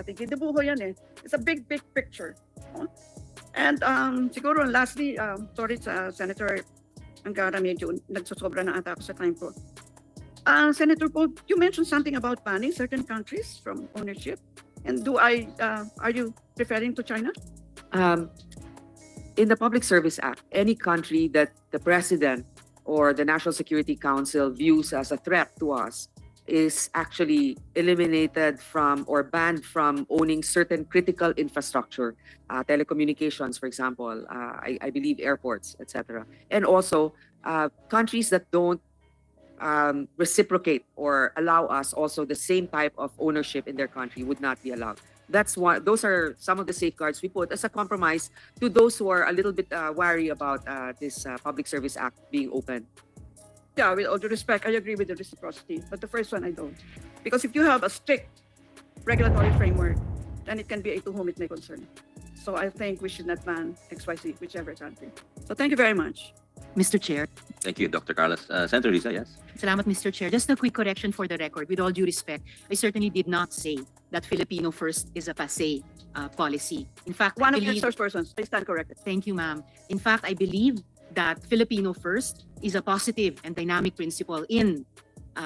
Dibuho yan eh. It's a big picture. No? And siguro lastly, sorry sa Senator Angara, medyo nagsosobra na ata ako sa time ko. Senator Paul, you mentioned something about banning certain countries from ownership. And are you referring to China? In the Public Service Act, any country that the President or the National Security Council views as a threat to us is actually eliminated from or banned from owning certain critical infrastructure, telecommunications, for example, I believe airports, etc. And also countries that don't reciprocate or allow us also the same type of ownership in their country would not be allowed. That's why those are some of the safeguards we put as a compromise to those who are a little bit wary about this Public Service Act being open. Yeah, with all due respect, I agree with the reciprocity, but the first one I don't. Because if you have a strict regulatory framework, then it can be a to whom it may concern. So I think we should not ban XYZ, whichever country. So thank you very much. Mr. Chair. Thank you, Dr. Carlos. Senator Risa, yes? Salamat, Mr. Chair. Just a quick correction for the record. With all due respect, I certainly did not say that Filipino first is a passé policy. In fact, One I of your believe... source persons, I stand corrected. Thank you, ma'am. In fact, I believe that Filipino first is a positive and dynamic principle in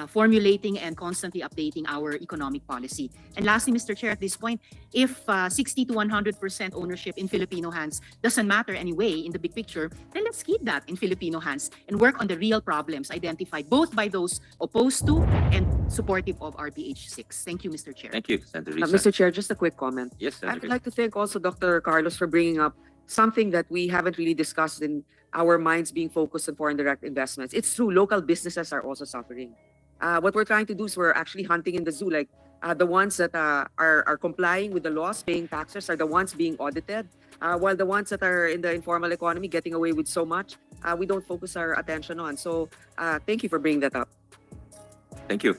formulating and constantly updating our economic policy. And lastly, Mr. Chair, at this point, if 60 to 100% ownership in Filipino hands doesn't matter anyway in the big picture, then let's keep that in Filipino hands and work on the real problems identified both by those opposed to and supportive of RPH 6. Thank you, Mr. Chair. Thank you, Senator Risa. Mr. Chair, just a quick comment. Yes, I Senator would Risa. like to thank also Dr. Carlos for bringing up something that we haven't really discussed in our minds being focused on foreign direct investments. It's true, local businesses are also suffering. What we're trying to do is we're actually hunting in the zoo, like the ones that are complying with the laws, paying taxes, are the ones being audited, while the ones that are in the informal economy getting away with so much, we don't focus our attention on. So thank you for bringing that up. Thank you,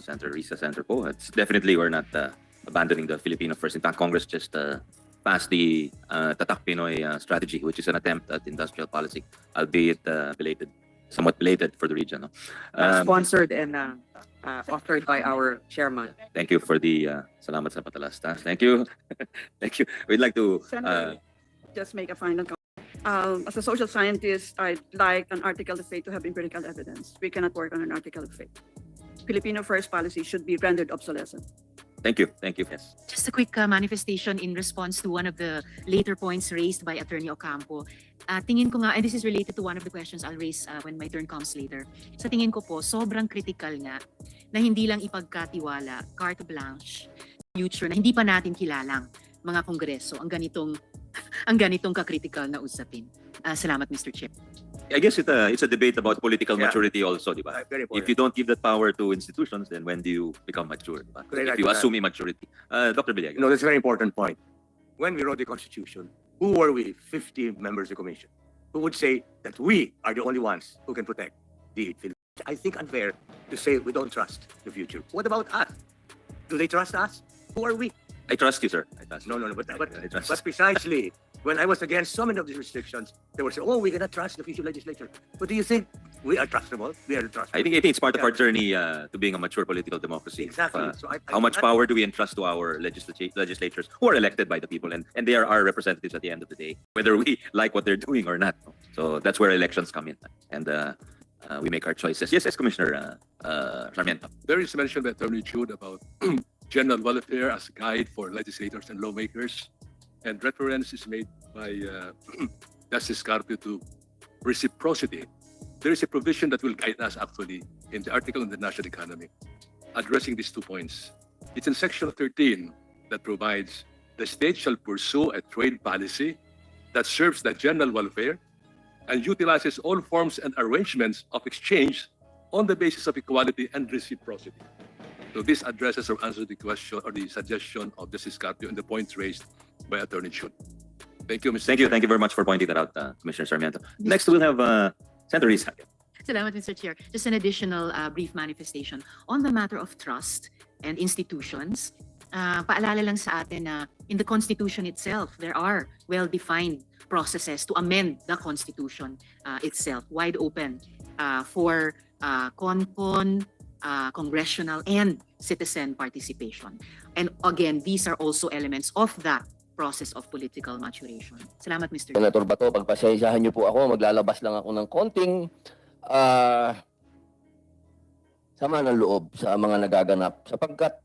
Senator Risa, Senator Po. It's definitely we're not abandoning the Filipino first. In fact, Congress just passed the Tatak Pinoy strategy, which is an attempt at industrial policy, albeit somewhat belated for the region. No? Sponsored and authored by our chairman. Thank you for the salamat sa patalastas. Thank you. Thank you. We'd like to Senator, just make a final comment. As a social scientist, I'd like an article of faith to have empirical evidence. We cannot work on an article of faith. Filipino first policy should be rendered obsolescent. thank you. Thank you. Yes. Just a quick manifestation in response to one of the later points raised by Attorney Ocampo. Tingin ko nga, and this is related to one of the questions I'll raise when my turn comes later. Sa tingin ko po, sobrang critical nga na hindi lang ipagkatiwala, carte blanche, future na hindi pa natin kilalang mga kongreso ang ganitong ka-critical na usapin. Salamat, Mr. Chair. I guess it's a debate about political maturity also, di ba? Very If you don't give that power to institutions, then when do you become mature? Diba? If you assume immaturity. Dr. Villag. No, that's a very important point. When we wrote the Constitution, who were we, 50 members of the Commission, who would say that we are the only ones who can protect the Philippines? I think unfair to say we don't trust the future. What about us? Do they trust us? Who are we? I trust you, sir. I trust you. No, but I trust. precisely when I was against so many of these restrictions, they were saying, oh, we cannot trust the future legislature. But do you think we are trustable? We are trustable. I think it's part of our journey to being a mature political democracy. Exactly. So How much power do we entrust to our legislatures who are elected by the people, and they are our representatives at the end of the day, whether we like what they're doing or not. So that's where elections come in, and we make our choices. Yes, Commissioner Sarmiento. There is mention by Attorney Jude about general welfare as a guide for legislators and lawmakers, and reference is made by Justice Carpio to reciprocity. There is a provision that will guide us actually in the article on the national economy, addressing these 2 points. It's in section 13 that provides the state shall pursue a trade policy that serves the general welfare and utilizes all forms and arrangements of exchange on the basis of equality and reciprocity. So this addresses or answers the question or the suggestion of Justice Carpio and the points raised by Attorney Jude. Thank you, Mr. Thank you. Thank you very much for pointing that out, Commissioner Sarmiento. Next, we'll have Senator Risa. Salamat, Mr. Chair. Just an additional brief manifestation on the matter of trust and institutions. Paalala lang sa atin na in the Constitution itself, there are well-defined processes to amend the Constitution itself, wide open for congressional and citizen participation. And again, these are also elements of that process of political maturation. Salamat, Mr. Chair. Senator Bato, pagpasensyahan niyo po ako, maglalabas lang ako ng konting sama ng loob sa mga nagaganap sapagkat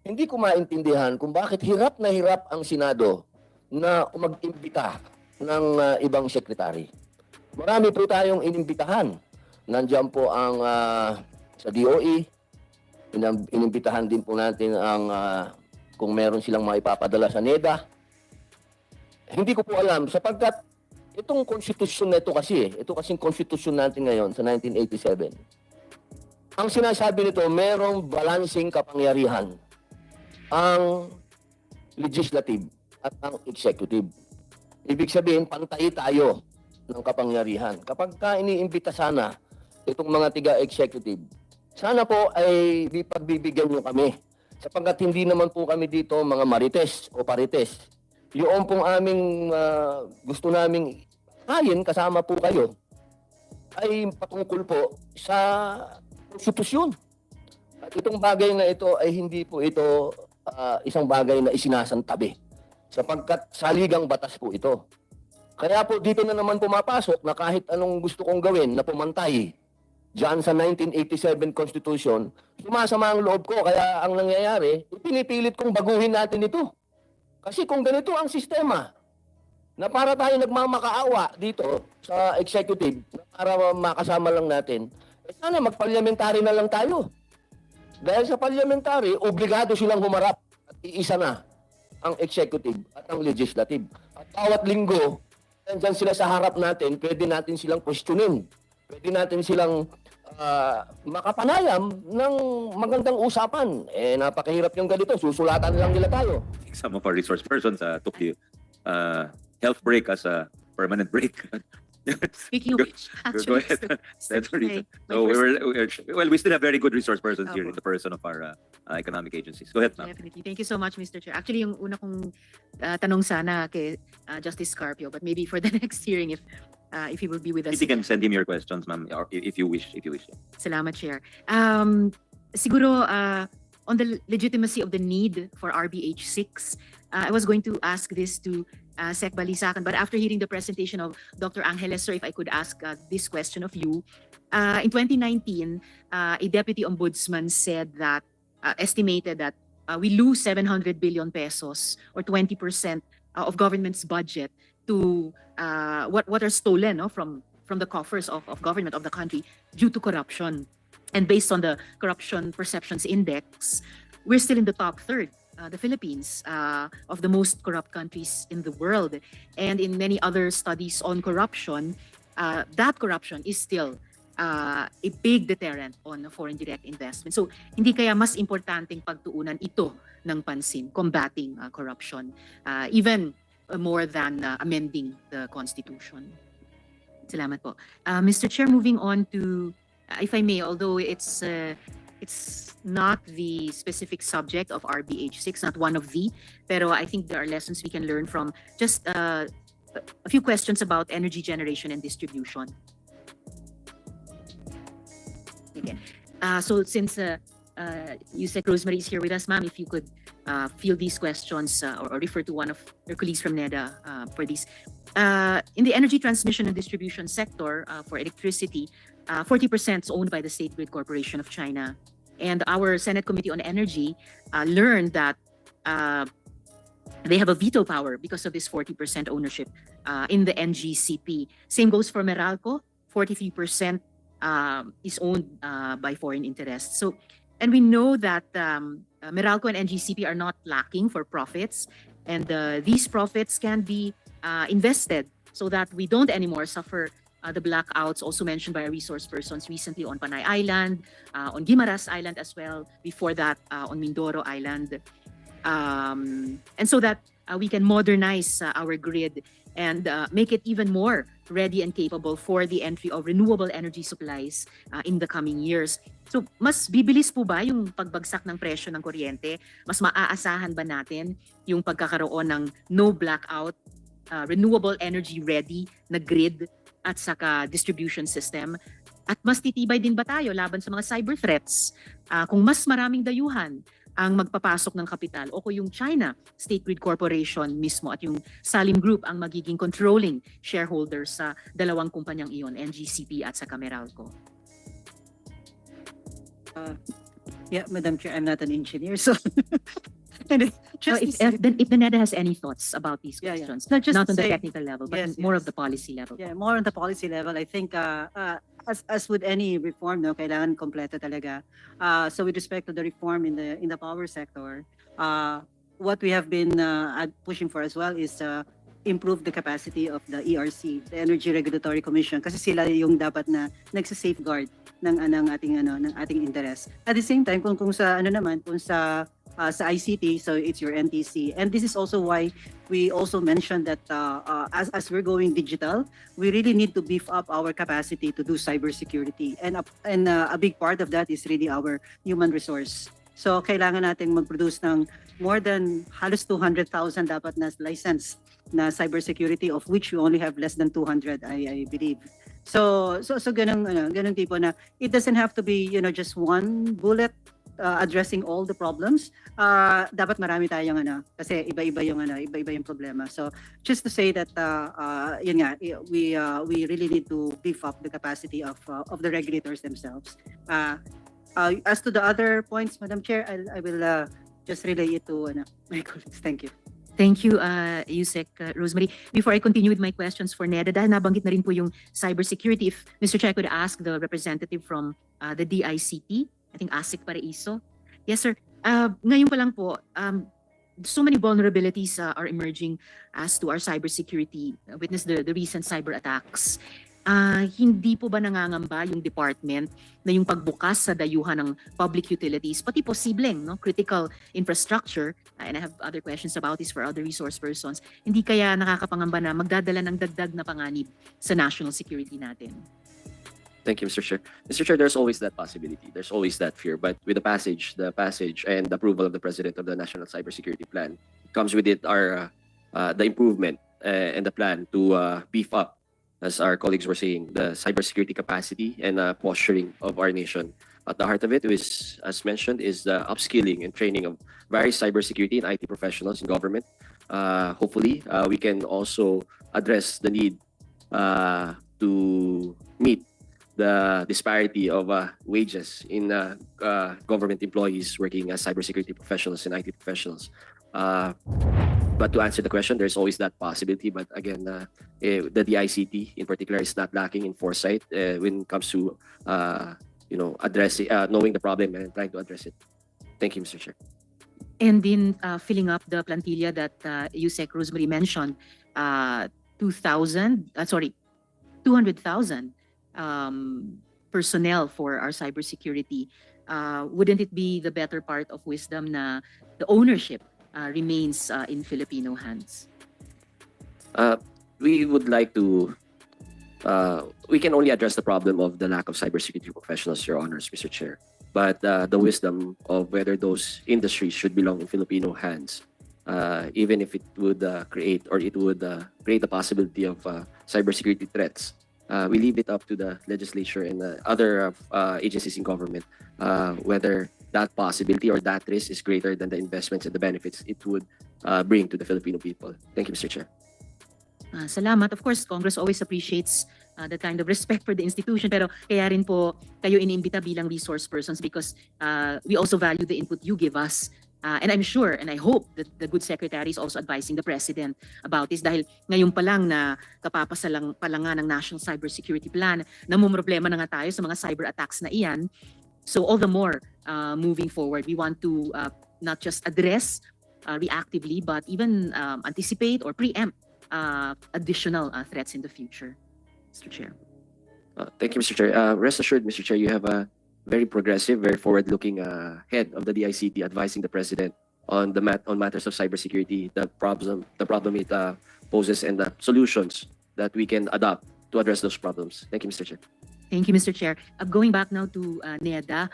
hindi ko maintindihan kung bakit hirap na hirap ang Senado na mag-imbita ng ibang sekretary. Marami po tayong inimbitahan. Nandiyan po ang sa DOE, inimbitahan din po natin ang kung meron silang maipapadala sa NEDA. Hindi ko po alam sapagkat itong konstitusyon na ito kasi, ito kasing konstitusyon natin ngayon sa 1987. Ang sinasabi nito, merong balancing kapangyarihan ang legislative at ang executive. Ibig sabihin, pantay tayo ng kapangyarihan. Kapag iniimbita sana itong mga tiga-executive, sana po ay pagbibigyan nyo kami. Sapagkat hindi naman po kami dito mga marites o parites. Yung pong aming gusto naming kain, kasama po kayo, ay patungkol po sa konstitusyon. At itong bagay na ito ay hindi po ito isang bagay na isinasantabi. Sapagkat saligang batas po ito. Kaya po dito na naman pumapasok na kahit anong gusto kong gawin na pumantay diyan sa 1987 Constitution, sumasama ang loob ko. Kaya ang nangyayari, pinipilit kong baguhin natin ito. Kasi kung ganito ang sistema, na para tayo nagmamakaawa dito sa executive, para makasama lang natin, sana mag-parliamentary na lang tayo. Dahil sa parliamentary, obligado silang humarap at iisa na ang executive at ang legislative. At bawat linggo, nandyan sila sa harap natin, pwede natin silang questionin. Pwede natin silang makapanayam ng magandang usapan. Napakahirap yung ganito. Susulatan lang nila tayo. Some of our resource persons took the health break as a permanent break. Speaking of which, Go actually, ahead. That's the reason. my So first- we still have very good resource persons here Opo. in the person of our economic agencies. Go ahead, ma'am. Definitely. Thank you so much, Mr. Chair. Actually, yung una kong tanong sana kay Justice Carpio, but maybe for the next hearing if he will be with us. If you can send him your questions, ma'am, or if you wish. Salamat, Chair. Siguro, on the legitimacy of the need for RBH 6, I was going to ask this to Sec Balisacan, but after hearing the presentation of Dr. Angeles, sir, if I could ask this question of you. In 2019, a deputy ombudsman said that, estimated that we lose 700 billion pesos or 20% of government's budget to what are stolen, no, from the coffers of government of the country due to corruption. And based on the Corruption Perceptions Index, we're still in the top third, the Philippines, of the most corrupt countries in the world. And in many other studies on corruption, that corruption is still a big deterrent on foreign direct investment. So hindi kaya mas importanteng pagtuunan ito ng pansin, combating corruption, even more than amending the Constitution. Salamat po. Mr. Chair, moving on to, if I may, although it's not the specific subject of RBH 6, not one of the, pero I think there are lessons we can learn from just a few questions about energy generation and distribution. Okay. So since Yusek Rosemary is here with us, ma'am, if you could field these questions or refer to one of your colleagues from NEDA for these. In the energy transmission and distribution sector for electricity, 40% is owned by the State Grid Corporation of China. And our Senate Committee on Energy learned that they have a veto power because of this 40% ownership in the NGCP. Same goes for Meralco, 43% is owned by foreign interests. So, and we know that Meralco and NGCP are not lacking for profits, and these profits can be invested so that we don't anymore suffer the blackouts also mentioned by our resource persons recently on Panay Island, on Guimaras Island as well, before that on Mindoro Island. And so that we can modernize our grid and make it even more ready and capable for the entry of renewable energy supplies in the coming years. So mas bibilis po ba yung pagbagsak ng presyo ng kuryente? Mas maaasahan ba natin yung pagkakaroon ng no blackout, renewable energy ready na grid at saka distribution system? At mas titibay din ba tayo laban sa mga cyber threats? Kung mas maraming dayuhan ang magpapasok ng kapital o kung yung China State Grid Corporation mismo at yung Salim Group ang magiging controlling shareholder sa dalawang kumpanyang iyon, NGCP at sa Meralco? Yeah, Madam Chair, I'm not an engineer, so. And just If, to say- if the NEDA has any thoughts about these Yeah, yeah. questions, No, just not to on the say- technical level, but Yes, more yes. of the policy level. Yeah, more on the policy level, I think, as with any reform, no, kailangan kompleto talaga. So with respect to the reform in the power sector, what we have been pushing for as well is improve the capacity of the ERC, the Energy Regulatory Commission, kasi sila yung dapat na nagsa-safeguard ng ating interest. At the same time, kung sa sa ICT, so it's your NTC. And this is also why we also mentioned that as we're going digital, we really need to beef up our capacity to do cybersecurity. And a big part of that is really our human resource. So kailangan nating mag-produce ng more than halos 200,000 dapat na license na cybersecurity, of which we only have less than 200, I believe. So ganung tipo na it doesn't have to be, just one bullet addressing all the problems. Dapat marami tayong kasi iba-iba yung problema. So just to say that yun nga, we really need to beef up the capacity of the regulators themselves. As to the other points, Madam Chair, I will just relay it to my colleagues. Thank you. Thank you, Yusek Rosemary. Before I continue with my questions for NEDA, dahil nabanggit na rin po yung cybersecurity, if Mr. Chair could ask the representative from the DICT, I think Asik Paraiso. Yes, sir. Ngayon pa lang po, so many vulnerabilities are emerging as to our cybersecurity. Witness the recent cyber attacks. Hindi po ba nangangamba yung department na yung pagbukas sa dayuhan ng public utilities, pati posibleng critical infrastructure, and I have other questions about this for other resource persons, hindi kaya nakakapangamba na magdadala ng dagdag na panganib sa national security natin? Thank you, Mr. Chair. Mr. Chair, there's always that possibility. There's always that fear. But with the passage and the approval of the President of the National Cybersecurity Plan, comes with it the improvement and the plan to beef up, as our colleagues were saying, the cybersecurity capacity and posturing of our nation. At the heart of it is, as mentioned, is the upskilling and training of various cybersecurity and IT professionals in government. Hopefully, we can also address the need to meet the disparity of wages in government employees working as cybersecurity professionals and IT professionals. But to answer the question, there's always that possibility. But again, the DICT in particular is not lacking in foresight when it comes to addressing, knowing the problem and trying to address it. Thank you, Mr. Chair. And in filling up the plantilla that Yusek Rosemary mentioned, 200,000 personnel for our cybersecurity. Wouldn't it be the better part of wisdom na the ownership remains in Filipino hands? We would like to, we can only address the problem of the lack of cybersecurity professionals, Your Honors, Mr. Chair. But the wisdom of whether those industries should belong in Filipino hands, even if it would create the possibility of cybersecurity threats, we leave it up to the legislature and other agencies in government whether that possibility or that risk is greater than the investments and the benefits it would bring to the Filipino people. Thank you, Mr. Chair. Salamat. Of course, Congress always appreciates the kind of respect for the institution, pero kaya rin po kayo iniimbita bilang resource persons because we also value the input you give us. And I'm sure and I hope that the good secretary is also advising the president about this dahil ngayon pa lang na kapapasalang pa lang nga ng National Cybersecurity Plan, namumroblema na nga tayo sa mga cyber attacks na iyan. So all the more moving forward, we want to not just address reactively but even anticipate or preempt additional threats in the future. Mr. Chair. Thank you, Mr. Chair. Rest assured, Mr. Chair, you have a very progressive, very forward-looking head of the DICT advising the president on matters of cybersecurity, the problem it poses, and the solutions that we can adopt to address those problems. Thank you, Mr. Chair. Thank you, Mr. Chair. Going back now to NEDA,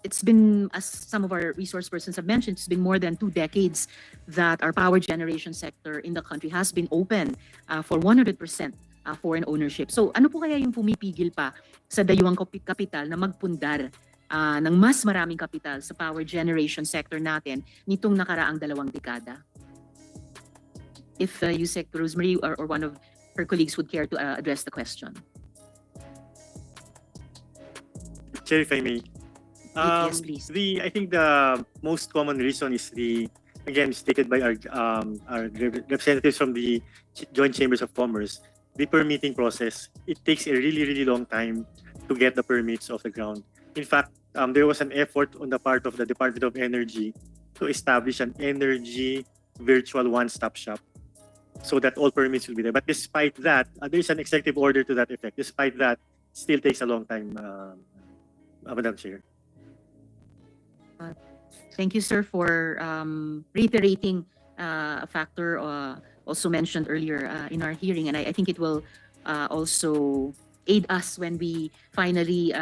it's been, as some of our resource persons have mentioned, it's been more than 2 decades that our power generation sector in the country has been open for 100% foreign ownership. So ano po kaya yung pumipigil pa sa dayuhang kapital na magpundar ng mas maraming kapital sa power generation sector natin nitong nakaraang 2 dekada? If Yusek Rosemary or one of her colleagues would care to address the question. Chair, if I may. Yes, please. I think the most common reason is again stated by our representatives from the Joint Chambers of Commerce, the permitting process. It takes a really long time to get the permits off the ground. In fact, there was an effort on the part of the Department of Energy to establish an energy virtual one-stop shop so that all permits will be there. But despite that, there is an executive order to that effect. Despite that, still takes a long time, Madam Chair. Thank you, sir, for reiterating a factor also mentioned earlier in our hearing. And I think it will also aid us when we finally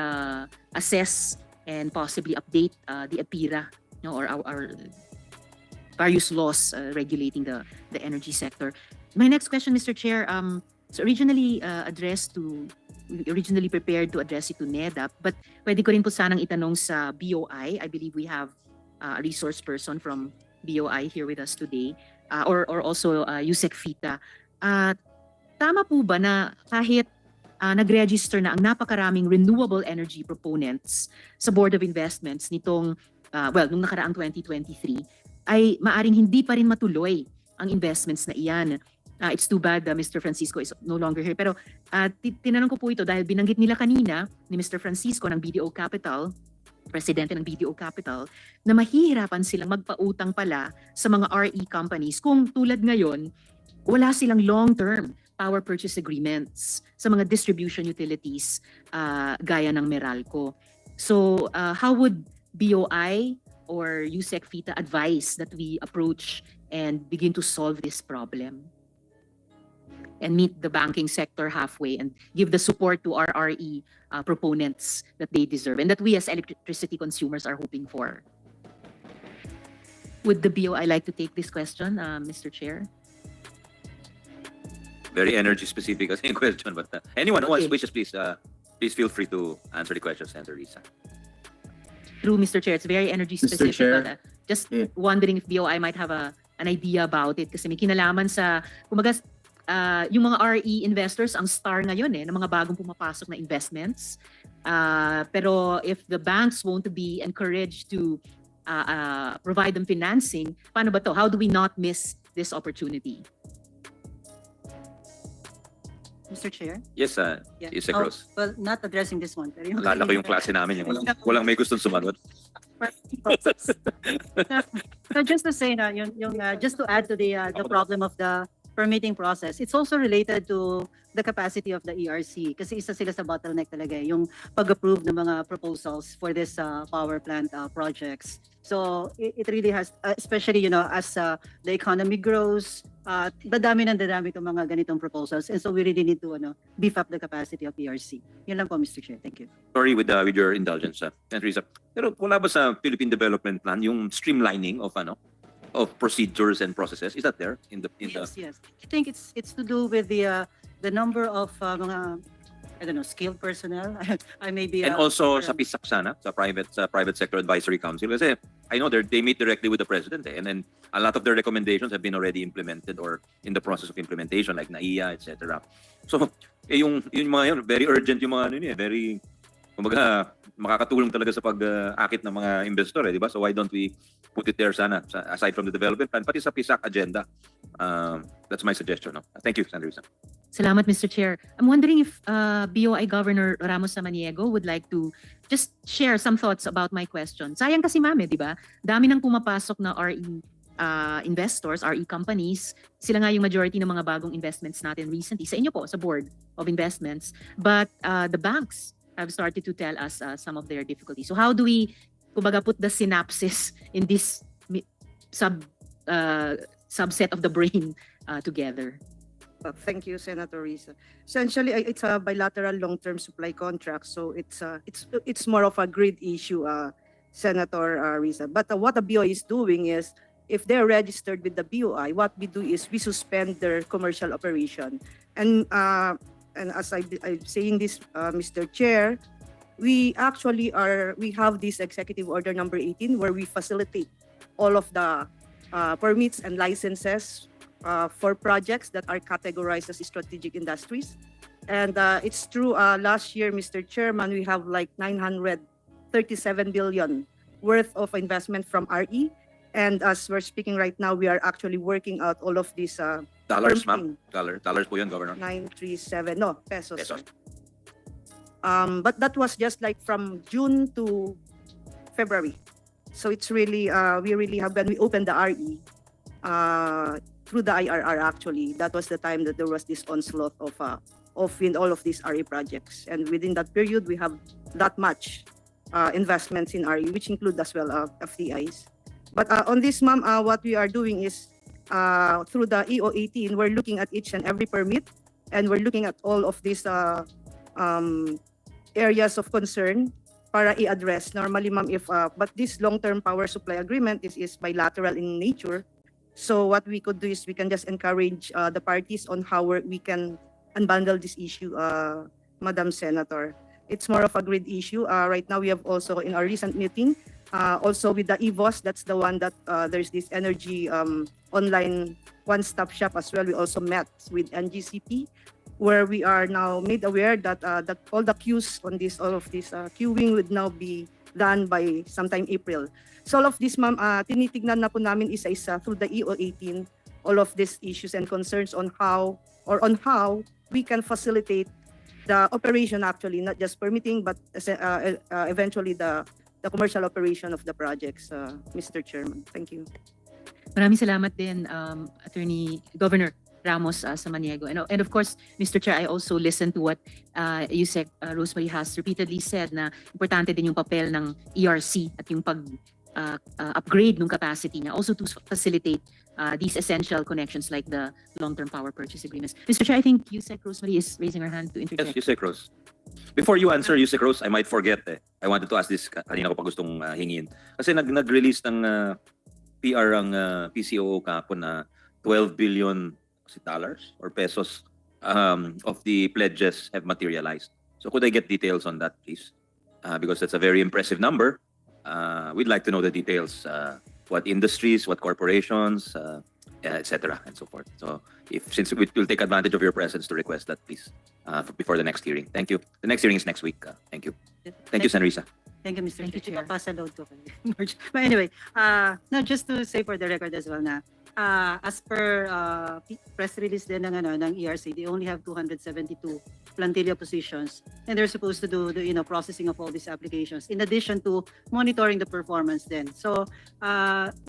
assess and possibly update the APIRA, or our various laws regulating the energy sector. My next question, Mr. Chair, so originally prepared to address it to NEDAP, but pwede ko rin po sanang itanong sa BOI. I believe we have a resource person from BOI here with us today, or also Yusek Fita. Tama po ba na kahit nag-register na ang napakaraming renewable energy proponents sa Board of Investments nitong, nung nakaraang 2023, ay maaring hindi pa rin matuloy ang investments na iyan? It's too bad Mr. Francisco is no longer here. Pero tinanong ko po ito dahil binanggit nila kanina ni Mr. Francisco ng BDO Capital, presidente ng BDO Capital, na mahihirapan silang magpautang pala sa mga RE companies kung tulad ngayon, wala silang long-term power purchase agreements sa mga distribution utilities gaya ng Meralco. So how would BOI or Yusek Fita advise that we approach and begin to solve this problem and meet the banking sector halfway and give the support to our RE proponents that they deserve and that we as electricity consumers are hoping for? Would the BOI like to take this question, Mr. Chair? Very energy specific as in question, but anyone who wishes, please feel free to answer the question, Senator Risa. True, Mr. Chair. It's very energy specific. Chair. But, just wondering if BOI might have an idea about it kasi may kinalaman sa, kumbaga, yung mga RE investors ang star ngayon ng mga bagong pumapasok na investments. Pero if the banks won't be encouraged to provide them financing, paano ba to? How do we not miss this opportunity? Mr. Chair? Yes, Yeah. Yusek Rose. Well, not addressing this one. Pero yung Akala ko yung klase namin, yung walang may gustong sumagot. So just to say na just to add to the problem of the permitting process, it's also related to the capacity of the ERC kasi isa sila sa bottleneck talaga yung pag-approve ng mga proposals for this power plant projects. So it really has, especially as the economy grows, dadami itong mga ganitong proposals, and so we really need to beef up the capacity of ERC. Yun lang po, Mr. Chair. Thank you. Sorry with your indulgence, Senator Risa. Pero wala ba sa Philippine Development Plan yung streamlining of procedures and processes? Is that there in the Yes. I think it's to do with the number of mga skilled personnel. I may be and also sa PISAC sana, sa private sector advisory council, kasi I know they meet directly with the president, and then a lot of their recommendations have been already implemented or in the process of implementation, like NAIA, etc. So yung mga yun, very urgent yung mga very, kumbaga, makakatulong talaga sa pag-akit ng mga investor, di ba? So why don't we put it there sana, aside from the development plan, pati sa PISAC agenda. That's my suggestion. No? Thank you, Senator Risa. Salamat, Mr. Chair. I'm wondering if BOI Governor Ramos Samaniego would like to just share some thoughts about my question. Sayang kasi di ba? Dami nang pumapasok na RE investors, RE companies. Sila nga yung majority ng mga bagong investments natin recently. Sa inyo po, sa Board of Investments. But the banks have started to tell us some of their difficulties. So how do we, kumbaga, put the synapses in this subset of the brain together? Thank you, Senator Risa. Essentially, it's a bilateral long-term supply contract, so it's more of a grid issue, Senator Risa. But what the BOI is doing is, if they're registered with the BOI, what we do is we suspend their commercial operation. And as I'm saying this, Mr. Chair, we have this executive order number 18 where we facilitate all of the permits and licenses for projects that are categorized as strategic industries. And it's true, last year, Mr. Chairman, we have like 937 billion worth of investment from RE. And as we're speaking right now, we are actually working out all of these Dollars, ma'am. Dollars po yun, Governor. 937, no, pesos. Pesos. Sir. But that was just like from June to February. So it's really, we really have, when we opened the RE, through the IRR actually, that was the time that there was this onslaught of in all of these RE projects. And within that period, we have that much investments in RE, which include as well FDIs. But on this, ma'am, what we are doing is through the EO18, we're looking at each and every permit, and we're looking at all of these areas of concern para i-address. Normally, ma'am, but this long-term power supply agreement is bilateral in nature. So what we could do is we can just encourage the parties on how we can unbundle this issue, Madam Senator. It's more of a grid issue. Right now, we have also in our recent meeting, also with the EVOS, that's the one that there's this energy online one-stop shop as well. We also met with NGCP, where we are now made aware that that all the queues on this, all of this queuing would now be done by sometime April. So all of this, ma'am, tinitignan na po namin isa-isa through the EO18, all of these issues and concerns on how we can facilitate the operation actually, not just permitting, but eventually the commercial operation of the projects, Mr. Chairman. Thank you. Maraming salamat din, Attorney Governor Ramos Samaniego. And of course, Mr. Chair, I also listened to what Yusek Rosemary has repeatedly said na importante din yung papel ng ERC at yung upgrade ng capacity niya, also to facilitate these essential connections like the long-term power purchase agreements. Mr. Chair, I think Yusek Rosemary is raising her hand to interject. Yes, Yusek Rose. Before you answer, Yusek Rose, I might forget I wanted to ask this kanina ko pa gustong hingin. Kasi nag-release ng PR ang PCOO kahapon na 12 billion dollars or pesos of the pledges have materialized. So could I get details on that, please? Because that's a very impressive number. We'd like to know the details. What industries, what corporations, etc. and so forth. So since we'll take advantage of your presence to request that, please, before the next hearing. Thank you. The next hearing is next week. Thank you. Thank you, Senrisa. Thank you, Mr. Thank you, Chair. Chair. Pass a load to But anyway, no, just to say for the record as well na, as per press release din ng ERC, they only have 272 plantilla positions, and they're supposed to do the processing of all these applications in addition to monitoring the performance then. So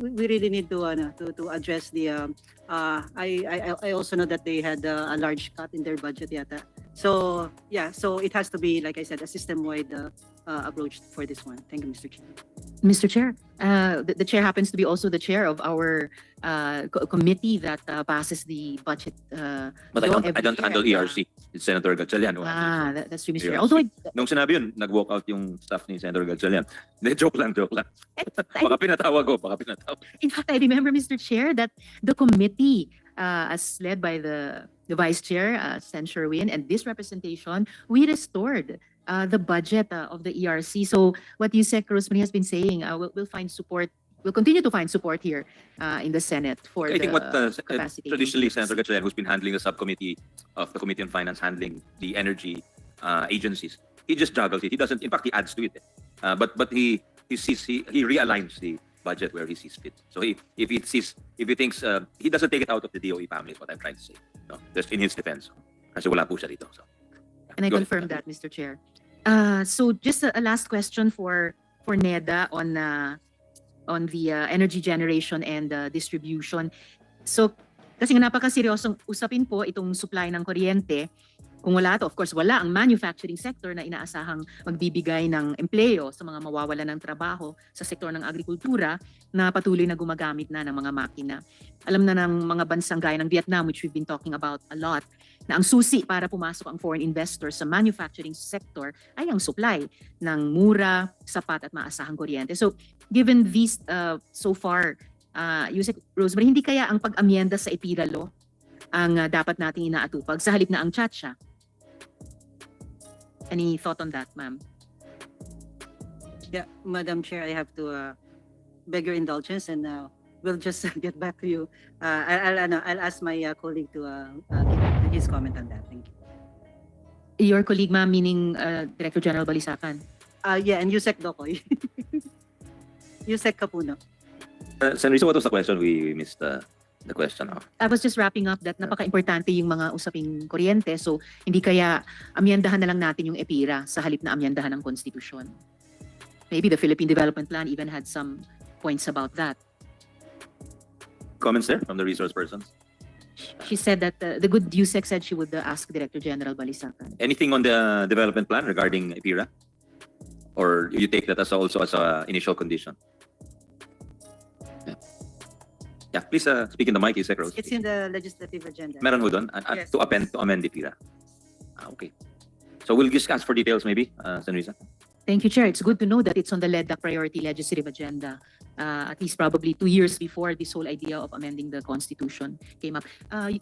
we really need to address the I also know that they had a large cut in their budget yata. So yeah, so it has to be, like I said, a system-wide approach for this one. Thank you, Mr. Chair. Mr. Chair, the chair happens to be also the chair of our committee that passes the budget. But law I every don't year. handle ERC. It's Senator Gatchalian. who handles it. That's true, Mr. Chair. ERC. Although Nung sinabi yun, nag-walk out yung staff ni Senator Gatchalian. Hindi, joke lang. Baka pinatawag ko, in fact, I remember, Mr. Chair, that the committee, as led by the Vice Chair, Sen. Sherwin, and this representation, we restored the budget of the ERC. So what Yusek Rosemary has been saying, we'll find support. We'll continue to find support here in the Senate for I think what capacity traditionally increase. Senator Gatchalian, who's been handling the subcommittee of the Committee on Finance, handling the energy agencies, he just juggles it. He doesn't, in fact, he adds to it. But he realigns the budget where he sees fit. So if he thinks he doesn't take it out of the DOE family, is what I'm trying to say. No, just in his defense. Kasi wala po siya dito. So. And I Go ahead. confirm that, Mr. Chair. So just a last question for NEDA on the energy generation and distribution. So kasi nga napakaseryosong usapin po itong supply ng kuryente. Kung wala to, of course, wala ang manufacturing sector na inaasahang magbibigay ng empleo sa mga mawawala ng trabaho sa sektor ng agrikultura na patuloy na gumagamit na ng mga makina. Alam na ng mga bansang gaya ng Vietnam, which we've been talking about a lot, na ang susi para pumasok ang foreign investors sa manufacturing sector ay ang supply ng mura, sapat at maasahang kuryente. So, given these so far, Yusek Rosemary, hindi kaya ang pag-amyenda sa EPIRA law ang dapat nating inaatupag sa halip na ang tsatsya? Any thought on that, ma'am? Yeah, Madam Chair, I have to beg your indulgence, and we'll just get back to you. I'll ask my colleague to give his comment on that. Thank you. Your colleague, ma'am, meaning Director General Balisacan. Yeah, and Yusek Dokoy. Yusek Capuno. Senator Risa, what was the question? We missed the question. I was just wrapping up that napaka-importante yung mga usaping kuryente. So, hindi kaya amyandahan na lang natin yung EPIRA sa halip na amyandahan ng konstitusyon. Maybe the Philippine Development Plan even had some points about that. Comments there from the resource persons? She said that the good Yusek said she would ask Director General Balisacan. Anything on the development plan regarding EPIRA? Or you take that as also as a initial condition? Yeah, please speak in the mic, Yusek Rose. It's in the legislative agenda. Meron ho doon Yes. to amend EPIRA. Okay. So we'll just ask for details maybe, Senator Risa. Thank you, Chair. It's good to know that it's on the LEDAC priority legislative agenda. At least probably 2 years before this whole idea of amending the Constitution came up.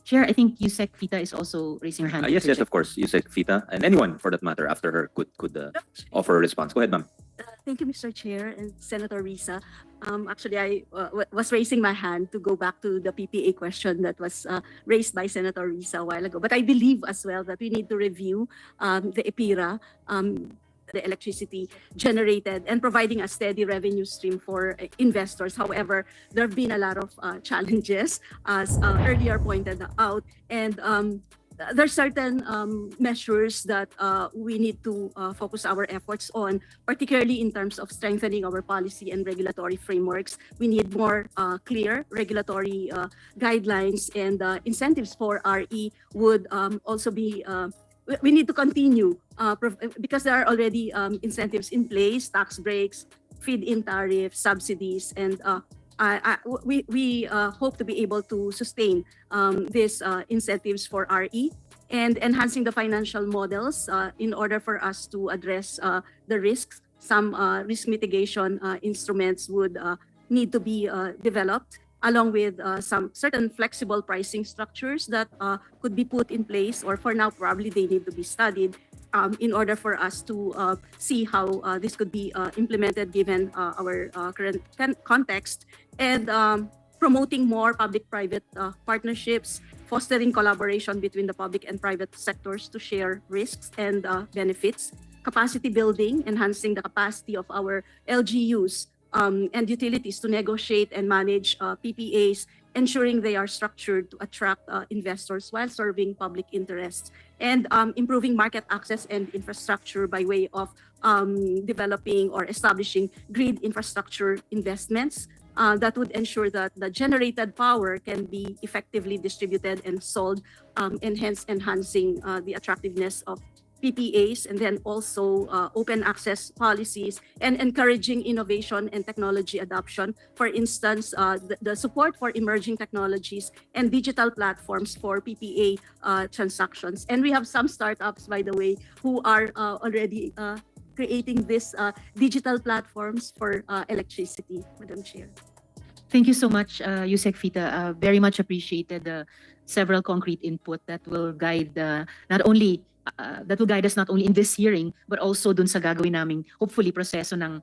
Chair, I think Yusek Fita is also raising her hand. Yes, of course. Yusek Fita and anyone for that matter after her could offer a response. Go ahead, ma'am. Thank you, Mr. Chair and Senator Risa. Actually, I was raising my hand to go back to the PPA question that was raised by Senator Risa a while ago. But I believe as well that we need to review the EPIRA, the electricity generated and providing a steady revenue stream for investors. However, there have been a lot of challenges, as earlier pointed out, and there's certain measures that we need to focus our efforts on, particularly in terms of strengthening our policy and regulatory frameworks. We need more clear regulatory guidelines, and incentives for RE would also be, we need to continue because there are already incentives in place, tax breaks, feed-in tariffs, subsidies, and we hope to be able to sustain these incentives for RE and enhancing the financial models in order for us to address the risks. Some risk mitigation instruments would need to be developed, along with some certain flexible pricing structures that could be put in place, or for now probably they need to be studied in order for us to see how this could be implemented given our current context, and promoting more public-private partnerships, fostering collaboration between the public and private sectors to share risks and benefits, capacity building, enhancing the capacity of our LGUs and utilities to negotiate and manage PPAs, ensuring they are structured to attract investors while serving public interests, and improving market access and infrastructure by way of developing or establishing grid infrastructure investments that would ensure that the generated power can be effectively distributed and sold, and hence enhancing the attractiveness of PPAs, and then also open access policies and encouraging innovation and technology adoption. For instance, the support for emerging technologies and digital platforms for PPA transactions. And we have some startups, by the way, who are already creating these digital platforms for electricity, Madam Chair. Thank you so much, Yusek Fita. Very much appreciated the several concrete input that will guide that will guide us not only in this hearing but also dun sa gagawin naming hopefully proseso ng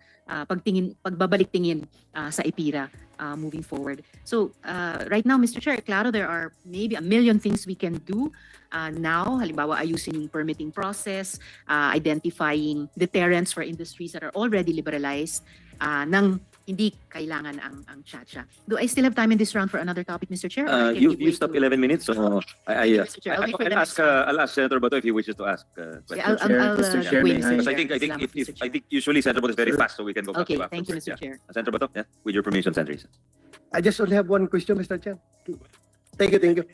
pagbabalik tingin sa EPIRA moving forward. So right now, Mr. Chair, klaro there are maybe a million things we can do now. Halimbawa, ayusin yung permitting process, identifying deterrents for industries that are already liberalized nang hindi kailangan ang chacha. Do I still have time in this round for another topic, Mr. Chair? You used up 11 minutes, so Mr. Chair, I'll wait for the next I'll ask Senator Bato if he wishes to ask questions. Mr. Chair, Because I think usually Senator Bato is very fast, so we can go back Okay, to thank you, afterwards. Mr. Chair. Senator Bato, with your permission, Senator Risa. I just only have one question, Mr. Chair. Thank you.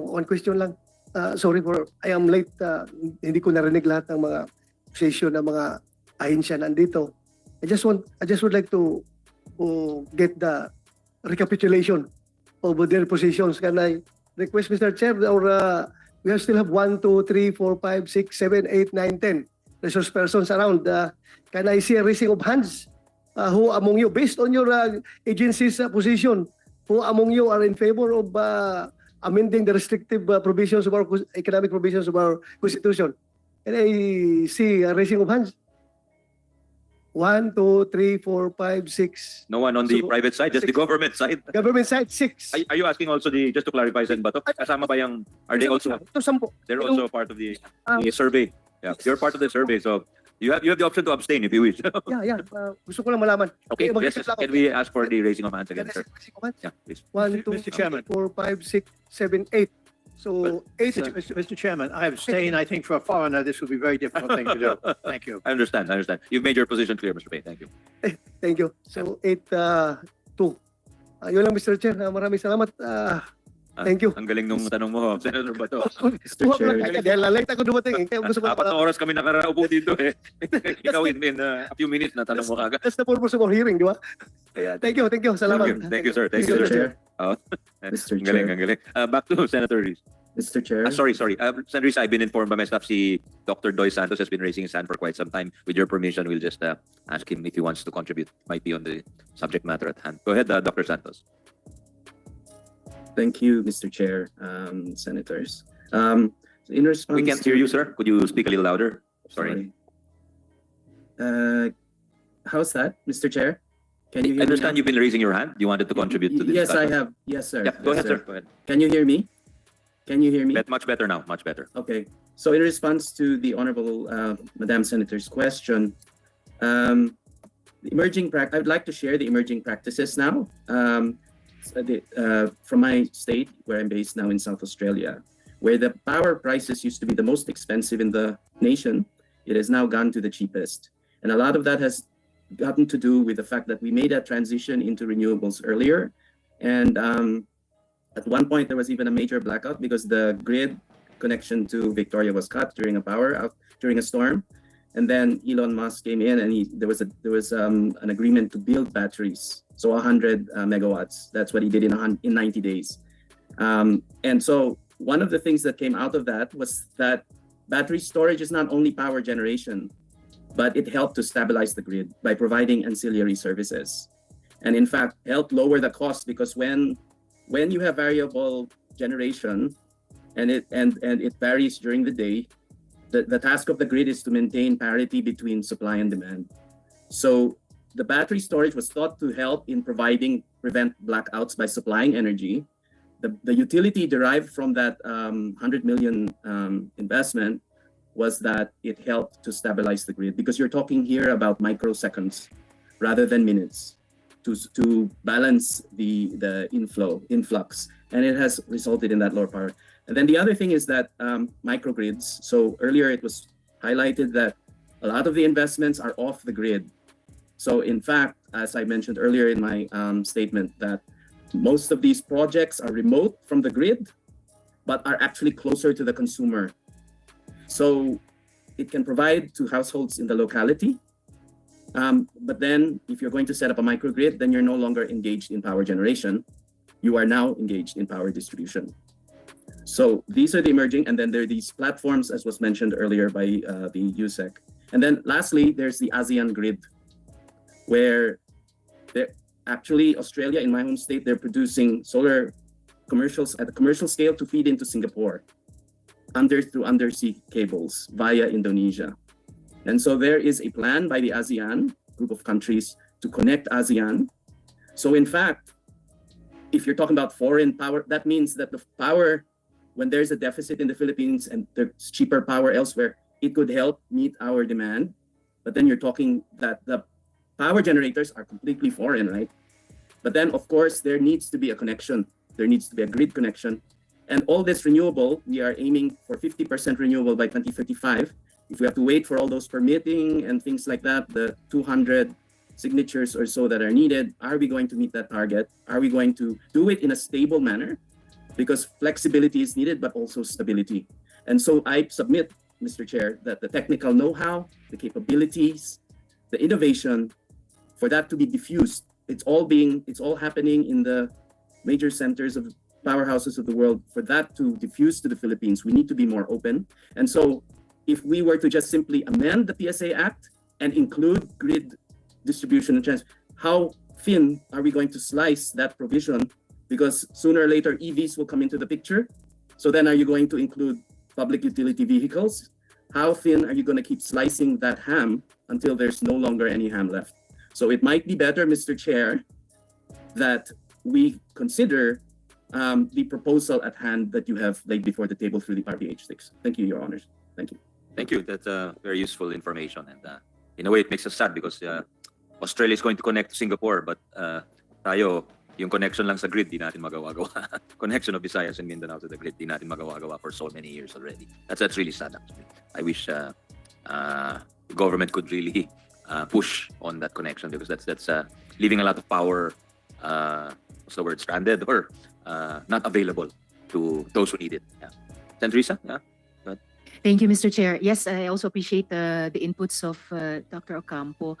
One question lang. Sorry for, I am late. Hindi ko narinig lahat ng mga session ng mga ahensya nandito. I just would like to get the recapitulation of their positions. Can I request, Mr. Chair, or we still have 1, 2, 3, 4, 5, 6, 7, 8, 9, 10 resource persons around. Can I see a raising of hands? Who among you, based on your agency's position, who among you are in favor of amending the restrictive provisions of our economic provisions of our Constitution? Can I see a raising of hands? 1, 2, 3, 4, 5, 6. No one on the So, private side, just the six. government side. Government side, 6. Are you asking also just to clarify, Sen Bato, kasama ba yung, are they also, Ito, 10. they're also part of the Ah. survey? Yeah, you're part of the survey, so you have the option to abstain if you wish. Yeah. Gusto ko lang malaman. Okay, mag-isip yes, lang ako. can we ask for the raising of hands again, Can I sir? say comment? Yeah, please. 1, 2, Mr. Chairman. 4, 5, 6, 7, 8. So 8. Mr. Chairman, I abstain. I think for a foreigner, this would be a very difficult thing to do. Thank you. I understand. You've made your position clear, Mr. Pei. Thank you. Thank you. So 8, 2. Yun lang, Mr. Chair. Maraming salamat. Thank you. Ang galing nung tanong mo, Senator Bato. Mr. Chair. Dahil late ako dumating. Kaya gusto ko. 4 na oras kami nakaraupo dito eh. Ikaw in a few minutes na tanong mo kagad. That's the purpose of our hearing, di ba? Kaya, thank you. Salamat. Thank you, sir. Thank Mr. you, sir. Chair. Ang Mr. galing, Chair. ang galing. Back to Senator Reese. Mr. Chair. Sorry. Senator Reese, I've been informed by my staff, si Dr. Doy Santos has been raising his hand for quite some time. With your permission, we'll just ask him if he wants to contribute. Might be on the subject matter at hand. Go ahead, Dr. Santos. Thank you, Mr. Chair, senators. In response, We can't hear you, sir. Could you speak a little louder? Sorry. How's that, Mr. Chair? Can you I hear me understand now? you've been raising your hand. You wanted to contribute to this Yes, I discussion. have. Yes, sir. Yeah, go Yes, ahead, sir. Go ahead. Can you hear me? Can you hear me? Much better now. Much better. Okay. So in response to the Honorable Madam Senator's question, the I would like to share the emerging practices now from my state, where I'm based now in South Australia, where the power prices used to be the most expensive in the nation. It has now gone to the cheapest. And a lot of that has gotten to do with the fact that we made that transition into renewables earlier. And at one point, there was even a major blackout because the grid connection to Victoria was cut during a storm. And then Elon Musk came in, and there was an agreement to build batteries, so 100 megawatts. That's what he did in 90 days. And so one of the things that came out of that was that battery storage is not only power generation, but it helped to stabilize the grid by providing ancillary services, and in fact helped lower the cost, because when you have variable generation and it varies during the day, the task of the grid is to maintain parity between supply and demand. So the battery storage was thought to help in prevent blackouts by supplying energy. The utility derived from that 100 million investment was that it helped to stabilize the grid, because you're talking here about microseconds rather than minutes to balance the influx, and it has resulted in that lower power. And then the other thing is that microgrids. So earlier it was highlighted that a lot of the investments are off the grid. So in fact, as I mentioned earlier in my statement, that most of these projects are remote from the grid, but are actually closer to the consumer. So it can provide to households in the locality. But then if you're going to set up a microgrid, then you're no longer engaged in power generation. You are now engaged in power distribution. So these are the emerging, and then there are these platforms, as was mentioned earlier by the USEC. And then lastly, there's the ASEAN grid, where actually Australia, in my home state, they're producing solar commercials at a commercial scale to feed into Singapore through undersea cables via Indonesia. And so there is a plan by the ASEAN group of countries to connect ASEAN. So in fact, if you're talking about foreign power, that means that the power, when there's a deficit in the Philippines and there's cheaper power elsewhere, it could help meet our demand. But then you're talking that the power generators are completely foreign, right? But then, of course, there needs to be a connection. There needs to be a grid connection. And all this renewable, we are aiming for 50% renewable by 2035. If we have to wait for all those permitting and things like that, the 200 signatures or so that are needed, are we going to meet that target? Are we going to do it in a stable manner? Because flexibility is needed, but also stability. And so I submit, Mr. Chair, that the technical know-how, the capabilities, the innovation, for that to be diffused, it's all happening in the major centers of powerhouses of the world. For that to diffuse to the Philippines, we need to be more open. And so if we were to just simply amend the PSA Act and include grid distribution and transfer, how thin are we going to slice that provision? Because sooner or later, EVs will come into the picture. So then are you going to include public utility vehicles? how thin are you going to keep slicing that ham until there's no longer any ham left? So it might be better, Mr. Chair, that we consider the proposal at hand that you have laid before the table through the RBH6. Thank you, Your Honors. Thank you. Thank you. That's very useful information. And in a way, it makes us sad because Australia is going to connect to Singapore, but tayo, yung connection lang sa grid, di natin magawa-gawa. Connection of Visayas and Mindanao to the grid, di natin magawa-gawa for so many years already. That's really sad, actually. I wish the government could really push on that connection because that's leaving a lot of power, what's the word, stranded or not available to those who need it. Yeah. Senator Risa? Yeah. Thank you, Mr. Chair. Yes, I also appreciate the inputs of Dr. Ocampo.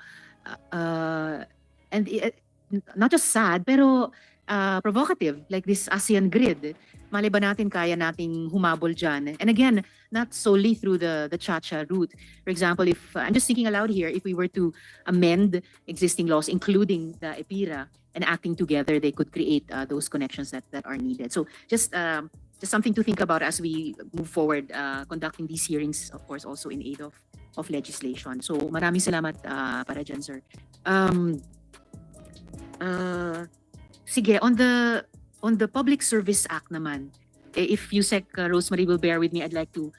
Not just sad, pero provocative, like this ASEAN grid. Malay ba natin kaya nating humabol dyan? And again, not solely through the Cha-Cha route. For example, if I'm just thinking aloud here, if we were to amend existing laws, including the EPIRA, and acting together, they could create those connections that are needed. So just something to think about as we move forward, conducting these hearings, of course, also in aid of legislation. So maraming salamat para dyan, sir. Sige, on the Public Service Act naman, if Yusek Rosemary will bear with me, I'd like to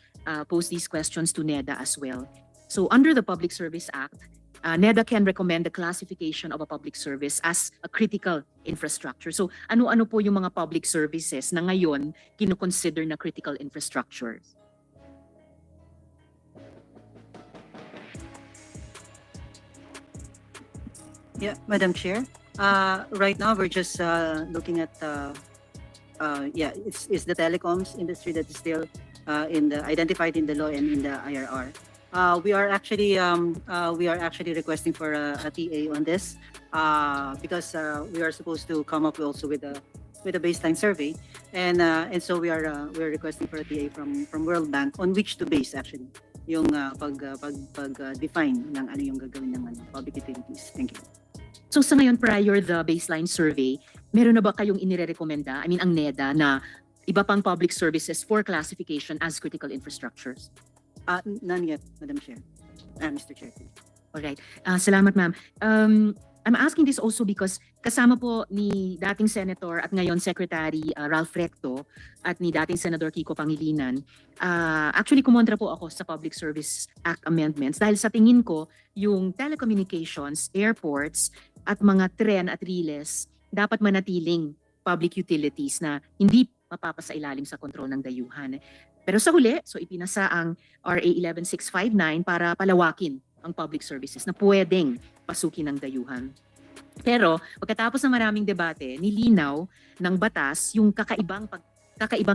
pose these questions to NEDA as well. So under the Public Service Act, NEDA can recommend the classification of a public service as a critical infrastructure. So ano-ano po yung mga public services na ngayon kino-consider na critical infrastructure? Yeah, Madam Chair. Right now, we're just looking at, it's the telecoms industry that is still identified in the law and in the IRR. We are actually requesting for a TA on this because we are supposed to come up also with a baseline survey, and so we're requesting for a TA from World Bank on which to base actually yung define ng ano yung gagawin ng public utilities. Thank you. So sa ngayon, prior the baseline survey, meron na ba kayong inirekomenda, I mean ang NEDA, na iba pang public services for classification as critical infrastructures? None yet, Madam Chair. Mr. Chair. All right. Salamat, ma'am. I'm asking this also because kasama po ni dating Senator at ngayon Secretary Ralph Recto at ni dating Senador Kiko Pangilinan. Actually, kumontra po ako sa Public Service Act amendments dahil sa tingin ko yung telecommunications, airports, at mga tren at riles dapat manatiling public utilities na hindi mapapasailalim sa kontrol ng dayuhan. Pero sa huli, so ipinasa ang RA 11659 para palawakin ang public services na pwedeng pasukin ng dayuhan. Pero pagkatapos ng maraming debate, nilinaw ng batas yung kakaibang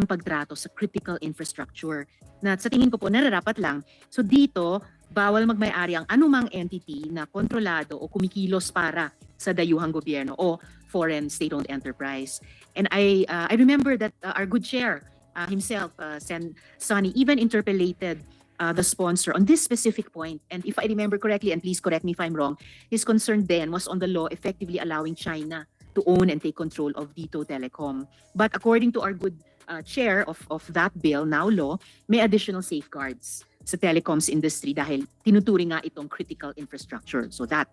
pagtrato sa critical infrastructure na sa tingin ko po nararapat lang. So dito, bawal magmay-ari ang anumang entity na kontrolado o kumikilos para sa dayuhang gobyerno o foreign state-owned enterprise. And I remember that our good chair himself, Sen. Sonny, even interpellated the sponsor on this specific point. And if I remember correctly, and please correct me if I'm wrong, his concern then was on the law effectively allowing China to own and take control of Dito Telecom. But according to our good chair of that bill, now law, may additional safeguards sa telecoms industry dahil tinuturing nga itong critical infrastructure. So that.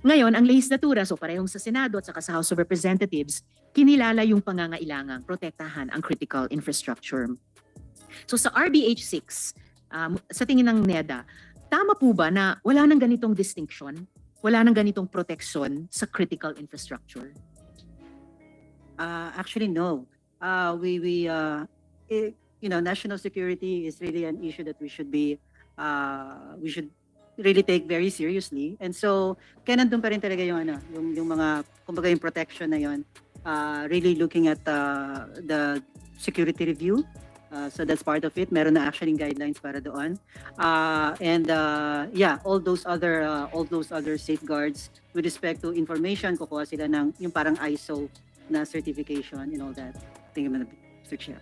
Ngayon, ang legislatura, so parehong sa Senado at saka sa House of Representatives, kinilala yung pangangailangang protektahan ang critical infrastructure. So sa RBH 6, sa tingin ng NEDA, tama po ba na wala nang ganitong distinction, wala nang ganitong protection sa critical infrastructure? Actually, no. National security is really an issue that we should really take very seriously. And so, kaya nandun pa rin talaga yung mga, kumbaga yung protection na yun, really looking at the security review. So that's part of it. Meron na actually guidelines para doon. All those other safeguards with respect to information, kukuha sila ng yung parang ISO na certification and all that. Thank you, Mr. Chair.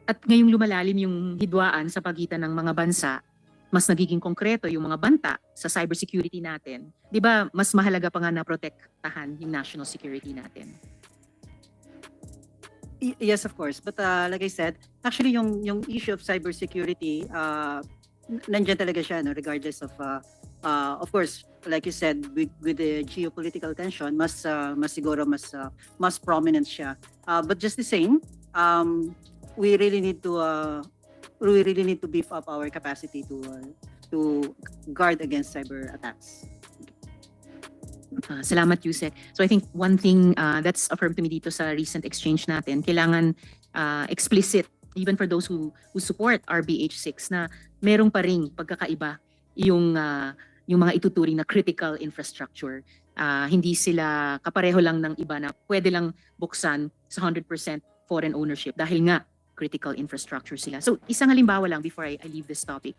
At ngayong lumalalim yung hidwaan sa pagitan ng mga bansa, mas nagiging konkreto yung mga banta sa cybersecurity natin. Di ba, mas mahalaga pa nga na protektahan yung national security natin? Yes, of course. But like I said, actually yung issue of cybersecurity, nandiyan talaga siya, no, regardless of course, like you said, with the geopolitical tension, mas siguro mas prominent siya. But just the same, we really need to beef up our capacity to guard against cyber attacks. Salamat, Yusek. So I think one thing that's affirmed to me dito sa recent exchange natin, kailangan explicit, even for those who support RBH6, na merong pa ring pagkakaiba yung mga ituturing na critical infrastructure. Hindi sila kapareho lang ng iba na pwede lang buksan sa 100% foreign ownership dahil nga critical infrastructure sila. So isang halimbawa lang before I leave this topic.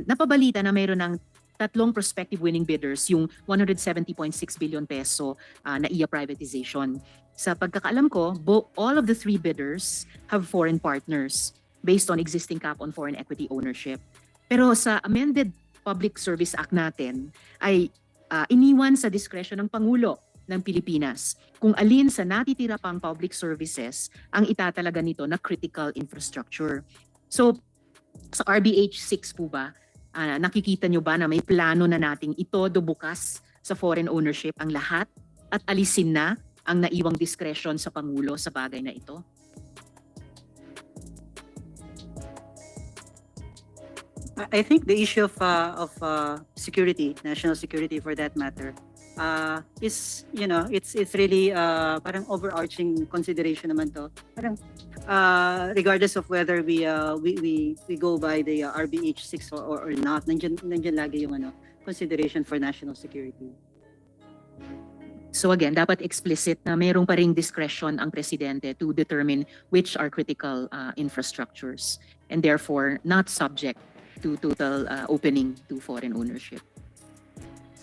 Napabalita na mayroon ng 3 prospective winning bidders yung 170.6 billion peso na IA privatization. Sa pagkakaalam ko, all of the 3 bidders have foreign partners based on existing cap on foreign equity ownership. Pero sa amended Public Service Act natin ay iniwan sa diskresyon ng Pangulo ng Pilipinas kung alin sa natitira pang public services ang itatalaga nito na critical infrastructure. So sa RBH 6 po ba, nakikita nyo ba na may plano na nating itodo bukas sa foreign ownership ang lahat at alisin na ang naiwang diskresyon sa Pangulo sa bagay na ito? I think the issue of security, national security for that matter, is, you know, it's really parang overarching consideration naman to. Parang regardless of whether we go by the RBH 6 or not, nandiyan lagi yung consideration for national security. So again, dapat explicit na mayroong pa ring discretion ang presidente to determine which are critical infrastructures and therefore not subject to total opening to foreign ownership.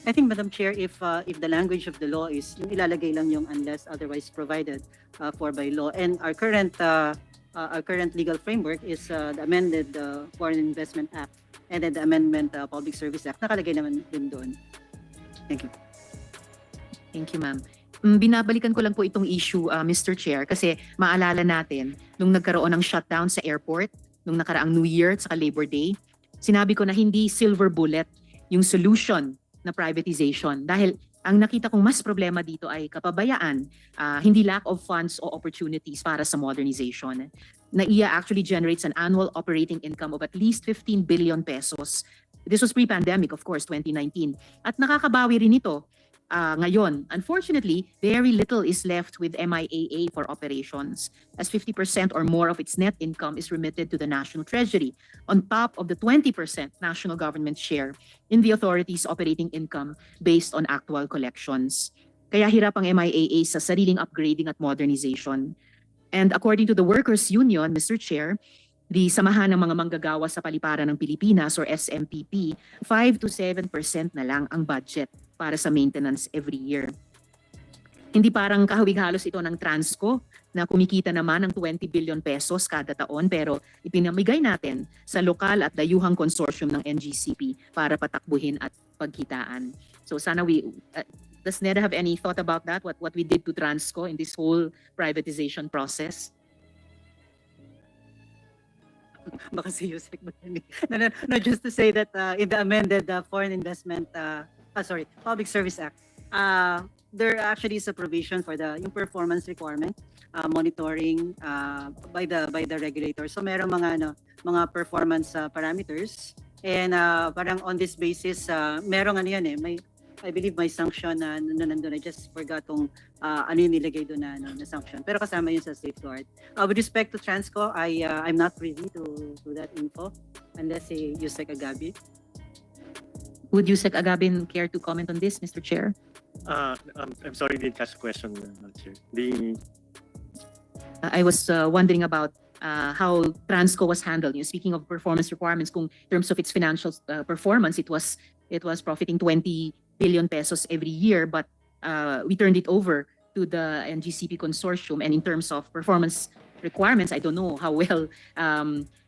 I think, Madam Chair, if the language of the law is yung ilalagay lang yung unless otherwise provided for by law, and our current legal framework is the amended Foreign Investment Act and then the Amendment Public Service Act, nakalagay naman din doon. Thank you. Thank you, ma'am. Binabalikan ko lang po itong issue, Mr. Chair, kasi maalala natin nung nagkaroon ng shutdown sa airport nung nakaraang New Year at saka Labor Day, sinabi ko na hindi silver bullet yung solution na privatization dahil ang nakita kong mas problema dito ay kapabayaan, hindi lack of funds o opportunities para sa modernization. NAIA actually generates an annual operating income of at least 15 billion pesos. This was pre-pandemic, of course, 2019. At nakakabawi rin ito ngayon. Unfortunately, very little is left with MIAA for operations, as 50% or more of its net income is remitted to the national treasury, on top of the 20% national government share in the authority's operating income based on actual collections. Kaya hirap ang MIAA sa sariling upgrading at modernization. And according to the Workers' Union, Mr. Chair, the Samahan ng mga Manggagawa sa Paliparan ng Pilipinas or SMPP, 5 to 7% na lang ang budget para sa maintenance every year. Hindi parang kahawig-halos ito ng Transco na kumikita naman ng 20 billion pesos kada taon pero ipinamigay natin sa lokal at dayuhang konsorsyum ng NGCP para patakbuhin at pagkitaan. So sana does NEDA have any thought about that? What we did to Transco in this whole privatization process? Baka si Yusek no, just to say that in the amended Public Service Act, there actually is a provision for yung performance requirement, monitoring by the regulator. So meron mga performance parameters, and parang on this basis merong I believe may sanction na nandun. I just forgot kung ano yung nilagay doon na sanction. Pero kasama yun sa safeguard. With respect to Transco, I'm not privy to that info unless si Yusek Agabi. Would Yusek Agabin care to comment on this, Mr. Chair? I'm sorry, didn't catch the question, Madam Chair. I was wondering about how Transco was handled. Speaking of performance requirements, kung in terms of its financial performance, it was profiting 20 billion pesos every year, but we turned it over to the NGCP consortium. And in terms of performance requirements, I don't know how well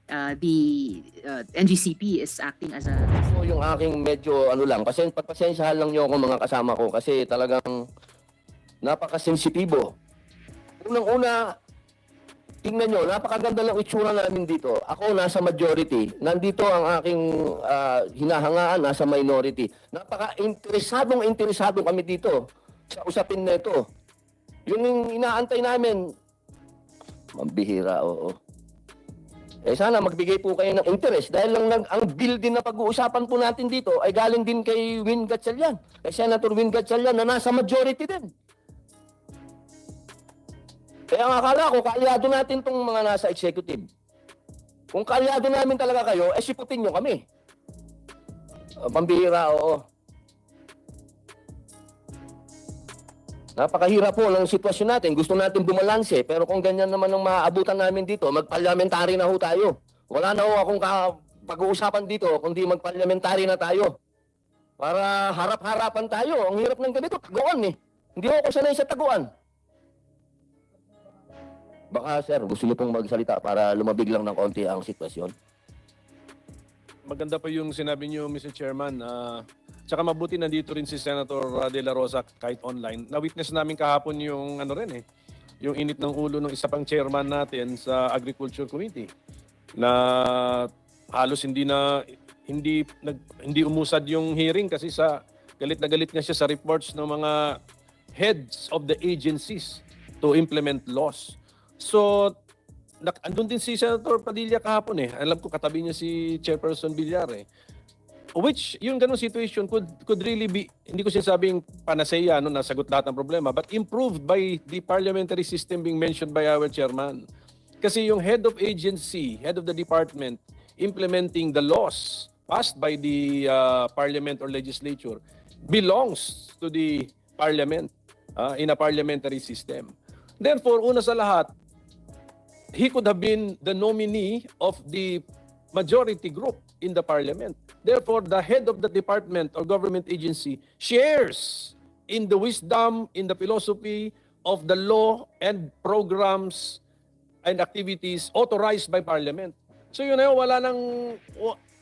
the NGCP is acting as a... So yung aking medyo pagpasensyahan lang niyo ako mga kasama ko kasi talagang napakasensitibo. Unang-una, tingnan nyo, napakaganda ng itsura namin dito. Ako nasa majority. Nandito ang aking hinahangaan, nasa minority. Interesadong kami dito sa usapin na ito. Yung inaantay namin, mambihira, oo. Sana magbigay po kayo ng interest dahil ang bill din na pag-uusapan po natin dito ay galing din kay Win Gatchalian, kay Senator Win Gatchalian na nasa majority din. Kaya ang akala ko, kaalyado natin itong mga nasa executive. Kung kaalyado namin talaga kayo, siputin nyo kami. Pambihira, oo. Napakahirap po ng sitwasyon natin. Gusto natin bumalanse. Pero kung ganyan naman ang maaabutan namin dito, mag-parliamentary na ho tayo. Wala na ho akong pag-uusapan dito, kundi mag-parliamentary na tayo. Para harap-harapan tayo. Ang hirap ng ganito, taguan eh. Hindi ako sanay sa taguan. Baka sir, gusto niyo pong magsalita para lumabig lang ng konti ang sitwasyon. Maganda po yung sinabi niyo, Mr. Chairman. Tsaka mabuti nandito rin si Senator De La Rosa kahit online. Na-witness namin kahapon yung yung init ng ulo ng isa pang chairman natin sa Agriculture Committee na halos hindi umusad yung hearing kasi sa galit na galit nga siya sa reports ng mga heads of the agencies to implement laws. So, andun din si Senator Padilla kahapon eh. Alam ko katabi niya si Chairperson Villar eh. Which, yung ganung situation could really be, hindi ko sinasabing panacea, nasagot lahat ng problema, but improved by the parliamentary system being mentioned by our chairman. Kasi yung head of agency, head of the department, implementing the laws passed by the parliament or legislature belongs to the parliament in a parliamentary system. Therefore, una sa lahat, he could have been the nominee of the majority group in the parliament. Therefore, the head of the department or government agency shares in the wisdom, in the philosophy of the law and programs and activities authorized by parliament. So yun na wala nang,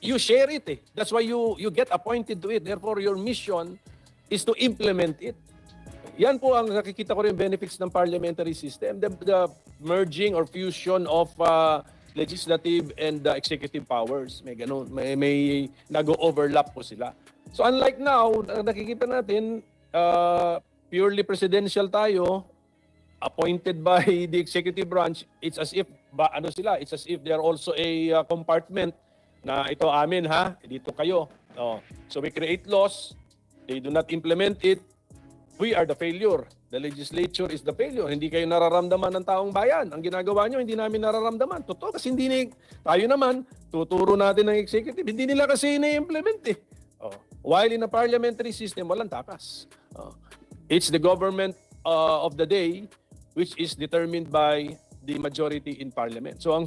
you share it eh. That's why you get appointed to it. Therefore, your mission is to implement it. Yan po ang nakikita ko rin benefits ng parliamentary system, the merging or fusion of legislative and executive powers. May ganun, may nag-overlap po sila. So unlike now, nakikita natin purely presidential tayo, appointed by the executive branch. It's as if it's as if they are also a compartment na ito amin ha, dito kayo. So we create laws, they do not implement it. We are the failure. The legislature is the failure. Hindi kayo nararamdaman ng taong bayan. Ang ginagawa nyo, hindi namin nararamdaman. Totoo, kasi tayo naman, tuturo natin ng executive. Hindi nila kasi ina-implement eh. While in a parliamentary system, walang takas. It's the government of the day which is determined by the majority in parliament. So ang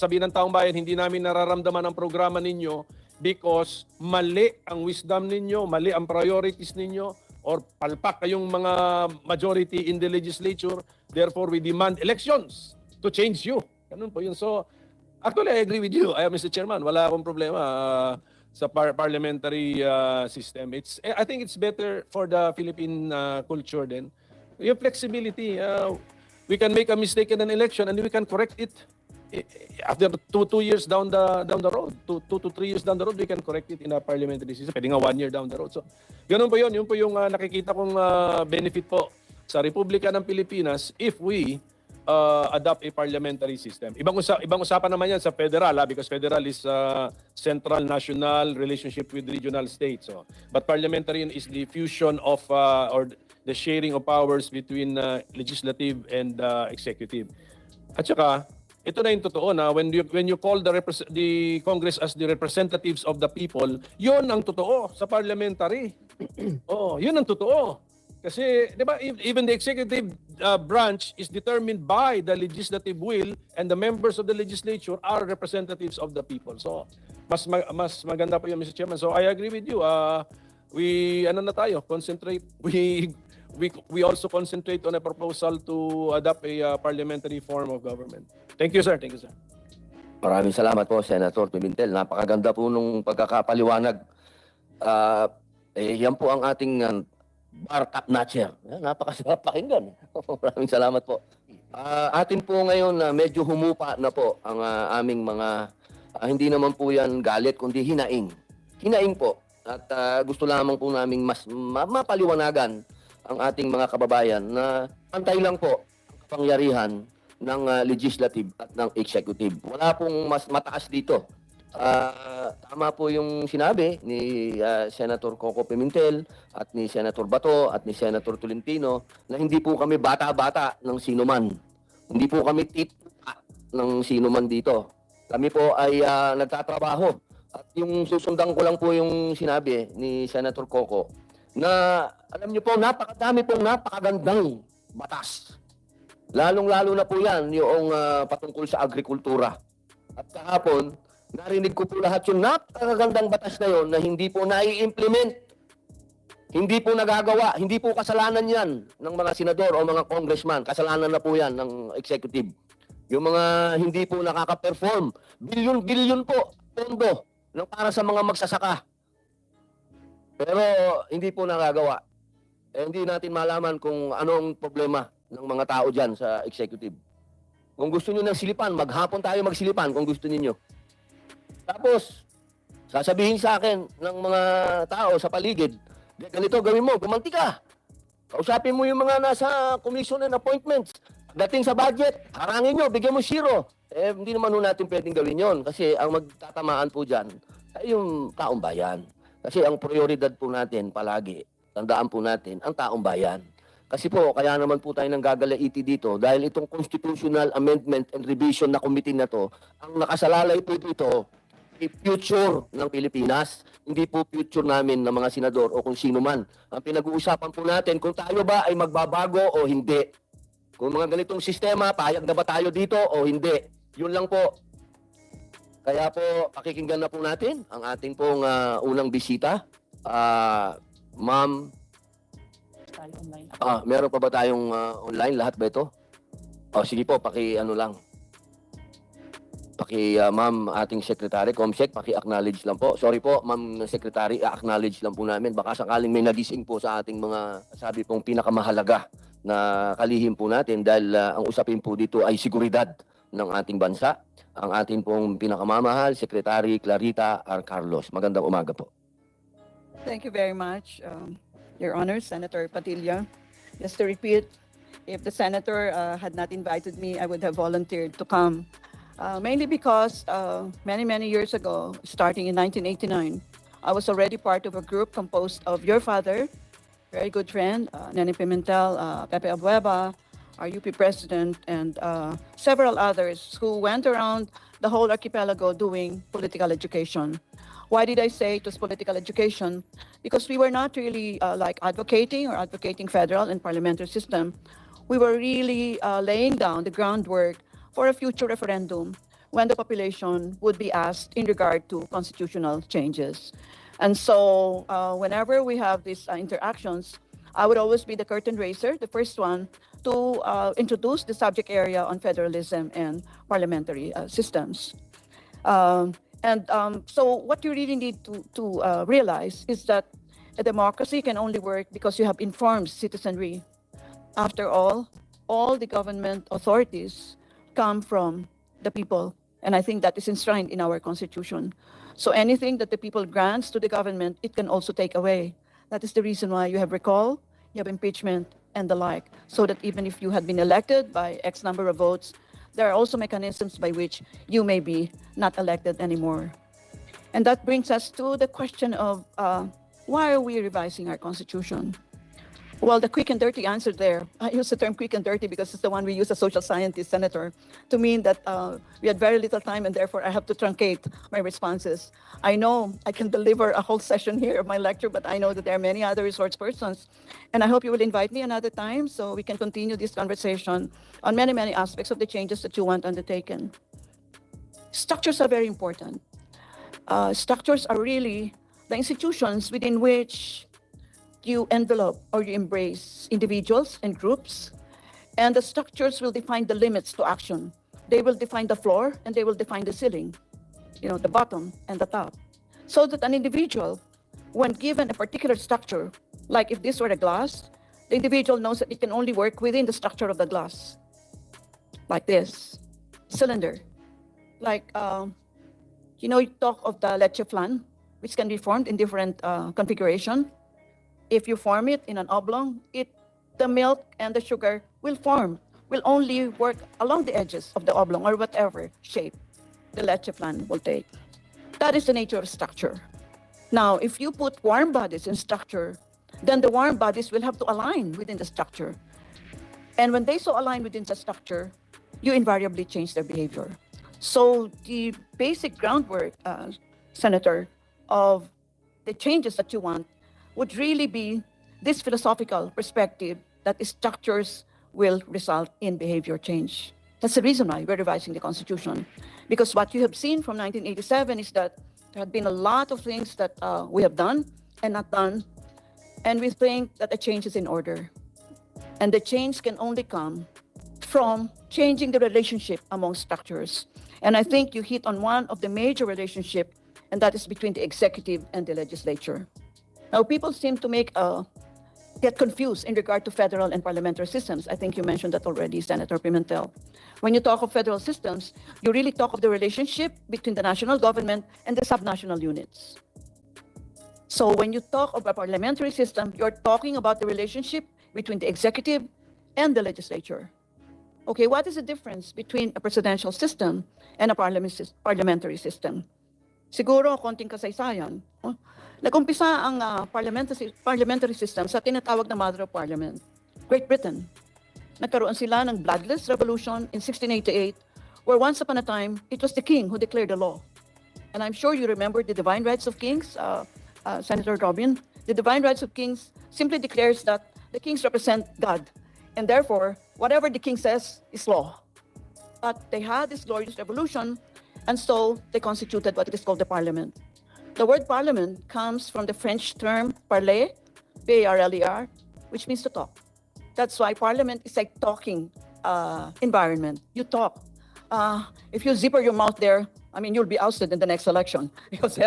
sabihin ng taong bayan, hindi namin nararamdaman ang programa ninyo because mali ang wisdom ninyo, mali ang priorities ninyo, or palpak kayong mga majority in the legislature, therefore we demand elections to change you. Ganun po yun. So, actually, I agree with you, Mr. Chairman. Wala akong problema sa parliamentary system. I think it's better for the Philippine culture then. Yung flexibility, we can make a mistake in an election and we can correct it after 2 years down the road, 2 to 3 years down the road, we can correct it in a parliamentary system. Pwede nga 1 year down the road. So, ganun po yun. Yun po yung nakikita kong benefit po sa Republika ng Pilipinas if we adopt a parliamentary system. Ibang usapan naman yan sa federal, because federal is central, national, relationship with regional states. So, but parliamentary is the fusion of or the sharing of powers between legislative and executive. At saka, ito na yung totoo na when you call the Congress as the representatives of the people, yun ang totoo sa parliamentary. Yun ang totoo. Kasi, di ba, even the executive branch is determined by the legislative will and the members of the legislature are representatives of the people. So, mas maganda po yun, Mr. Chairman. So, I agree with you. Concentrate. We also concentrate on a proposal to adopt a parliamentary form of government. Thank you, sir. Thank you, sir. Maraming salamat po, Senator Pimentel. Napakaganda po nung pagkakapaliwanag. Yan po ang ating bar top notcher. Napakasarap pakinggan. Maraming salamat po. Atin po ngayon na medyo humupa na po ang aming mga hindi naman po yan galit kundi hinaing. Hinaing po. At gusto lamang po naming mas mapaliwanagan ang ating mga kababayan na pantay lang po ang kapangyarihan ng legislative at ng executive. Wala pong mas mataas dito. Tama po yung sinabi ni Senator Coco Pimentel at ni Senator Bato at ni Senator Tolentino na hindi po kami bata-bata ng sinuman. Hindi po kami tita ng sinuman dito. Kami po ay nagtatrabaho. At yung susundan ko lang po yung sinabi ni Senator Coco na alam niyo po napakadami pong napakagandang batas. Lalong-lalo na po yan yung patungkol sa agrikultura. At kahapon, narinig ko po lahat yung napakagandang batas na yon na hindi po nai-implement. Hindi po nagagawa. Hindi po kasalanan yan ng mga senador o mga congressman. Kasalanan na po yan ng executive. Yung mga hindi po nakaka-perform. Bilyon-bilyon po pondo ng para sa mga magsasaka. Pero hindi po nagagawa. Hindi natin malaman kung anong problema ng mga tao dyan sa executive. Kung gusto niyo ng silipan, maghapon tayo magsilipan kung gusto niyo. Tapos, sasabihin sa akin ng mga tao sa paligid, ganito gawin mo, gumanti ka. Kausapin mo yung mga nasa commission and appointments. Dating sa budget, harangin nyo, bigyan mo 0. Hindi naman natin pwedeng gawin yon kasi ang magtatamaan po dyan ay yung taong bayan. Kasi ang prioridad po natin palagi, tandaan po natin, ang taong bayan. Kasi po, kaya naman po tayo nang gagalaiti dito dahil itong Constitutional Amendment and Revision na committee na to, ang nakasalalay po dito, future ng Pilipinas, hindi po future namin ng mga senador o kung sino man. Ang pinag-uusapan po natin kung tayo ba ay magbabago o hindi. Kung mga ganitong sistema, payag na ba tayo dito o hindi. Yun lang po. Kaya po, pakikinggan na po natin ang ating pong unang bisita. Ma'am, meron pa ba tayong online? Lahat ba ito? Sige po, paki-ano lang. Ma'am, ating secretary, Comsec, paki-acknowledge lang po. Sorry po, ma'am secretary, acknowledge lang po namin. Baka sakaling may nagising po sa ating mga, sabi pong pinakamahalaga na kalihim po natin dahil ang usapin po dito ay seguridad ng ating bansa. Ang ating pong pinakamamahal, Secretary Clarita R. Carlos. Magandang umaga po. Thank you very much, Your Honor, Senator Padilla. Just to repeat, if the senator had not invited me, I would have volunteered to come. Mainly because many years ago, starting in 1989, I was already part of a group composed of your father, very good friend, Nene Pimentel, Pepe Abueva, our UP president, and several others who went around the whole archipelago doing political education. Why did I say it was political education? Because we were not really like advocating federal and parliamentary system. We were really laying down the groundwork for a future referendum when the population would be asked in regard to constitutional changes. And so whenever we have these interactions, I would always be the curtain raiser, the first one to introduce the subject area on federalism and parliamentary systems. So what you really need to realize is that a democracy can only work because you have informed citizenry. After all the government authorities come from the people. And I think that is enshrined in our constitution. So anything that the people grants to the government, it can also take away. That is the reason why you have recall, you have impeachment, and the like. So that even if you had been elected by X number of votes, there are also mechanisms by which you may be not elected anymore. And that brings us to the question of why are we revising our constitution? Well, the quick and dirty answer there, I use the term quick and dirty because it's the one we use as social scientist, Senator, to mean that we had very little time and therefore I have to truncate my responses. I know I can deliver a whole session here of my lecture, but I know that there are many other resource persons. And I hope you will invite me another time so we can continue this conversation on many aspects of the changes that you want undertaken. Structures are very important. Structures are really the institutions within which you envelope or you embrace individuals and groups, and the structures will define the limits to action. They will define the floor and they will define the ceiling, the bottom and the top. So that an individual, when given a particular structure, like if this were a glass, the individual knows that it can only work within the structure of the glass. like this cylinder. Like, you talk of the leche flan, which can be formed in different configuration. If you form it in an oblong, the milk and the sugar will only work along the edges of the oblong or whatever shape the leche flan will take. That is the nature of structure. Now, if you put warm bodies in structure, then the warm bodies will have to align within the structure. And when they so align within the structure, you invariably change their behavior. So the basic groundwork, Senator, of the changes that you want would really be this philosophical perspective that structures will result in behavior change. That's the reason why we're revising the Constitution. Because what you have seen from 1987 is that there have been a lot of things that we have done and not done, and we think that a change is in order. And the change can only come from changing the relationship among structures. And I think you hit on one of the major relationship, and that is between the executive and the legislature. Now, people seem to get confused in regard to federal and parliamentary systems. I think you mentioned that already, Senator Pimentel. When you talk of federal systems, you really talk of the relationship between the national government and the subnational units. So when you talk of a parliamentary system, you're talking about the relationship between the executive and the legislature. Okay, what is the difference between a presidential system and a parliamentary system? Siguro, konting kasaysayan. Nag-umpisa ang parliamentary system sa tinatawag na Mother of Parliament, Great Britain. Nagkaroon sila ng bloodless revolution in 1688, where once upon a time, it was the king who declared the law. And I'm sure you remember the Divine Rights of Kings, Senator Robin. The Divine Rights of Kings simply declares that the kings represent God, and therefore, whatever the king says is law. But they had this glorious revolution, and so they constituted what is called the parliament. The word parliament comes from the French term parler, P-A-R-L-E-R, which means to talk. That's why parliament is like talking environment. You talk. If you zipper your mouth there, I mean, you'll be ousted in the next election because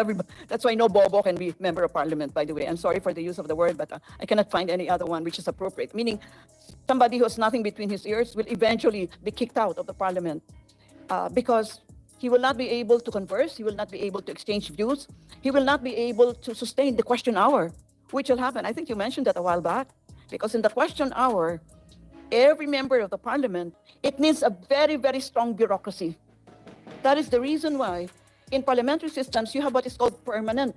that's why no bobo can be member of parliament, by the way. I'm sorry for the use of the word, but I cannot find any other one which is appropriate. Meaning somebody who has nothing between his ears will eventually be kicked out of the parliament because he will not be able to converse. He will not be able to exchange views. He will not be able to sustain the question hour, which will happen. I think you mentioned that a while back, because in the question hour, every member of the parliament, it needs a very, very strong bureaucracy. That is the reason why in parliamentary systems, you have what is called permanent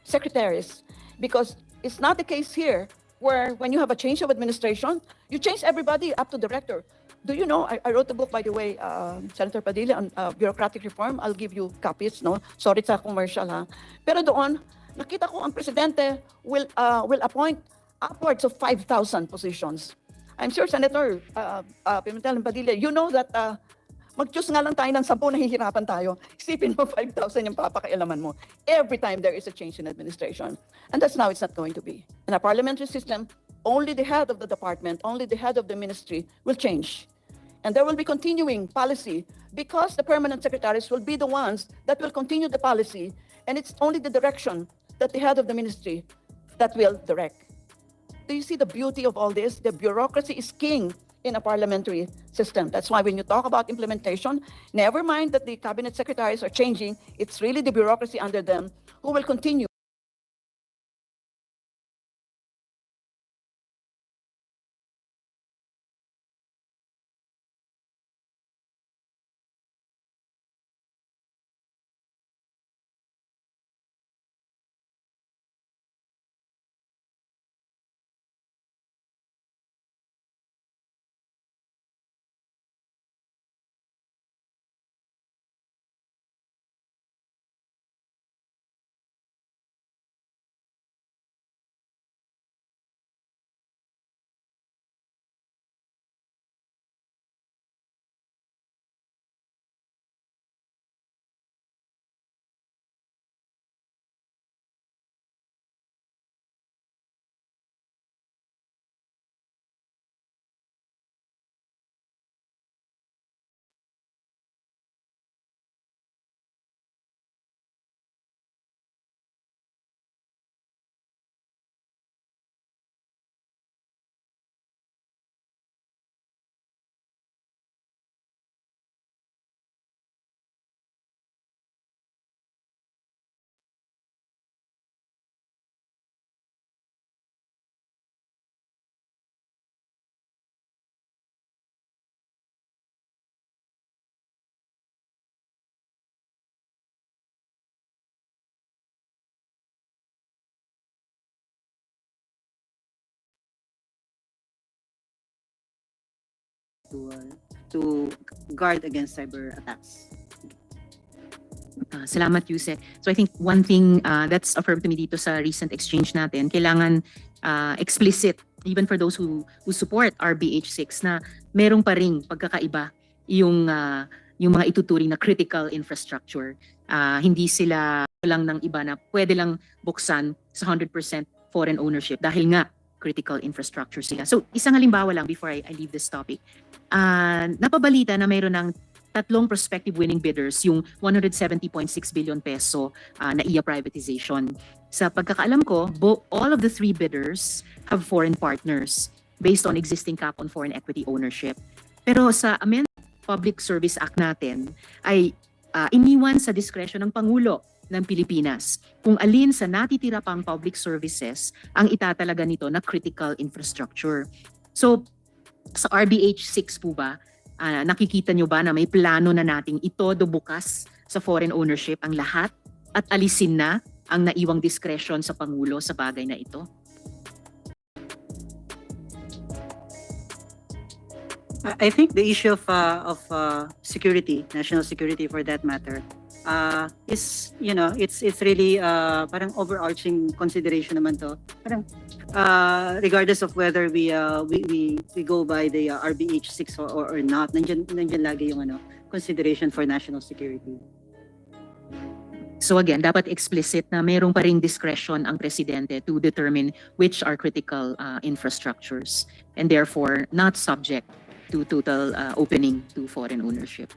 secretaries, because it's not the case here where when you have a change of administration, you change everybody up to director. Do you know, I wrote a book, by the way, Senator Padilla, on bureaucratic reform. I'll give you copies, no? Sorry sa commercial, ha? Pero doon, nakita ko ang presidente will appoint upwards of 5,000 positions. I'm sure, Senator Pimentel and Padilla, you know that mag-choose nga lang tayo ng 10, nahihirapan tayo. Isipin mo, 5,000 yung papakailaman mo every time there is a change in administration. And that's now it's not going to be. In a parliamentary system, only the head of the department, only the head of the ministry will change. And there will be continuing policy because the permanent secretaries will be the ones that will continue the policy. And it's only the direction that the head of the ministry that will direct. Do you see the beauty of all this? The bureaucracy is king in a parliamentary system. That's why when you talk about implementation, never mind that the cabinet secretaries are changing, it's really the bureaucracy under them who will continue to guard against cyber attacks. Salamat, Yusek. So I think one thing that's affirmed to me dito sa recent exchange natin, kailangan explicit, even for those who support RBH6, na merong pa ring pagkakaiba yung mga ituturing na critical infrastructure. Hindi sila lang ng iba na pwede lang buksan sa 100% foreign ownership dahil nga critical infrastructure sila. So isang halimbawa lang before I leave this topic. Napabalita na mayroon ng 3 prospective winning bidders yung 170.6 billion peso na IA privatization. Sa pagkakaalam ko, all of the 3 bidders have foreign partners based on existing cap on foreign equity ownership. Pero sa Amendment Public Service Act natin ay iniwan sa diskresyon ng Pangulo ng Pilipinas kung alin sa natitira pang public services ang itatalaga nito na critical infrastructure. So sa RBH 6 po ba, nakikita nyo ba na may plano na nating itodo bukas sa foreign ownership ang lahat at alisin na ang naiwang diskresyon sa Pangulo sa bagay na ito? I think the issue of security, national security for that matter, is, you know, it's really parang overarching consideration naman to. Parang regardless of whether we go by the RBH 6 or not, nandiyan lagi yung consideration for national security. So again, dapat explicit na mayroong pa ring discretion ang presidente to determine which are critical infrastructures and therefore not subject to total opening to foreign ownership.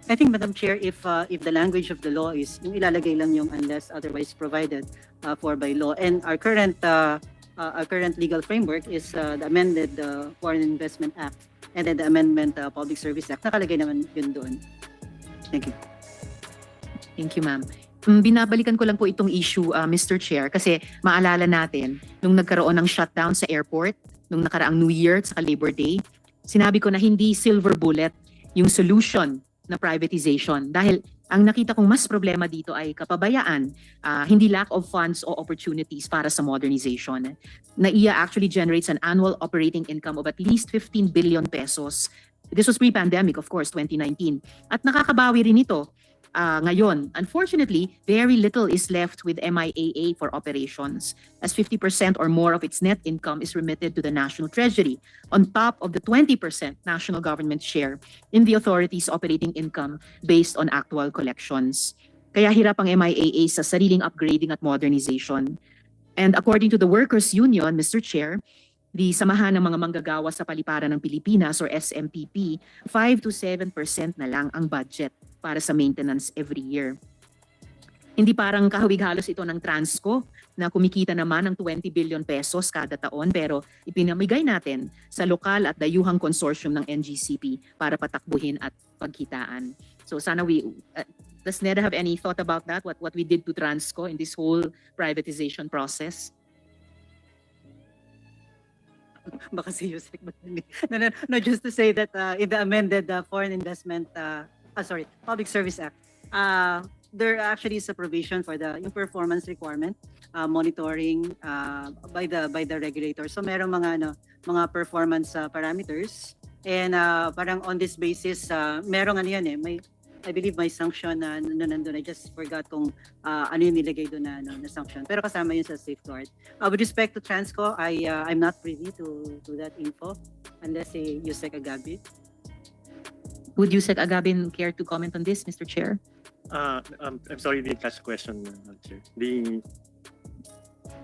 I think, Madam Chair, if the language of the law is yung ilalagay lang yung unless otherwise provided for by law, and our current legal framework is the amended Foreign Investment Act and then the Amendment Public Service Act, nakalagay naman yun doon. Thank you. Thank you, ma'am. Binabalikan ko lang po itong issue, Mr. Chair, kasi maalala natin nung nagkaroon ng shutdown sa airport nung nakaraang New Year at Labor Day, sinabi ko na hindi silver bullet yung solution na privatization dahil ang nakita kong mas problema dito ay kapabayaan, hindi lack of funds o opportunities para sa modernization. NAIA actually generates an annual operating income of at least 15 billion pesos. This was pre-pandemic, of course, 2019. At nakakabawi rin ito ngayon. Unfortunately, very little is left with MIAA for operations, as 50% or more of its net income is remitted to the National Treasury, on top of the 20% national government share in the authority's operating income based on actual collections. Kaya hirap ang MIAA sa sariling upgrading at modernization. And according to the Workers' Union, Mr. Chair, the Samahan ng mga Manggagawa sa Paliparan ng Pilipinas or SMPP, 5 to 7% na lang ang budget para sa maintenance every year. Hindi parang kahawig-halos ito ng Transco na kumikita naman ng 20 billion pesos kada taon pero ipinamigay natin sa lokal at dayuhang consortium ng NGCP para patakbuhin at pagkitaan. So sana does NEDA have any thought about that? What we did to Transco in this whole privatization process? Baka si Yusek. No, just to say that in the amended Foreign Investment Public Service Act, there actually is a provision for the performance requirement monitoring by the regulator. So merong mga performance parameters, and parang on this basis merong I believe may sanction na nandun. I just forgot kung ano yung nilagay doon na sanction. Pero kasama yun sa safeguard. With respect to Transco, I'm not privy to that info unless Yusek Agabi. Would Yusek Agabin care to comment on this, Mr. Chair? I'm sorry, didn't catch the question, Chair.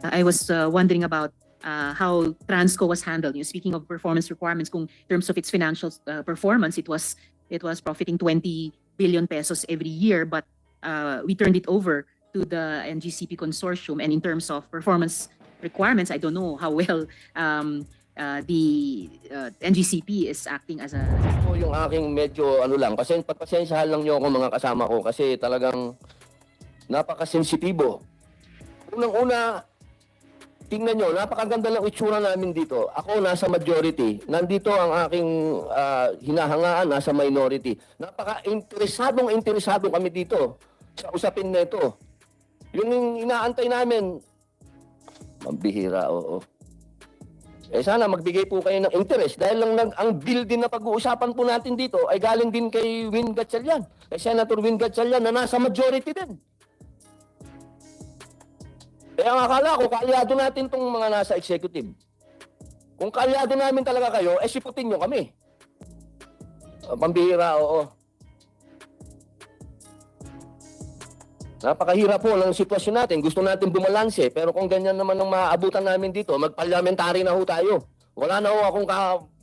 I was wondering about how Transco was handled. Speaking of performance requirements, kung in terms of its financial performance, it was profiting 20 billion pesos every year, but we turned it over to the NGCP consortium. And in terms of performance requirements, I don't know how well the NGCP is acting as a... Yung aking medyo pasensyahan lang niyo ako mga kasama ko kasi talagang napakasensitibo. Unang-una, tingnan nyo, napakaganda lang itsura namin dito. Ako nasa majority, nandito ang aking hinahangaan, nasa minority. Interesadong kami dito sa usapin na ito. Yung inaantay namin, mambihira, oo. Sana magbigay po kayo ng interest dahil ang bill din na pag-uusapan po natin dito ay galing din kay Win Gatchalian, kay Senator Win Gatchalian na nasa majority din. Kaya ang akala ko, kaalyado natin itong mga nasa executive. Kung kaalyado namin talaga kayo, siputin nyo kami. Pambihira, oo. Napakahirap po ng sitwasyon natin. Gusto natin bumalanse. Pero kung ganyan naman ang maaabutan namin dito, mag-parliamentary na ho tayo. Wala na ho akong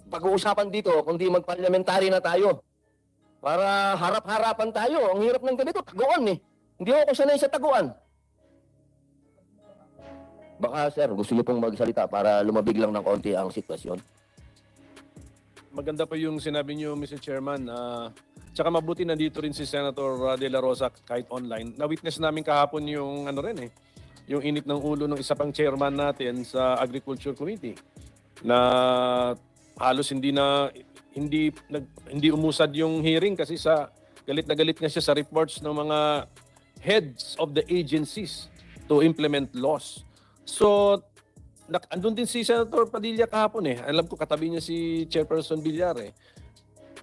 pag-uusapan dito, kundi mag-parliamentary na tayo. Para harap-harapan tayo. Ang hirap ng ganito, taguan eh. Hindi ako sanay sa taguan. Baka sir, gusto niyo pong magsalita para lumabig lang ng konti ang sitwasyon. Maganda pa yung sinabi niyo, Mr. Chairman. Tsaka mabuti nandito rin si Senator De La Rosa kahit online. Na-witness namin kahapon yung yung init ng ulo ng isa pang chairman natin sa Agriculture Committee na halos hindi umusad yung hearing kasi sa galit na galit nga siya sa reports ng mga heads of the agencies to implement laws. So andun din si Senator Padilla kahapon eh. Alam ko katabi niya si Chairperson Villar eh.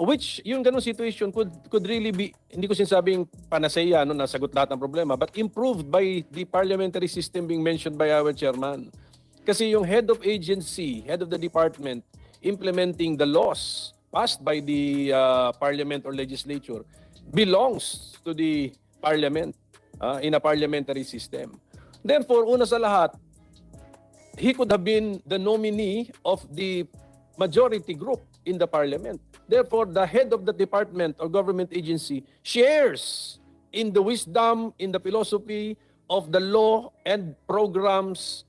Which, yung ganung situation could really be, hindi ko sinasabing panacea, no, nasagot lahat ng problema, but improved by the parliamentary system being mentioned by our chairman. Kasi yung head of agency, head of the department, implementing the laws passed by the parliament or legislature belongs to the parliament in a parliamentary system. Therefore, una sa lahat, he could have been the nominee of the majority group in the parliament. Therefore, the head of the department or government agency shares in the wisdom, in the philosophy of the law and programs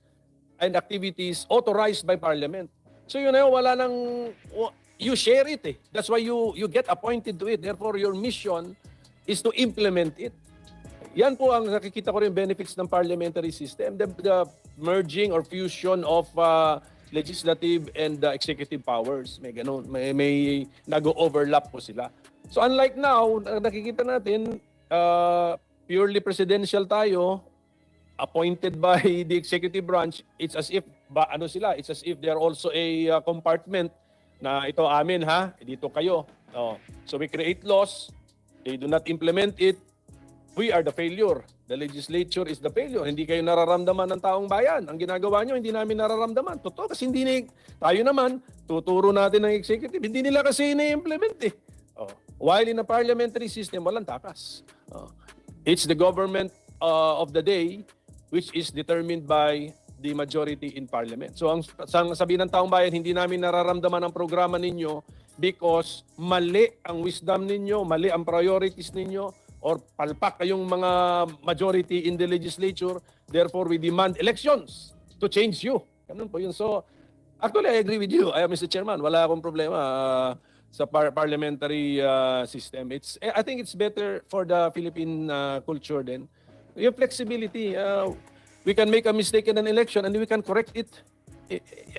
and activities authorized by parliament. So yun na wala nang, you share it eh. That's why you get appointed to it. Therefore, your mission is to implement it. Yan po ang nakikita ko rin benefits ng parliamentary system. The merging or fusion of legislative and executive powers. May ganun, may nag-overlap po sila. So unlike now, nakikita natin purely presidential tayo, appointed by the executive branch. It's as if it's as if they are also a compartment na ito amin ha, dito kayo. So we create laws, they do not implement it. We are the failure. The legislature is the failure. Hindi kayo nararamdaman ng taong bayan. Ang ginagawa nyo, hindi namin nararamdaman. Totoo, kasi tayo naman, tuturo natin ng executive. Hindi nila kasi ina-implement eh. While in a parliamentary system, walang takas. It's the government of the day which is determined by the majority in parliament. So ang sabihin ng taong bayan, hindi namin nararamdaman ang programa ninyo because mali ang wisdom ninyo, mali ang priorities ninyo, or palpak kayong mga majority in the legislature, therefore we demand elections to change you. Ganun po yun. So, actually, I agree with you, Mr. Chairman. Wala akong problema sa parliamentary system. I think it's better for the Philippine culture then. Yung flexibility, we can make a mistake in an election and we can correct it.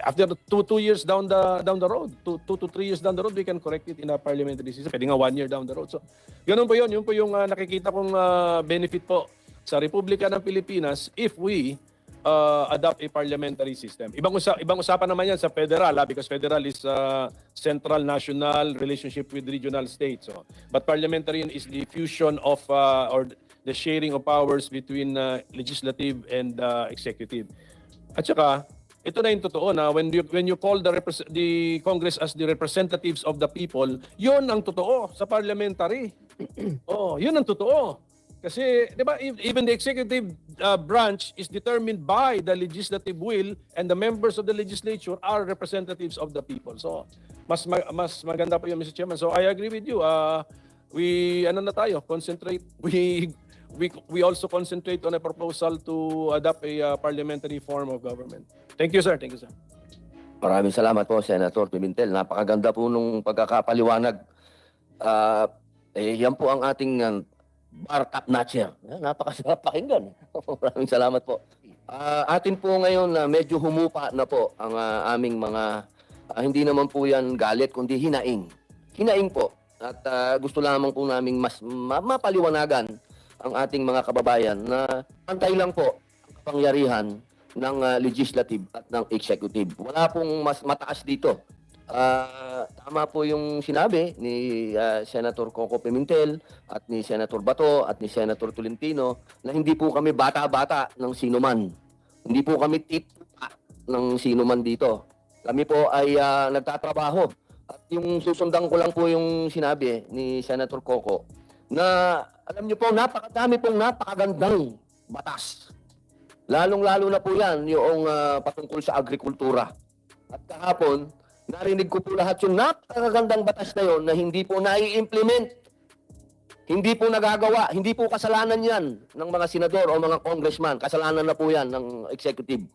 After two years down the road, 2 to 3 years down the road, we can correct it in a parliamentary system. Pwede nga 1 year down the road. So, ganun po yun. Yun po yung nakikita kong benefit po sa Republika ng Pilipinas if we adopt a parliamentary system. Ibang usapan naman yan sa federal, because federal is central, national, relationship with regional states. So, but parliamentary is the fusion of or the sharing of powers between legislative and executive. At saka, ito na yung totoo na when you call the Congress as the representatives of the people, yun ang totoo sa parliamentary. Yun ang totoo. Kasi, di ba, even the executive branch is determined by the legislative will and the members of the legislature are representatives of the people. So, mas maganda pa yun, Mr. Chairman. So, I agree with you. Concentrate. We also concentrate on a proposal to adopt a parliamentary form of government. Thank you, sir. Thank you, sir. Maraming salamat po, Senator Pimentel. Napakaganda po nung pagkakapaliwanag. Yan po ang ating bar top notcher. Napakasarap pakinggan. Maraming salamat po. Atin po ngayon medyo humupa na po ang aming mga, hindi naman po yan galit, kundi hinaing. Hinaing po. At gusto lamang po naming mas mapaliwanagan ang ating mga kababayan na pantay lang po ang kapangyarihan ng legislative at ng executive. Wala pong mas mataas dito. Tama po yung sinabi ni Senator Coco Pimentel at ni Senator Bato at ni Senator Tolentino na hindi po kami bata-bata ng sinuman. Hindi po kami titupa ng sinuman dito. Kami po ay nagtatrabaho. At yung susundan ko lang po yung sinabi ni Senator Coco na alam niyo po, napakadami pong napakagandang batas. Lalong-lalo na po yan yung patungkol sa agrikultura. At kahapon, narinig ko po lahat yung napakagandang batas na yon na hindi po nai-implement. Hindi po nagagawa. Hindi po kasalanan yan ng mga senador o mga congressman. Kasalanan na po yan ng executive.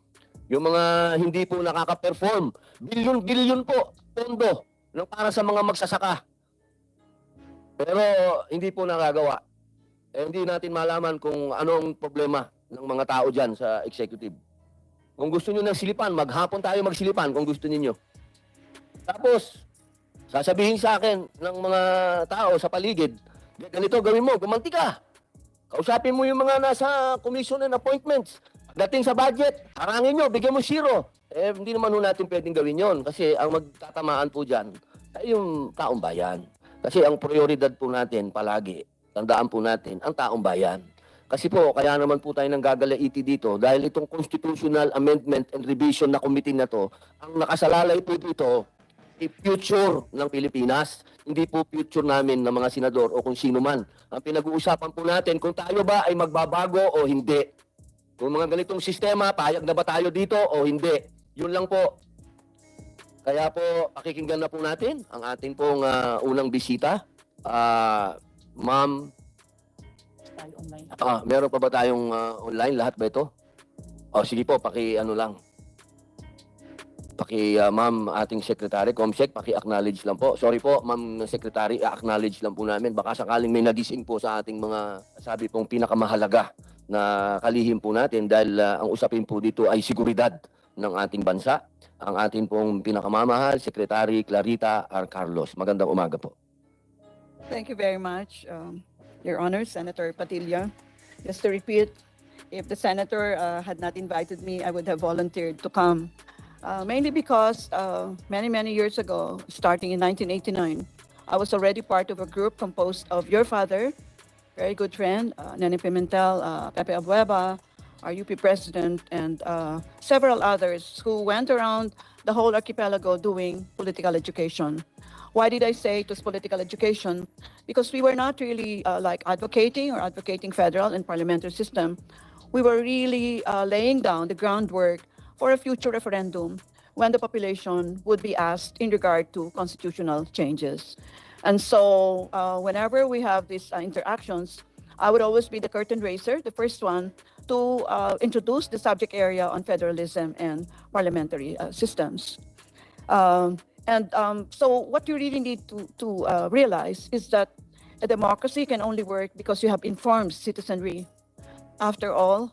Yung mga hindi po nakaka-perform. Bilyon-bilyon po pondo para sa mga magsasaka. Pero hindi po nagagawa. Hindi natin malaman kung anong problema ng mga tao dyan sa executive. Kung gusto nyo ng silipan, maghapon tayo magsilipan kung gusto ninyo. Tapos, sasabihin sa akin ng mga tao sa paligid, ganito gawin mo, gumanti ka. Kausapin mo yung mga nasa commission and appointments. Dating sa budget, harangin nyo, bigyan mo 0. Hindi naman natin pwedeng gawin yon kasi ang magtatamaan po dyan ay yung taong bayan. Kasi ang prioridad po natin palagi, tandaan po natin, ang taong bayan. Kasi po, kaya naman po tayo nang gagalaiti dito dahil itong Constitutional Amendment and Revision na committee na to, ang nakasalalay po dito, ay future ng Pilipinas, hindi po future namin ng mga senador o kung sino man. Ang pinag-uusapan po natin kung tayo ba ay magbabago o hindi. Kung mga ganitong sistema, payag na ba tayo dito o hindi. Yun lang po. Kaya po, pakikinggan na po natin ang ating pong unang bisita. Ma'am, meron pa ba tayong online? Lahat ba ito? Sige po, ma'am, ating secretary, Comsec, paki-acknowledge lang po. Sorry po, ma'am secretary, acknowledge lang po namin. Baka sakaling may nagising po sa ating mga, sabi pong pinakamahalaga na kalihim po natin dahil ang usapin po dito ay seguridad ng ating bansa. Ang ating pong pinakamamahal, Secretary Clarita R. Carlos. Magandang umaga po. Thank you very much, Your Honor, Senator Padilla. Just to repeat, if the senator had not invited me, I would have volunteered to come. Mainly because many years ago, starting in 1989, I was already part of a group composed of your father, very good friend, Nene Pimentel, Pepe Abueva, our UP president, and several others who went around the whole archipelago doing political education. Why did I say it was political education? Because we were not really like advocating federal and parliamentary system. We were really laying down the groundwork for a future referendum when the population would be asked in regard to constitutional changes. And so whenever we have these interactions, I would always be the curtain raiser, the first one to introduce the subject area on federalism and parliamentary systems. So what you really need to realize is that a democracy can only work because you have informed citizenry. After all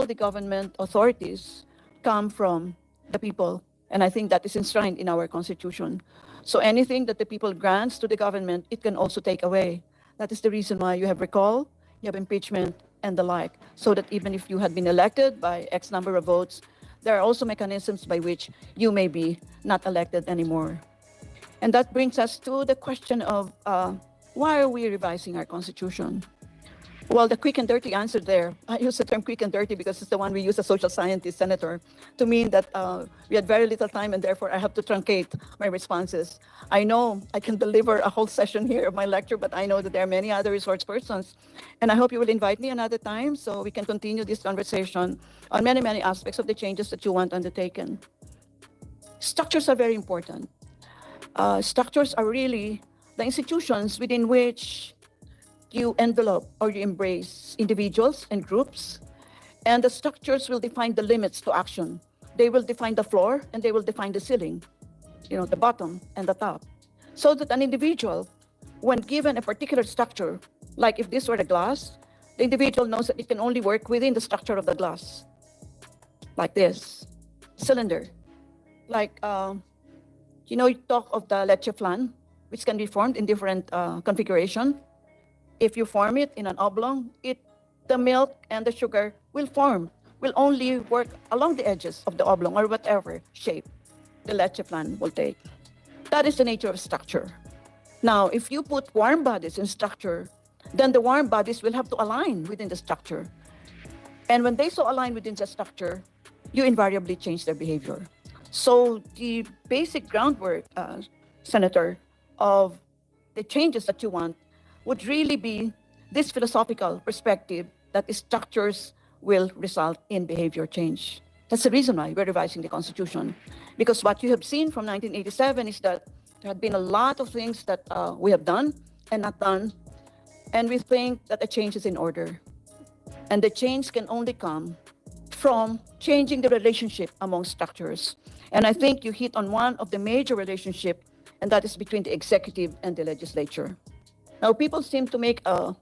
the government authorities come from the people, and I think that is enshrined in our constitution. So anything that the people grants to the government, it can also take away. That is the reason why you have recall, you have impeachment, and the like, so that even if you had been elected by X number of votes, there are also mechanisms by which you may be not elected anymore. And that brings us to the question of why are we revising our constitution? Well, the quick and dirty answer there, I use the term quick and dirty because it's the one we use as social scientist, Senator, to mean that we had very little time and therefore I have to truncate my responses. I know I can deliver a whole session here of my lecture, but I know that there are many other resource persons. And I hope you will invite me another time so we can continue this conversation on many aspects of the changes that you want undertaken. Structures are very important. Structures are really the institutions within which you envelope or you embrace individuals and groups, and the structures will define the limits to action. They will define the floor and they will define the ceiling, the bottom and the top. So that an individual, when given a particular structure, like if this were a glass, the individual knows that it can only work within the structure of the glass. Like this, cylinder. Like, you talk of the leche flan, which can be formed in different configuration. If you form it in an oblong, the milk and the sugar will form will only work along the edges of the oblong or whatever shape the Leche plan will take. That is the nature of structure. Now, if you put warm bodies in structure, then the warm bodies will have to align within the structure. And when they so align within the structure, you invariably change their behavior. So the basic groundwork, Senator, of the changes that you want would really be this philosophical perspective that the structures will result in behavior change. That's the reason why we're revising the Constitution. Because what you have seen from 1987 is that there have been a lot of things that we have done and not done, and we think that a change is in order. And the change can only come from changing the relationship among structures. And I think you hit on one of the major relationships, and that is between the executive and the legislature. Now, people seem to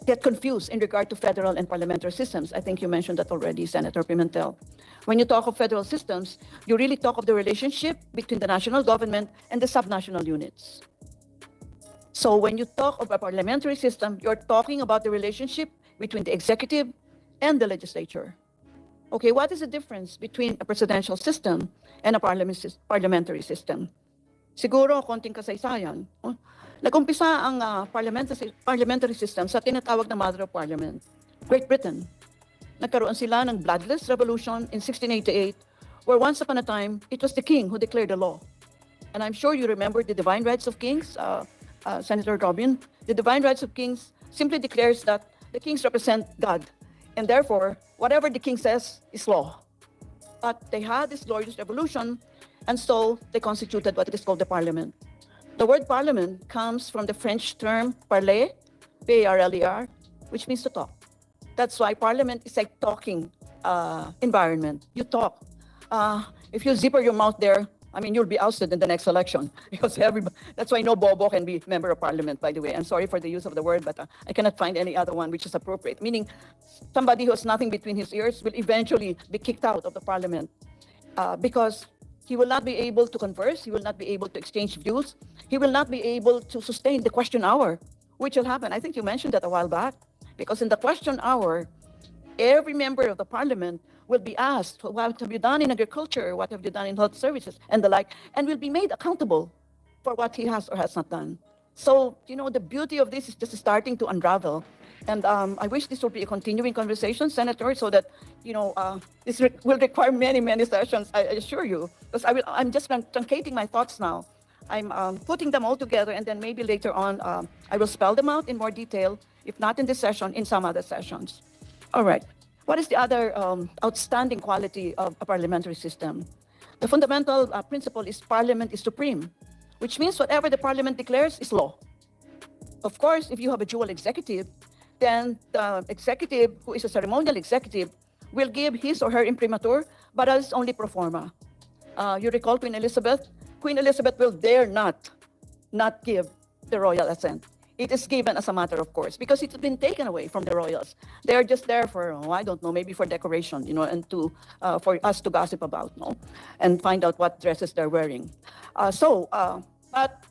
get confused in regard to federal and parliamentary systems. I think you mentioned that already, Senator Pimentel. When you talk of federal systems, you really talk of the relationship between the national government and the subnational units. So when you talk of a parliamentary system, you're talking about the relationship between the executive and the legislature. Okay, what is the difference between a presidential system and a parliamentary system? Siguro, konting kasaysayan. Nag-umpisa ang parliamentary system sa tinatawag na Mother of Parliament, Great Britain. Nagkaroon sila ng bloodless revolution in 1688, where once upon a time, it was the king who declared the law. And I'm sure you remember the divine rights of kings, Senator Robin. The divine rights of kings simply declares that the kings represent God, and therefore, whatever the king says is law. But they had this glorious revolution, and so they constituted what is called the parliament. The word parliament comes from the French term parler, P-A-R-L-E-R, which means to talk. That's why parliament is like talking environment. You talk. If you zipper your mouth there, I mean, you'll be ousted in the next election because that's why no bobo can be member of parliament, by the way. I'm sorry for the use of the word, but I cannot find any other one which is appropriate. Meaning somebody who has nothing between his ears will eventually be kicked out of the parliament because he will not be able to converse. He will not be able to exchange views. He will not be able to sustain the question hour, which will happen. I think you mentioned that a while back, because in the question hour, every member of the parliament will be asked, what have you done in agriculture? What have you done in health services? And the like, and will be made accountable for what he has or has not done. So, you know, the beauty of this is just starting to unravel. And I wish this will be a continuing conversation, Senator, so that, you know, this will require many, many sessions, I assure you. Because I'm just truncating my thoughts now. I'm putting them all together, and then maybe later on, I will spell them out in more detail, if not in this session, in some other sessions. All right. What is the other outstanding quality of a parliamentary system? The fundamental principle is parliament is supreme, which means whatever the parliament declares is law. Of course, if you have a dual executive, then the executive, who is a ceremonial executive, will give his or her imprimatur, but that is only pro forma. You recall Queen Elizabeth? Queen Elizabeth will dare not give the royal assent. It is given as a matter of course, because it's been taken away from the royals. They're just there for, I don't know, maybe for decoration, you know, and to for us to gossip about, no, and find out what dresses they're wearing. But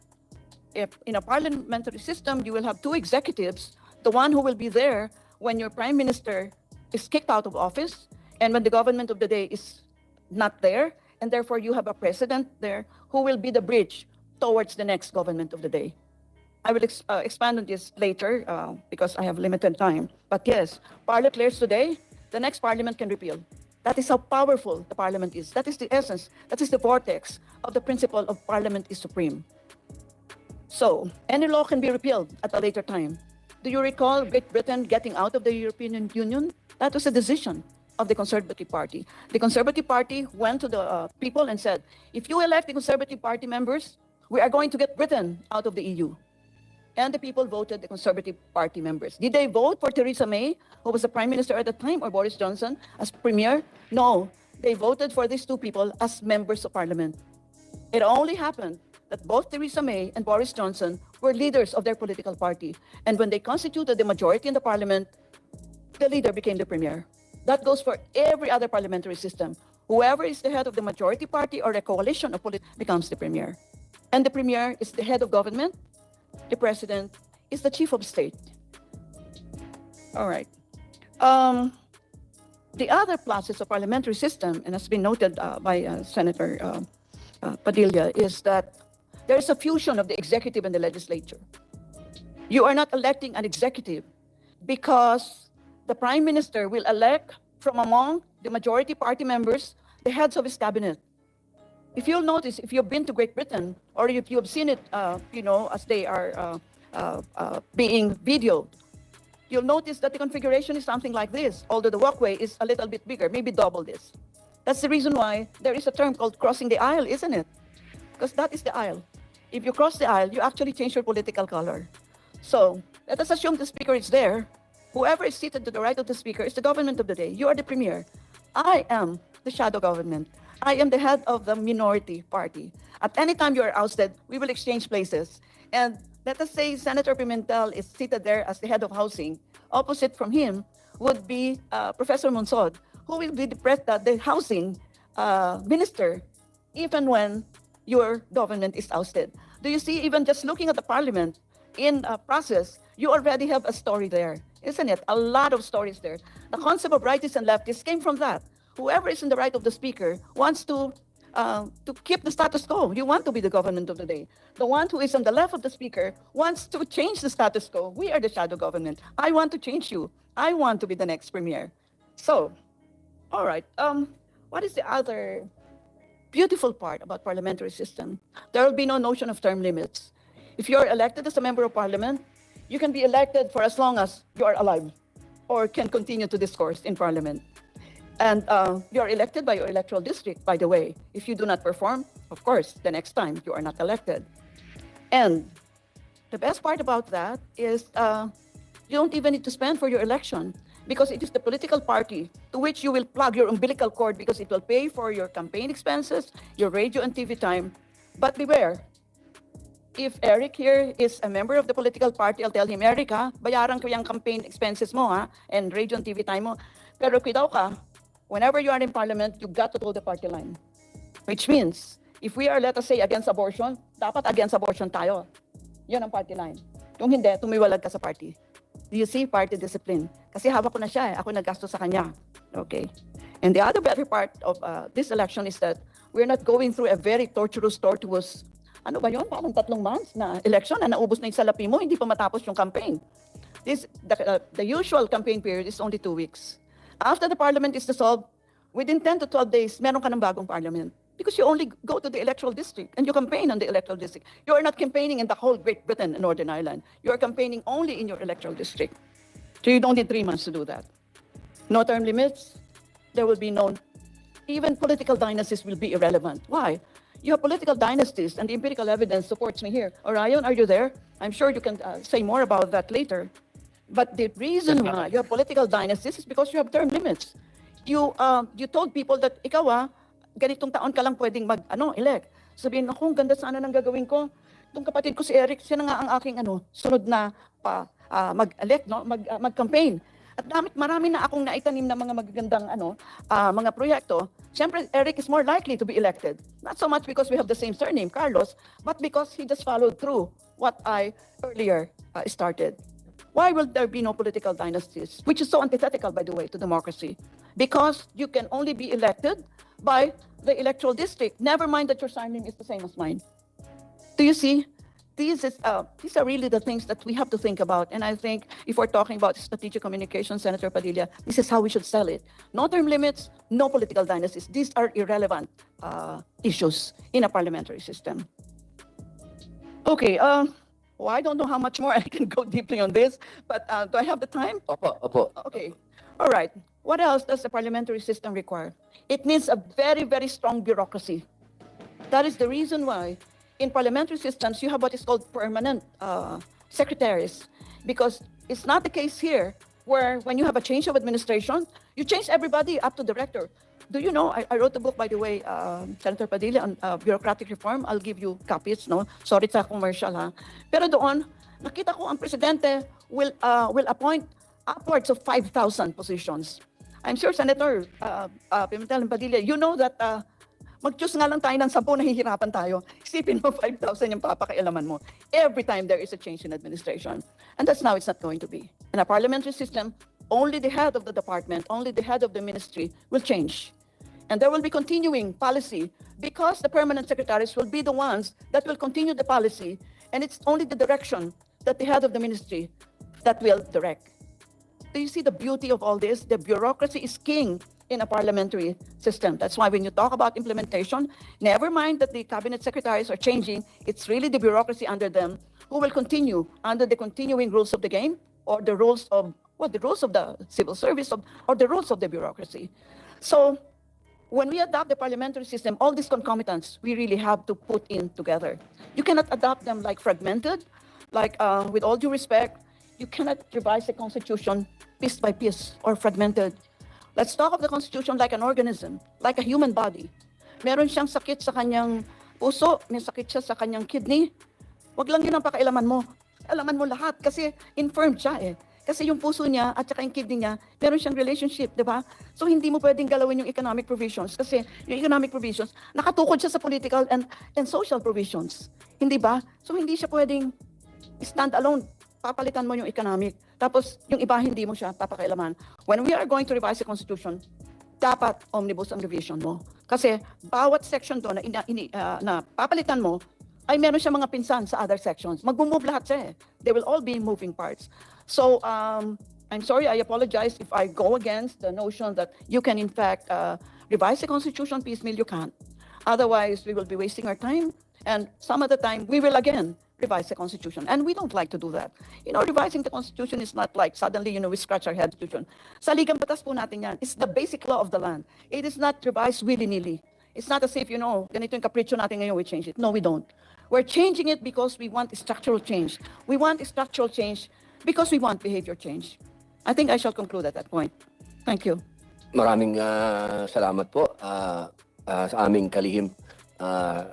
if in a parliamentary system, you will have two executives, the one who will be there when your prime minister is kicked out of office and when the government of the day is not there, and therefore you have a president there who will be the bridge towards the next government of the day. I will expand on this later because I have limited time. But yes, Parliament declares today, the next Parliament can repeal. That is how powerful the Parliament is. That is the essence, that is the vortex of the principle of Parliament is supreme. So, any law can be repealed at a later time. Do you recall Great Britain getting out of the European Union? That was a decision of the Conservative Party. The Conservative Party went to the people and said, if you elect the Conservative Party members, we are going to get Britain out of the EU. And the people voted the Conservative Party members. Did they vote for Theresa May, who was the Prime Minister at the time, or Boris Johnson as Premier? No, they voted for these two people as members of Parliament. It only happened that both Theresa May and Boris Johnson were leaders of their political party. And when they constituted the majority in the Parliament, the leader became the Premier. That goes for every other parliamentary system. Whoever is the head of the majority party or a coalition of politics becomes the Premier. And the Premier is the head of government. The president is the chief of state. All right. The other pluses of parliamentary system, and has been noted by Senator Padilla, is that there is a fusion of the executive and the legislature. You are not electing an executive because the prime minister will elect from among the majority party members the heads of his cabinet. If you'll notice, if you've been to Great Britain, or if you've seen it, as they are being videoed, you'll notice that the configuration is something like this, although the walkway is a little bit bigger, maybe double this. That's the reason why there is a term called crossing the aisle, isn't it? Because that is the aisle. If you cross the aisle, you actually change your political color. So let us assume the speaker is there. Whoever is seated to the right of the speaker is the government of the day. You are the premier. I am the shadow government. I am the head of the minority party. At any time you are ousted, we will exchange places. And let us say Senator Pimentel is seated there as the head of housing. Opposite from him would be Professor Monsod, who will be the housing minister even when your government is ousted. Do you see, even just looking at the parliament in a process, you already have a story there, isn't it? A lot of stories there. The concept of rightists and leftists came from that. Whoever is in the right of the speaker wants to keep the status quo. You want to be the government of the day. The one who is on the left of the speaker wants to change the status quo. We are the shadow government. I want to change you. I want to be the next premier. So, all right. What is the other beautiful part about parliamentary system? There will be no notion of term limits. If you're elected as a member of parliament, you can be elected for as long as you are alive or can continue to discourse in parliament. And you are elected by your electoral district, by the way. If you do not perform, of course, the next time you are not elected. And the best part about that is you don't even need to spend for your election because it is the political party to which you will plug your umbilical cord because it will pay for your campaign expenses, your radio and TV time. But beware, if Eric here is a member of the political party, I'll tell him, Erica, bayaran ko yung campaign expenses mo and radio and TV time mo. Pero kuidaw ka, whenever you are in parliament, you've got to toe the party line. Which means, if we are, let us say, against abortion, dapat against abortion tayo. Yun ang party line. Kung hindi, tumiwalag ka sa party. Do you see? Party discipline. Kasi hawak ko na siya ako naggasto sa kanya. Okay. And the other better part of this election is that we're not going through a very torturous, ano ba yun? Parang 3 months na election na naubos na yung salapi mo, hindi pa matapos yung campaign. The usual campaign period is only 2 weeks. After the parliament is dissolved, within 10 to 12 days, meron ka ng bagong parliament. Because you only go to the electoral district and you campaign on the electoral district. You are not campaigning in the whole Great Britain and Northern Ireland. You are campaigning only in your electoral district. So you don't need 3 months to do that. No term limits. There will be no, even political dynasties will be irrelevant. Why? You have political dynasties and the empirical evidence supports me here. Orion, are you there? I'm sure you can say more about that later. But the reason why you have political dynasties is because you have term limits. You told people that ikaw ganitong taon ka lang pwedeng elect. Sabihin, ako, ganda sana ng gagawin ko. Itong kapatid ko si Eric, siya na nga ang aking sunod na mag-elect, mag-campaign. At marami na akong naitanim na mga magagandang mga proyekto. Siyempre, Eric is more likely to be elected. Not so much because we have the same surname, Carlos, but because he just followed through what I earlier started. Why will there be no political dynasties? Which is so antithetical, by the way, to democracy. Because you can only be elected by the electoral district. Never mind that your surname is the same as mine. Do you see? These are really the things that we have to think about. And I think if we're talking about strategic communication, Senator Padilla, this is how we should sell it. No term limits, no political dynasties. These are irrelevant issues in a parliamentary system. Okay, well, I don't know how much more I can go deeply on this, but do I have the time? Opo. Okay, all right. What else does the parliamentary system require? It needs a very, very strong bureaucracy. That is the reason why in parliamentary systems, you have what is called permanent secretaries, because it's not the case here where when you have a change of administration, you change everybody up to director. Do you know, I wrote a book, by the way, Senator Padilla, on bureaucratic reform. I'll give you copies, no? Sorry sa commercial, ha? Pero doon, nakita ko ang presidente will appoint upwards of 5,000 positions. I'm sure, Senator Pimentel and Padilla, you know that mag-choose nga lang tayo ng 10, nahihirapan tayo. Isipin mo, 5,000 yung papakailaman mo. Every time there is a change in administration. And that's now it's not going to be. In a parliamentary system, only the head of the department, only the head of the ministry will change. And there will be continuing policy because the permanent secretaries will be the ones that will continue the policy, and it's only the direction that the head of the ministry that will direct. Do you see the beauty of all this? The bureaucracy is king in a parliamentary system. That's why when you talk about implementation, never mind that the cabinet secretaries are changing, it's really the bureaucracy under them who will continue under the continuing rules of the game, or the rules of, well, the rules of the civil service, or the rules of the bureaucracy. So when we adopt the parliamentary system, all these concomitants, we really have to put in together. You cannot adopt them like fragmented, like with all due respect, you cannot revise the Constitution piece by piece or fragmented. Let's talk of the Constitution like an organism, like a human body. Meron siyang sakit sa kanyang puso, may sakit siya sa kanyang kidney. Wag lang yun ang pakailaman mo. Alaman mo lahat kasi infirmed siya eh. Kasi yung puso niya at saka yung kidney niya, meron siyang relationship, di ba? So hindi mo pwedeng galawin yung economic provisions kasi yung economic provisions, nakatukod siya sa political and social provisions. Hindi ba? So hindi siya pwedeng stand alone. Papalitan mo yung economic. Tapos yung iba hindi mo siya papakailaman. When we are going to revise the Constitution, dapat omnibus ang revision mo. Kasi bawat section doon na papalitan mo, ay meron siya mga pinsan sa other sections. Mag-move lahat siya eh. They will all be moving parts. So, I'm sorry, I apologize if I go against the notion that you can in fact revise the Constitution piecemeal, you can't. Otherwise, we will be wasting our time. And some of the time, we will again revise the Constitution. And we don't like to do that. You know, revising the Constitution is not like suddenly, you know, we scratch our head. Sa Ligang Batas po natin yan. It's the basic law of the land. It is not revised willy-nilly. It's not as if, you know, ganito yung kapritsyo natin ngayon, we change it. No, we don't. We're changing it because we want structural change. We want structural change because we want behavior change. I think I shall conclude at that point. Thank you. Maraming salamat po sa aming kalihim.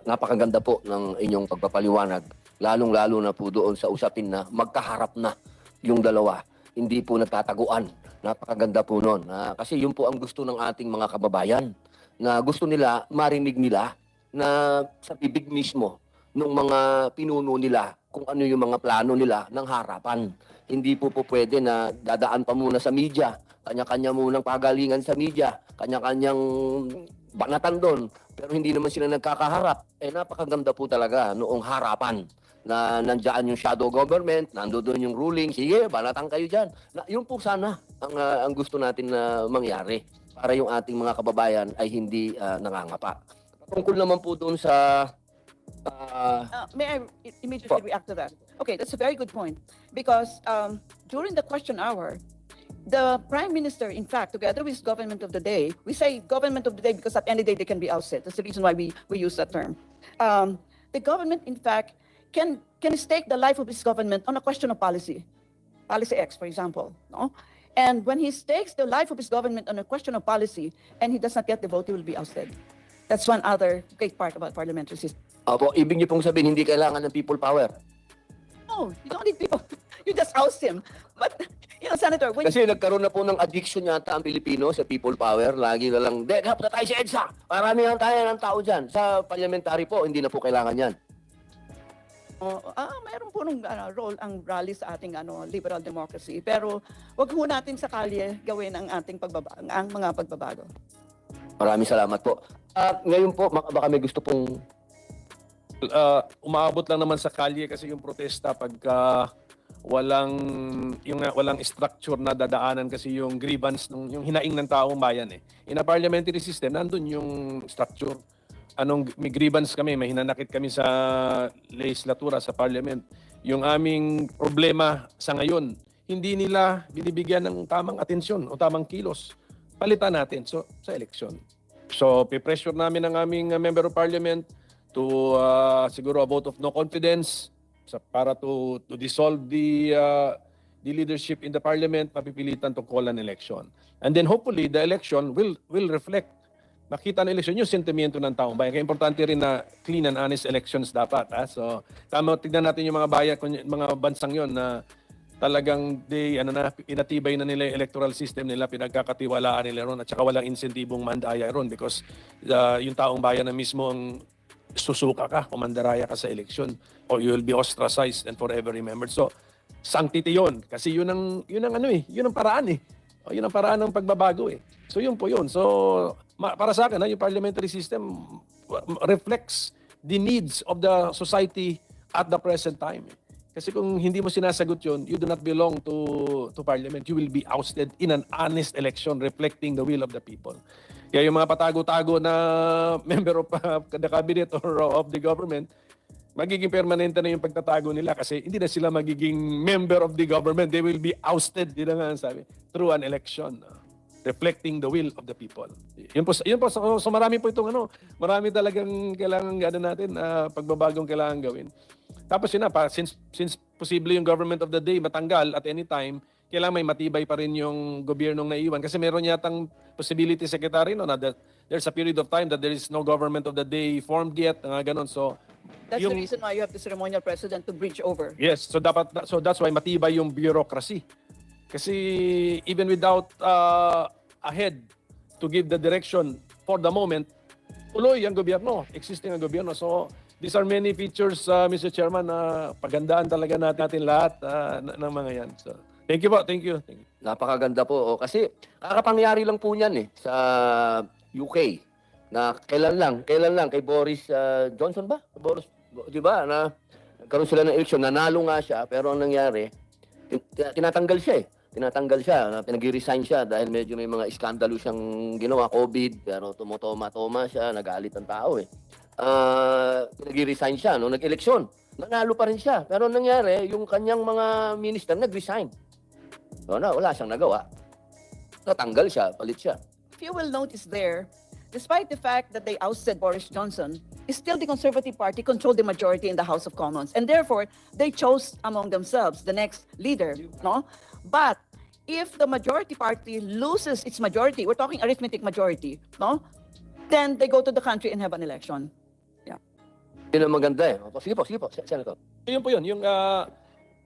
Napakaganda po ng inyong pagpapaliwanag, lalong-lalo na po doon sa usapin na magkaharap na yung dalawa. Hindi po nagtataguan. Napakaganda po noon. Kasi yun po ang gusto ng ating mga kababayan, na gusto nila, marinig nila na sa bibig mismo ng mga pinuno nila kung ano yung mga plano nila ng harapan. Hindi po pwede na dadaan pa muna sa media, kanya-kanya munang pagalingan sa media, kanya-kanyang banatan doon, pero hindi naman sila nagkakaharap. Napakaganda po talaga noong harapan na nandiyan yung shadow government, nandoon yung ruling, sige, banatan kayo dyan. Yun po sana ang gusto natin na mangyari para yung ating mga kababayan ay hindi nangangapa. Tungkol naman po doon sa may I immediately react to that? Okay, that's a very good point. Because during the question hour, the Prime Minister, in fact, together with government of the day, we say government of the day because at any day they can be ousted. That's the reason why we use that term. The government, in fact, can stake the life of his government on a question of policy. Policy X, for example. No? And when he stakes the life of his government on a question of policy and he does not get the vote, he will be ousted. That's one other great part about parliamentary system. Opo, ibig niyo pong sabihin, hindi kailangan ng people power. No, you don't need people. You just oust him. But, you know, Senator, when Kasi nagkaroon na po ng addiction yata ang Pilipino sa people power. Lagi na lang, dapat na tayo sa EDSA. Marami lang tayo ng tao dyan. Sa parliamentary po, hindi na po kailangan yan. mayroon po nung role ang rally sa ating liberal democracy. Pero wag ho natin sa kalye gawin ang ating ang mga pagbabago. Maraming salamat po. Ngayon po, baka may gusto pong umaabot lang naman sa kalye kasi yung protesta pagka walang structure na dadaanan kasi yung grievance yung hinaing ng taong bayan eh. In a parliamentary system, nandun yung structure. May grievance kami, may hinanakit kami sa legislatura, sa parliament. Yung aming problema sa ngayon, hindi nila binibigyan ng tamang atensyon o tamang kilos. Palitan natin sa eleksyon. So, pipressure namin ang aming member of parliament to siguro a vote of no confidence para to dissolve the leadership in the parliament, mapipilitan to call an election. And then hopefully the election will reflect, makita ng election yung sentimiento ng taong bayan. Kaya importante rin na clean and honest elections dapat. So tama, tignan natin yung mga bayan, mga bansang yon na talagang inatibay na nila yung electoral system nila, pinagkakatiwalaan nila ron at saka walang insentibong mandaya ron because yung taong bayan na mismo ang susuka ka o mandaraya ka sa eleksyon or you will be ostracized and forever remembered. So, sanctity yun. Kasi yun ang paraan eh. O, yun ang paraan ng pagbabago eh. So yun po yun. So para sa akin, yung parliamentary system reflects the needs of the society at the present time. Kasi kung hindi mo sinasagot yun, you do not belong to parliament. You will be ousted in an honest election reflecting the will of the people. Kaya yung mga patago-tago na member of the cabinet or of the government, magiging permanente na yung pagtatago nila kasi hindi na sila magiging member of the government. They will be ousted, yun nga sabi, through an election reflecting the will of the people. Yun po. So marami po itong marami talagang kailangan natin, pagbabagong kailangan gawin. Tapos yun na, since posible yung government of the day matanggal at any time, kailangan may matibay pa rin yung gobyernong naiwan. Kasi meron yatang possibility, Secretary, no, na that there's a period of time that there is no government of the day formed yet, ganun. So, That's the reason why you have the ceremonial president to bridge over. yes, so that's why matibay yung bureaucracy. Kasi even without a head to give the direction for the moment, tuloy ang gobyerno, existing ang gobyerno. So, these are many features, Mr. Chairman, na pagandaan talaga natin lahat ng mga yan. So, thank you po, thank you. Napakaganda po. Kasi kakapangyari lang po niyan sa UK na kailan lang kay Boris Johnson ba? Boris, di ba? Na nagkaroon sila ng eleksyon, nanalo nga siya, pero ang nangyari, tinatanggal siya pinag-resign siya dahil medyo may mga iskandalo siyang ginawa, COVID, pero tumutoma-toma siya, nagalit ang tao pinag-resign siya, nag-eleksyon. Nanalo pa rin siya. Pero ang nangyari, yung kanyang mga minister nag-resign. So, wala siyang nagawa. Natanggal siya, palit siya. If you will notice there, despite the fact that they ousted Boris Johnson, still the Conservative Party controlled the majority in the House of Commons. And therefore, they chose among themselves the next leader, no? But if the majority party loses its majority, we're talking arithmetic majority, no? Then they go to the country and have an election. Yeah. Yun ang maganda Sige po, Senator. Yun po yun.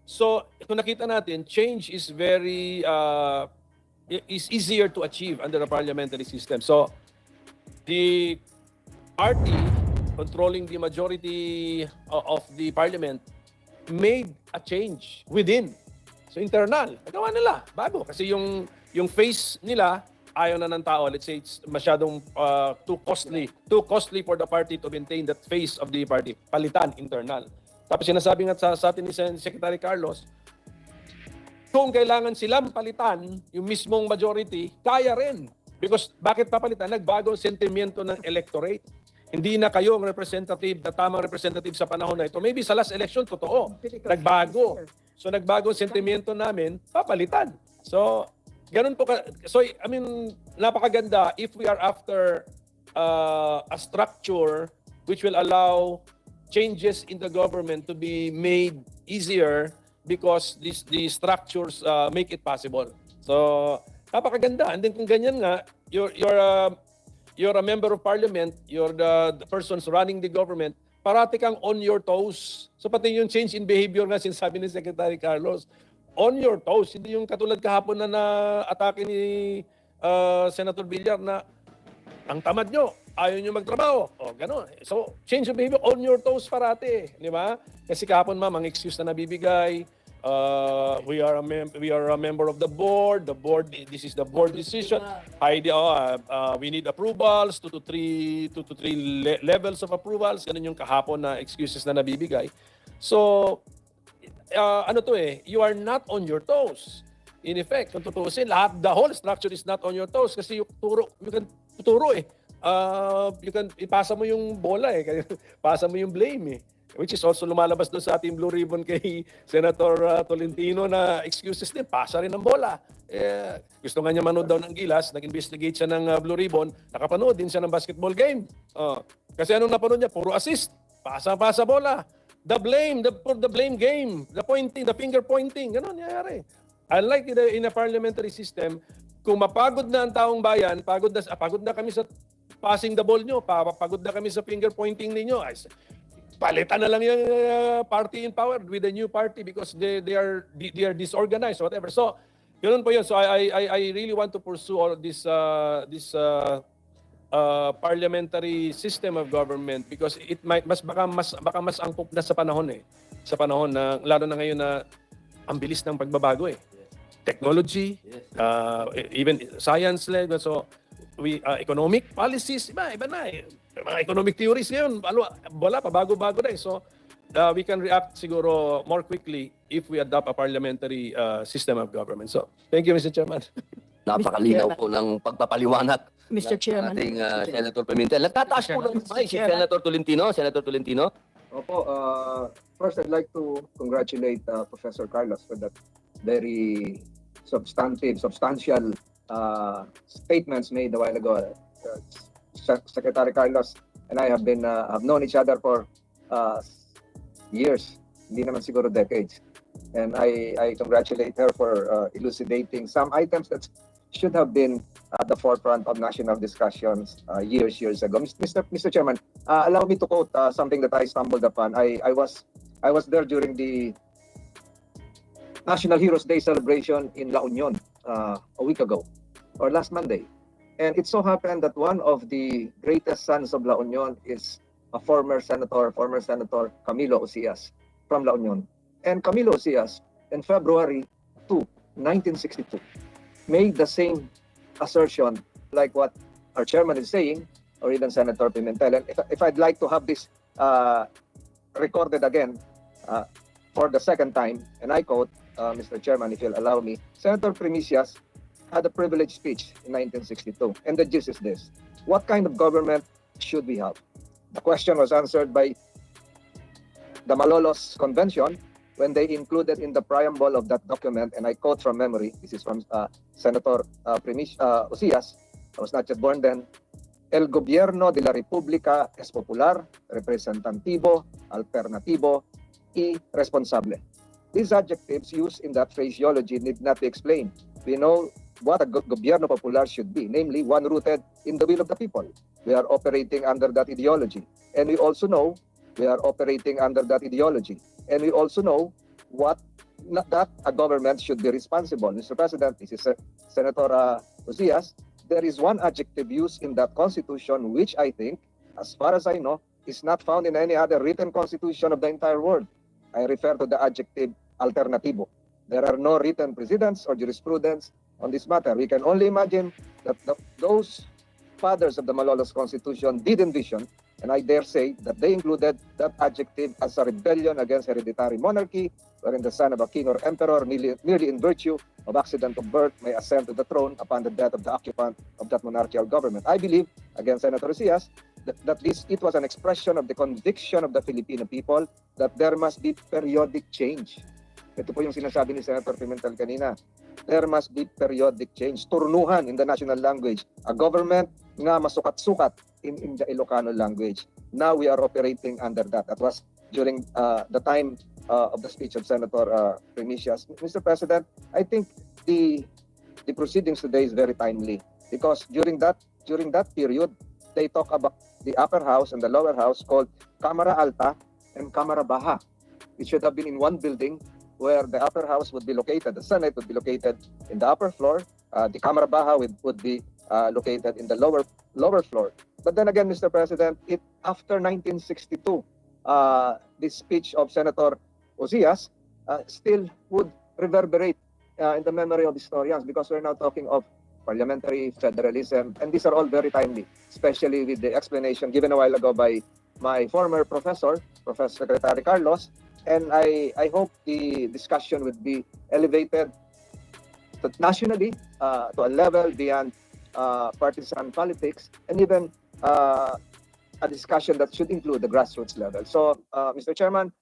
So, kung nakita natin, change is is easier to achieve under a parliamentary system. So, the party controlling the majority of the parliament made a change within. So, internal. Nagawa nila. Bago. Kasi yung face nila, ayaw na ng tao. Let's say it's masyadong too costly for the party to maintain that face of the party. Palitan, internal. Tapos sinasabi nga sa atin ni Secretary Carlos, kung kailangan silang palitan yung mismong majority, kaya rin. Because bakit papalitan? Nagbago ang sentimiento ng electorate. Hindi na kayo ang representative, na tamang representative sa panahon na ito. Maybe sa last election, totoo. Nagbago. So nagbago ang sentimiento namin, papalitan. So, ganun po. So, I mean, napakaganda if we are after a structure which will allow changes in the government to be made easier because the structures make it possible. So, napakaganda. And then kung ganyan nga, you're a member of parliament, you're the persons running the government, parati kang on your toes. So pati yung change in behavior nga sinasabi ni Secretary Carlos, on your toes. Hindi yung katulad kahapon na na-atake ni Senator Villar na ang tamad nyo, ayaw nyo magtrabaho. O, gano'n. So, change of behavior on your toes parati. Di ba? Kasi kahapon, ma'am, ang excuse na nabibigay, we are a member of the board. The board, this is the board decision. We need approvals, 2 to 3 levels of approvals. Ganun yung kahapon na excuses na nabibigay. So, you are not on your toes. In effect, kung tutuusin, the whole structure is not on your toes kasi you can tuturo you can ipasa mo yung bola pasa mo yung blame which is also lumalabas doon sa ating Blue Ribbon kay Senator Tolentino na excuses din, pasa rin ng bola. Gusto nga niya manood daw ng Gilas, nag-investigate siya ng Blue Ribbon, nakapanood din siya ng basketball game. Kasi anong napanood niya? Puro assist, pasa bola. The blame game, the pointing, the finger pointing, gano'n nangyayari. Unlike in a parliamentary system, kung mapagod na ang taong bayan, pagod na kami sa passing the ball nyo, pagod na kami sa finger pointing ninyo, palitan na lang yung party in power with the new party because they are disorganized or whatever. So, yun po yun. So I really want to pursue all this parliamentary system of government because it might baka mas angkop na sa panahon sa panahon na lalo na ngayon na ang bilis ng pagbabago technology, even science-led. So, economic policies, iba na eh. Mga economic theories ngayon, wala pa, bago-bago na eh. So, we can react siguro more quickly if we adopt a parliamentary system of government. So, thank you, Mr. Chairman. Napakalinaw po ng pagpapaliwanag Mr. ng Chairman. ating Senator Pimentel. Nagtataas po ng mic si Senator Tolentino. Senator Tolentino. Opo, first I'd like to congratulate Professor Carlos for that very substantial statements made a while ago. Secretary Carlos and I have known each other for years, hindi naman siguro decades. And I congratulate her for elucidating some items that should have been at the forefront of national discussions years ago. Mr. Chairman, allow me to quote something that I stumbled upon. I was there during the National Heroes Day celebration in La Union a week ago, or last Monday. And it so happened that one of the greatest sons of La Union is a former senator Camilo Ocias from La Union. And Camilo Ocias, in February 2, 1962, made the same assertion like what our chairman is saying, or even Senator Pimentel. And if I'd like to have this recorded again for the second time, and I quote, Mr. Chairman, if you'll allow me, Senator Primicias had a privileged speech in 1962, and the gist is this: what kind of government should we have? The question was answered by the Malolos Convention when they included in the preamble of that document, and I quote from memory, this is from Senator Ocias, I was not yet born then, El gobierno de la república es popular, representativo, alternativo, y responsable. These adjectives used in that phraseology need not be explained. We know what a gobierno popular should be, namely one rooted in the will of the people. We are operating under that ideology. And we also know we are operating under that ideology. And we also know that a government should be responsible. Mr. President, this is Senator Ocias, there is one adjective used in that constitution which I think, as far as I know, is not found in any other written constitution of the entire world. I refer to the adjective alternativo. There are no written precedents or jurisprudence on this matter. We can only imagine that those fathers of the Malolos Constitution did envision, and I dare say that they included that adjective as a rebellion against hereditary monarchy, wherein the son of a king or emperor, merely in virtue of accident of birth, may ascend to the throne upon the death of the occupant of that monarchical government. I believe, against Senator Ocias, that it was an expression of the conviction of the Filipino people that there must be periodic change. Ito po yung sinasabi ni Senator Pimentel kanina. There must be periodic change. Turnuhan in the national language. A government nga masukat-sukat in the Ilocano language. Now we are operating under that. That was during the time of the speech of Senator Primicias. Mr. President, I think the proceedings today is very timely because during that period, they talk about the upper house and the lower house called Cámara Alta and Cámara Baja. It should have been in one building where the upper house would be located, the Senate would be located in the upper floor, the Cámara Baja would be located in the lower floor. But then again, Mr. President, after 1962, this speech of Senator Ocias still would reverberate in the memory of historians because we're now talking of parliamentary federalism, and these are all very timely, especially with the explanation given a while ago by my former professor, Professor Secretary Carlos. And I hope the discussion would be elevated nationally to a level beyond partisan politics, and even a discussion that should include the grassroots level. So, Mr. Chairman,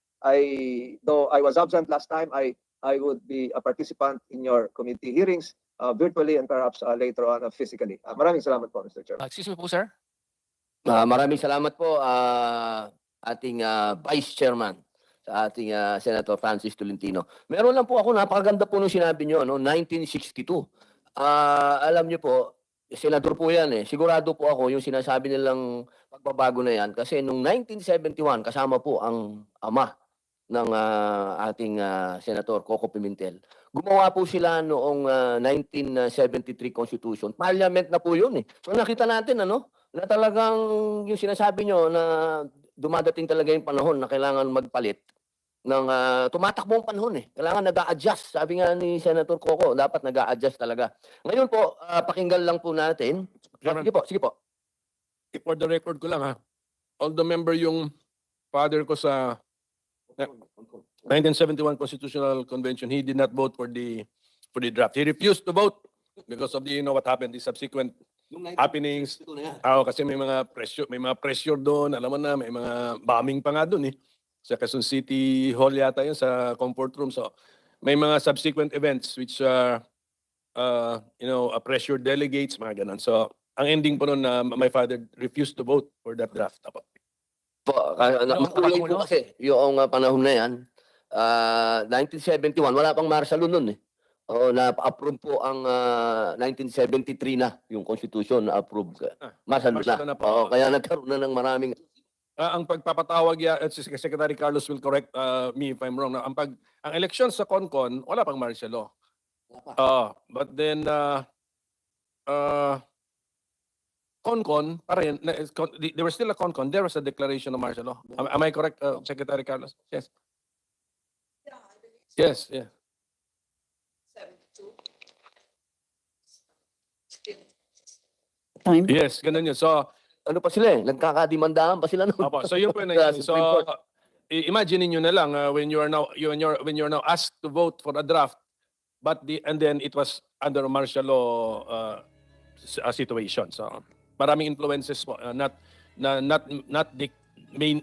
though I was absent last time, I would be a participant in your committee hearings virtually and perhaps later on physically. Maraming salamat po, Mr. Chairman. Excuse me po, sir. Maraming salamat po ating Vice Chairman sa ating Senator Francis Tolentino. Meron lang po ako, napakaganda po nung sinabi nyo, 1962. Alam nyo po, senador po yan eh. Sigurado po ako yung sinasabi nilang pagbabago na yan. Kasi nung 1971, kasama po ang ama ng ating Senator Coco Pimentel. Gumawa po sila noong 1973 Constitution. Parliament na po yun eh. So nakita natin na talagang yung sinasabi nyo na dumadating talaga yung panahon na kailangan magpalit. tumatakbo ang panahon eh. Kailangan nag-a-adjust. Sabi nga ni Senator Coco, dapat nag-a-adjust talaga. Ngayon po, pakinggan lang po natin. Sige po, sige po. For the record ko lang ha, although member yung father ko sa 1971 Constitutional Convention, he did not vote for the draft. He refused to vote because of the, what happened, the subsequent happenings. Kasi may mga pressure doon, alam mo na, may mga bombing pa nga doon eh. Sa Quezon City Hall yata yun, sa comfort room. So may mga subsequent events which are, pressure delegates, mga ganun. So ang ending po noon na my father refused to vote for that draft. Makulay po kasi yung panahon na yan, 1971, wala pang martial law nun eh. Na-approve po ang 1973 na yung constitution na-approve. Martial law na. Kaya nagkaroon na ng maraming... ang pagpapatawag Secretary Carlos will correct me if I'm wrong. Ang election sa CONCON, wala pang martial law. But then CONCON pa rin, there was still a CONCON, there was a declaration of martial law. Am I correct, Secretary Carlos? Yes. Yes, yeah. Time. Yes, ganun yun. So, ano pa sila eh, nagkakadimandahan pa sila noon. so yun po yun. So, imagine niyo na lang when you are now asked to vote for a draft, and then it was under a martial law situation. So, maraming influences po,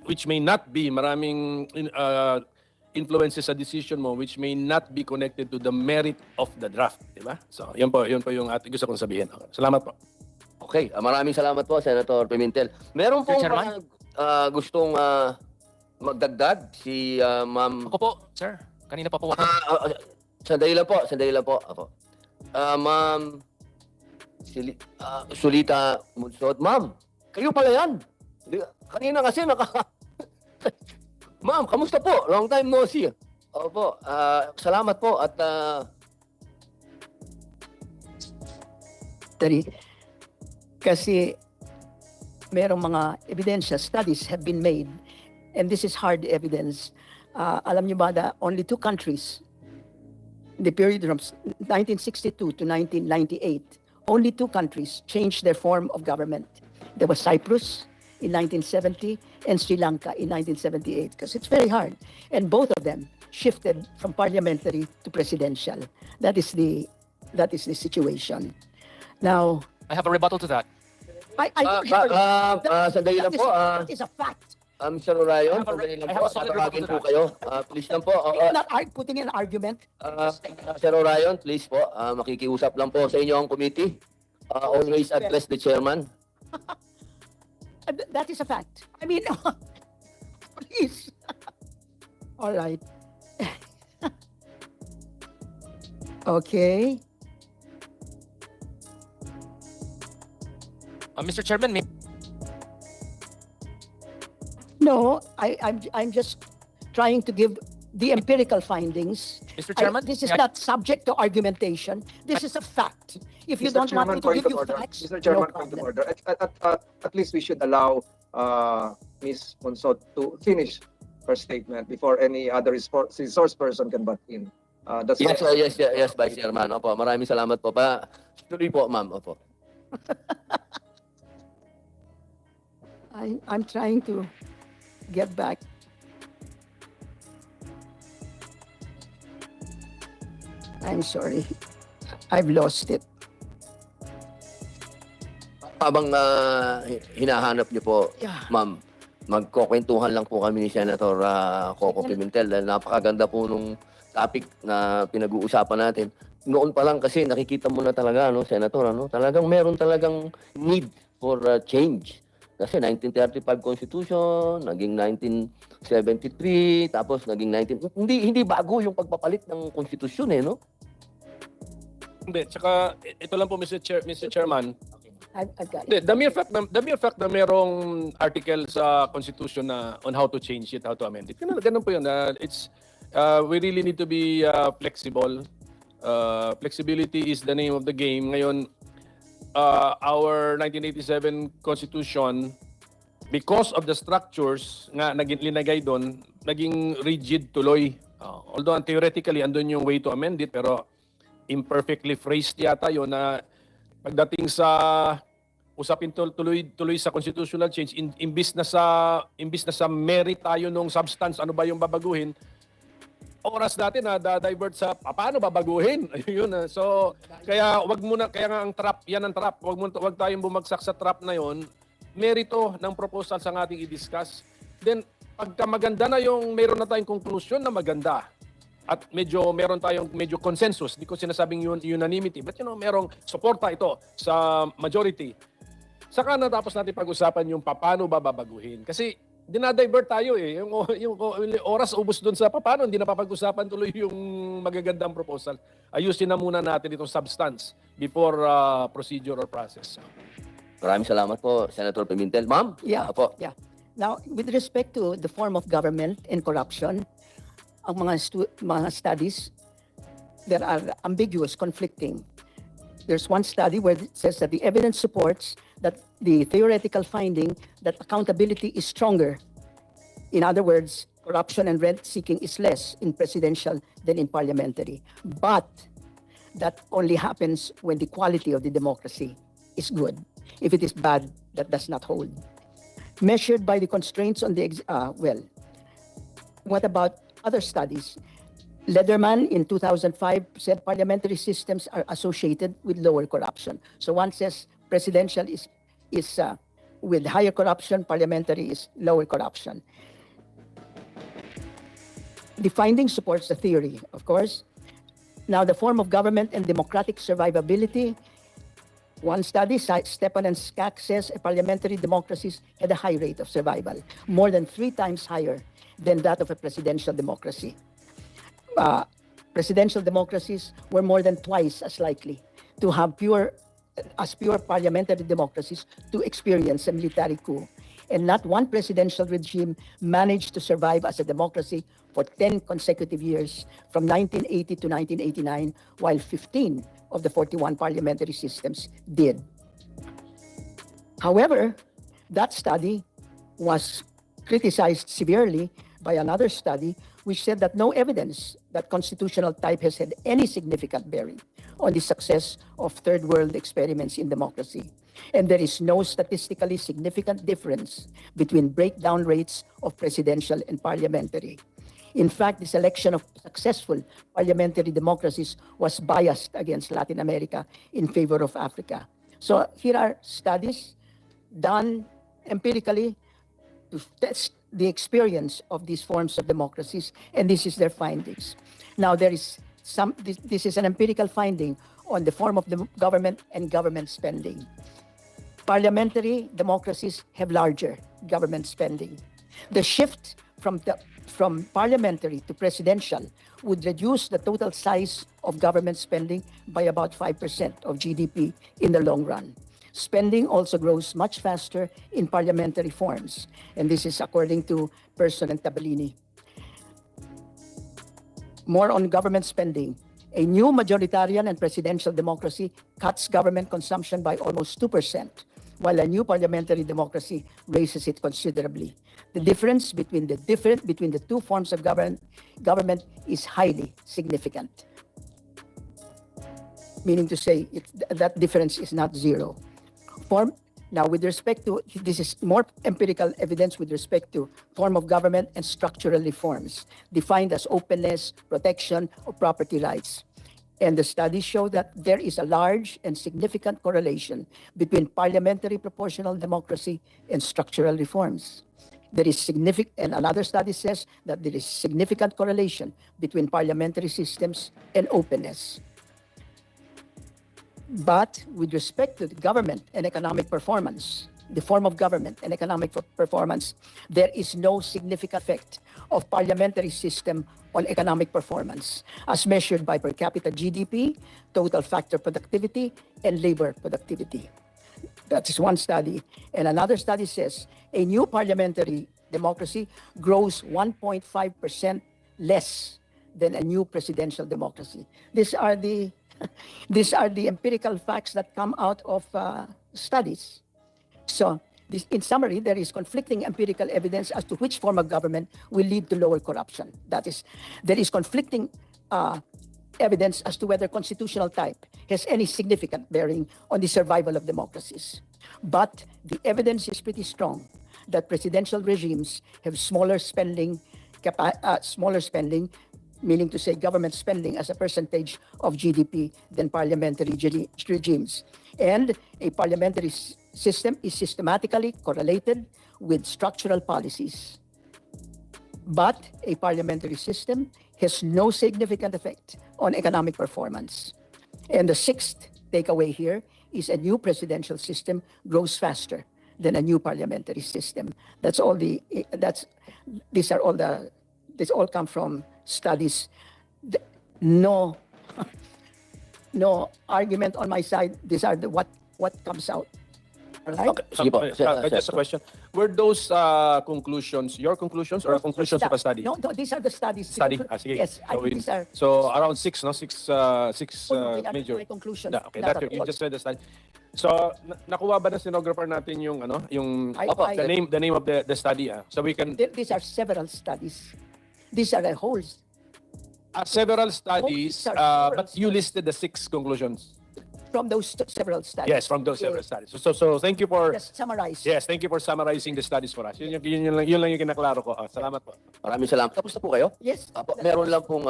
which may not be maraming influences sa decision mo which may not be connected to the merit of the draft, di ba? So, yun po yung gusto kong sabihin. Salamat po. Okay, maraming salamat po, Senator Pimentel. Meron pong gustong magdagdag si Ma'am... Ako po, sir. Kanina pa po ako. Sandali lang po. Ma'am Sulita Monsod. Ma'am, kayo pala yan. Kanina kasi Ma'am, kamusta po? Long time no see. Opo, salamat po at... Kasi merong mga ebidensya, studies have been made, and this is hard evidence. Alam niyo ba na only two countries, in the period from 1962 to 1998, only two countries changed their form of government. There was Cyprus in 1970 and Sri Lanka in 1978, because it's very hard. And both of them shifted from parliamentary to presidential. That is the situation. Now, I have a rebuttal to that. Sandali lang po. That is a fact. Mr. Orayon, sandali lang po. Tatawagin po kayo. Please lang po. It's not putting an argument. Sir Orayon, please po. Makikiusap lang po sa inyo ang committee. Always address the chairman. That is a fact. I mean, please. All right. Okay. Mr. Chairman, No, I'm just trying to give the empirical findings. Mr. Chairman, This is not subject to argumentation. This is a fact. If you Mr. don't want me Chairman, to point give of you order. facts, Mr. Chairman, no point of problem. order. At least we should allow Ms. Monsod to finish her statement before any other resource person can butt in. That's Yes, Vice Chairman. Opo, maraming salamat po pa. Tuloy po, ma'am. Opo. I'm trying to get back. I'm sorry. I've lost it. Habang hinahanap niyo po, ma'am, magkukwentuhan lang po kami ni Senator Coco Pimentel dahil napakaganda po nung topic na pinag-uusapan natin. Noon pa lang kasi nakikita mo na talaga, no, Senator, talagang meron talagang need for change. Kasi 1935 Constitution, naging 1973, tapos naging hindi bago yung pagpapalit ng konstitusyon no? Hindi, tsaka ito lang po Mr. Chairman. I've got it. The mere fact na merong article sa Constitution na on how to change it, how to amend it. Ganun po yun. We really need to be flexible. Flexibility is the name of the game. Ngayon, our 1987 Constitution, because of the structures nga linagay doon, naging rigid tuloy. Although theoretically, andun yung way to amend it, pero imperfectly phrased yata yun na pagdating sa usapin tuloy sa constitutional change, imbis na sa merit tayo nung substance, ano ba yung babaguhin, oras natin na divert sa paano babaguhin. Ayun. So kaya kaya nga ang trap, yan ang trap. Wag tayong bumagsak sa trap na yon. Merito ng proposal sa ating i-discuss. Then pagka maganda na yung meron na tayong conclusion na maganda at meron tayong consensus, hindi ko sinasabing unanimity, but merong suporta ito sa majority. Saka natapos natin pag-usapan yung paano babaguhin. Kasi dinadivert tayo eh. Yung oras ubos doon sa paano, hindi na papag-usapan tuloy yung magagandang proposal. Ayusin na muna natin itong substance before procedure or process. Maraming salamat po, Senator Pimentel. Ma'am? Yeah. Po. Yeah. Now, with respect to the form of government and corruption, ang mga studies, there are ambiguous, conflicting. There's one study where it says that the evidence supports that the theoretical finding that accountability is stronger. In other words, corruption and rent-seeking is less in presidential than in parliamentary. But that only happens when the quality of the democracy is good. If it is bad, that does not hold. Measured by the constraints on the what about other studies? Lederman in 2005 said parliamentary systems are associated with lower corruption. So one says presidential is with higher corruption, parliamentary is lower corruption. The finding supports the theory, of course. Now the form of government and democratic survivability. One study, Stepan and Skak says parliamentary democracies had a high rate of survival, more than 3 times higher than that of a presidential democracy. Presidential democracies were more than twice as likely to have pure parliamentary democracies to experience a military coup. And not one presidential regime managed to survive as a democracy for 10 consecutive years from 1980 to 1989, while 15 of the 41 parliamentary systems did. However, that study was criticized severely by another study which said that no evidence that constitutional type has had any significant bearing on the success of third world experiments in democracy. And there is no statistically significant difference between breakdown rates of presidential and parliamentary. In fact, the selection of successful parliamentary democracies was biased against Latin America in favor of Africa. So here are studies done empirically to test the experience of these forms of democracies, and this is their findings. Now, this is an empirical finding on the form of the government and government spending. Parliamentary democracies have larger government spending. The shift from parliamentary to presidential would reduce the total size of government spending by about 5% of GDP in the long run. Spending also grows much faster in parliamentary forms, and this is according to Person and Tabellini. More on government spending. A new majoritarian and presidential democracy cuts government consumption by almost 2%, while a new parliamentary democracy raises it considerably. The difference between the two forms of government is highly significant. Meaning to say, that difference is not zero. Now, with respect to, this is more empirical evidence with respect to form of government and structural reforms, defined as openness, protection of property rights. And the studies show that there is a large and significant correlation between parliamentary proportional democracy and structural reforms. There is and another study says that there is significant correlation between parliamentary systems and openness. But with respect to the government and economic performance, the form of government and economic performance, there is no significant effect of parliamentary system on economic performance as measured by per capita GDP, total factor productivity, and labor productivity. That is one study. And another study says a new parliamentary democracy grows 1.5% less than a new presidential democracy. These are the empirical facts that come out of studies. So In summary, there is conflicting empirical evidence as to which form of government will lead to lower corruption. That is, there is conflicting evidence as to whether constitutional type has any significant bearing on the survival of democracies. But the evidence is pretty strong that presidential regimes have smaller spending, meaning to say government spending as a percentage of GDP than parliamentary regimes. And a parliamentary system is systematically correlated with structural policies. But a parliamentary system has no significant effect on economic performance. And the sixth takeaway here is a new presidential system grows faster than a new parliamentary system. This all come from studies. No argument on my side. These are what comes out. All right? Okay. Sige po, Just a question. Were those conclusions your conclusions or conclusions of a study? No, these are the studies. Study? Sige. Yes, I think these are. So around six, no? Six They are major. my conclusions. Yeah, okay, not that's at you all. just read the study. So nakuha ba ng stenographer natin yung the name of the study? So we can These are several studies. These are a whole. several studies, several but you listed the 6 conclusions. From those several studies. Yes, from those several studies. So thank you for Just summarize. yes, thank you for summarizing the studies for us. Yun lang yung kinaklaro ko. Salamat po. Maraming salamat. Tapos na po kayo? Yes. Apo, meron lang pong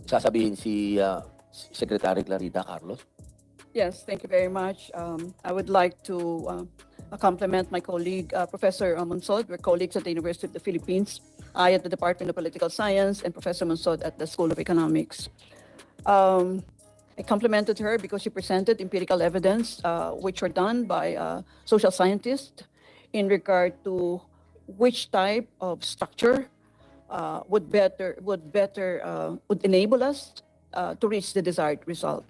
sasabihin si Secretary Clarita Carlos. Yes, thank you very much. I would like to compliment my colleague, Professor Monsod. We're colleagues at the University of the Philippines. I at the Department of Political Science and Professor Monsod at the School of Economics. I complimented her because she presented empirical evidence, which were done by social scientists in regard to which type of structure would enable us to reach the desired result.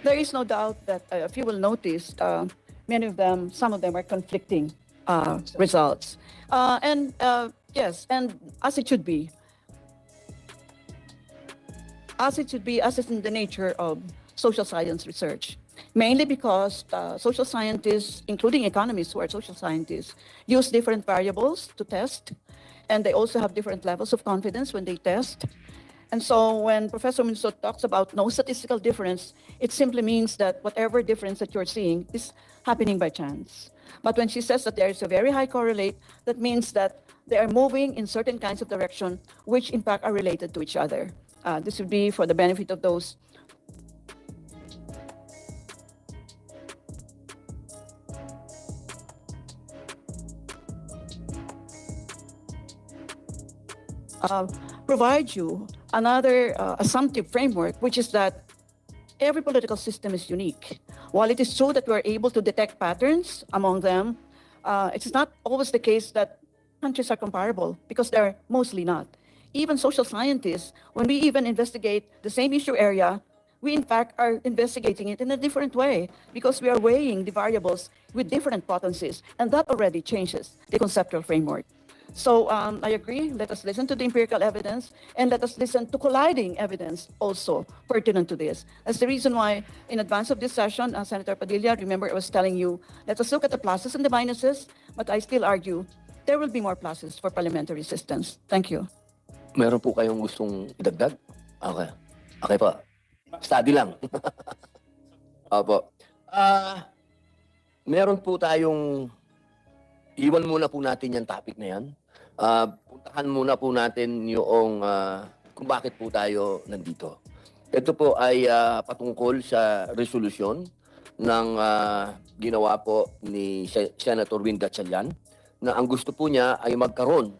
There is no doubt that if you will notice, some of them are conflicting results. Yes, and as it should be. As it is in the nature of social science research. Mainly because social scientists, including economists who are social scientists, use different variables to test, and they also have different levels of confidence when they test. And so when Professor Monsod talks about no statistical difference, it simply means that whatever difference that you're seeing is happening by chance. But when she says that there is a very high correlate, that means that they are moving in certain kinds of direction, which in fact are related to each other. This would be for the benefit of those provide you another assumptive framework, which is that every political system is unique. While it is true that we're able to detect patterns among them, it's not always the case that countries are comparable, because they're mostly not. Even social scientists, when we even investigate the same issue area, we in fact are investigating it in a different way, because we are weighing the variables with different potencies, and that already changes the conceptual framework. So I agree, let us listen to the empirical evidence, and let us listen to colliding evidence also pertinent to this. That's the reason why, in advance of this session, Senator Padilla, remember I was telling you, let us look at the pluses and the minuses, but I still argue there will be more pluses for parliamentary systems. Thank you. Meron po kayong gustong idagdag? Okay. Okay po. Study lang. Opo. Meron po tayong, iwan muna po natin yung topic na yan. Puntahan muna po natin yung kung bakit po tayo nandito. Ito po ay patungkol sa resolusyon ng ginawa po ni Senator Winnie Gatchalian, na ang gusto po niya ay magkaroon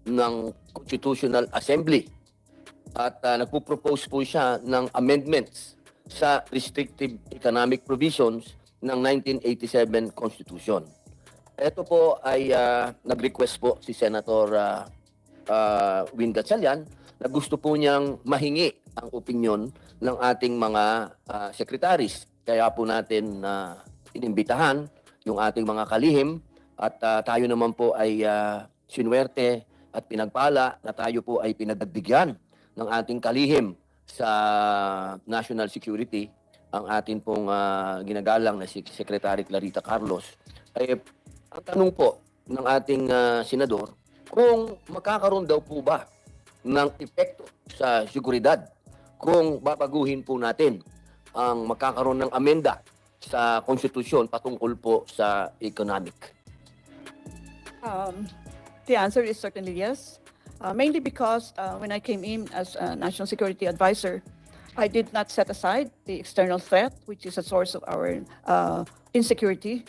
ng Constitutional Assembly, at nagpo-propose po siya ng amendments sa restrictive economic provisions ng 1987 Constitution. Ito po ay nag-request po si Senator Winnie Gatchalian na gusto po niyang mahingi ang opinyon ng ating mga secretaries. Kaya po natin inimbitahan yung ating mga kalihim, at tayo naman po ay sinuwerte at pinagpala na tayo po ay pinagdagbigyan ng ating kalihim sa national security, ang ating pong ginagalang na si Secretary Clarita Carlos. Ay Ang tanong po ng ating senador, kung magkakaroon daw po ba ng epekto sa seguridad kung babaguhin po natin ang magkakaroon ng amenda sa konstitusyon patungkol po sa economic. The answer is certainly yes. Mainly because when I came in as a national security advisor, I did not set aside the external threat, which is a source of our insecurity,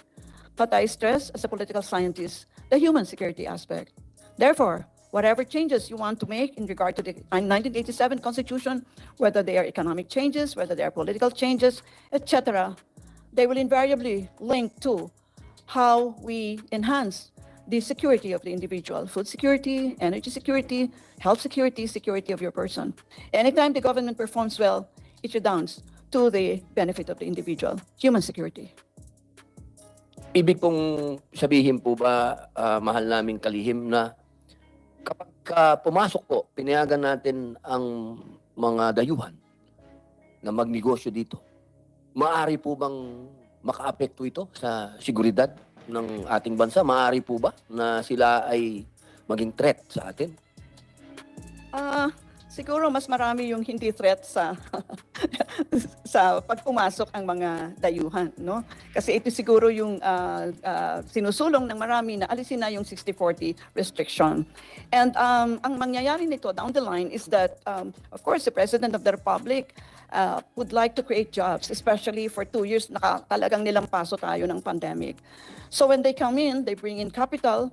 but I stress as a political scientist the human security aspect. Therefore, whatever changes you want to make in regard to the 1987 Constitution, whether they are economic changes, whether they are political changes, etc., they will invariably link to how we enhance the security of the individual, food security, energy security, health security, security of your person. Anytime the government performs well, it redounds to the benefit of the individual, human security. Ibig pong sabihin po ba, mahal naming kalihim, na kapag pumasok po, pinayagan natin ang mga dayuhan na magnegosyo dito, maaari po bang makaapekto ito sa seguridad ng ating bansa? Maaari po ba na sila ay maging threat sa atin? Siguro mas marami yung hindi threat sa sa pagpumasok ang mga dayuhan, no? Kasi ito siguro yung sinusulong ng marami na alisin na yung 60-40 restriction. And ang mangyayari nito down the line is that of course the President of the Republic would like to create jobs, especially for 2 years talagang nilampaso tayo ng pandemic. So when they come in, they bring in capital,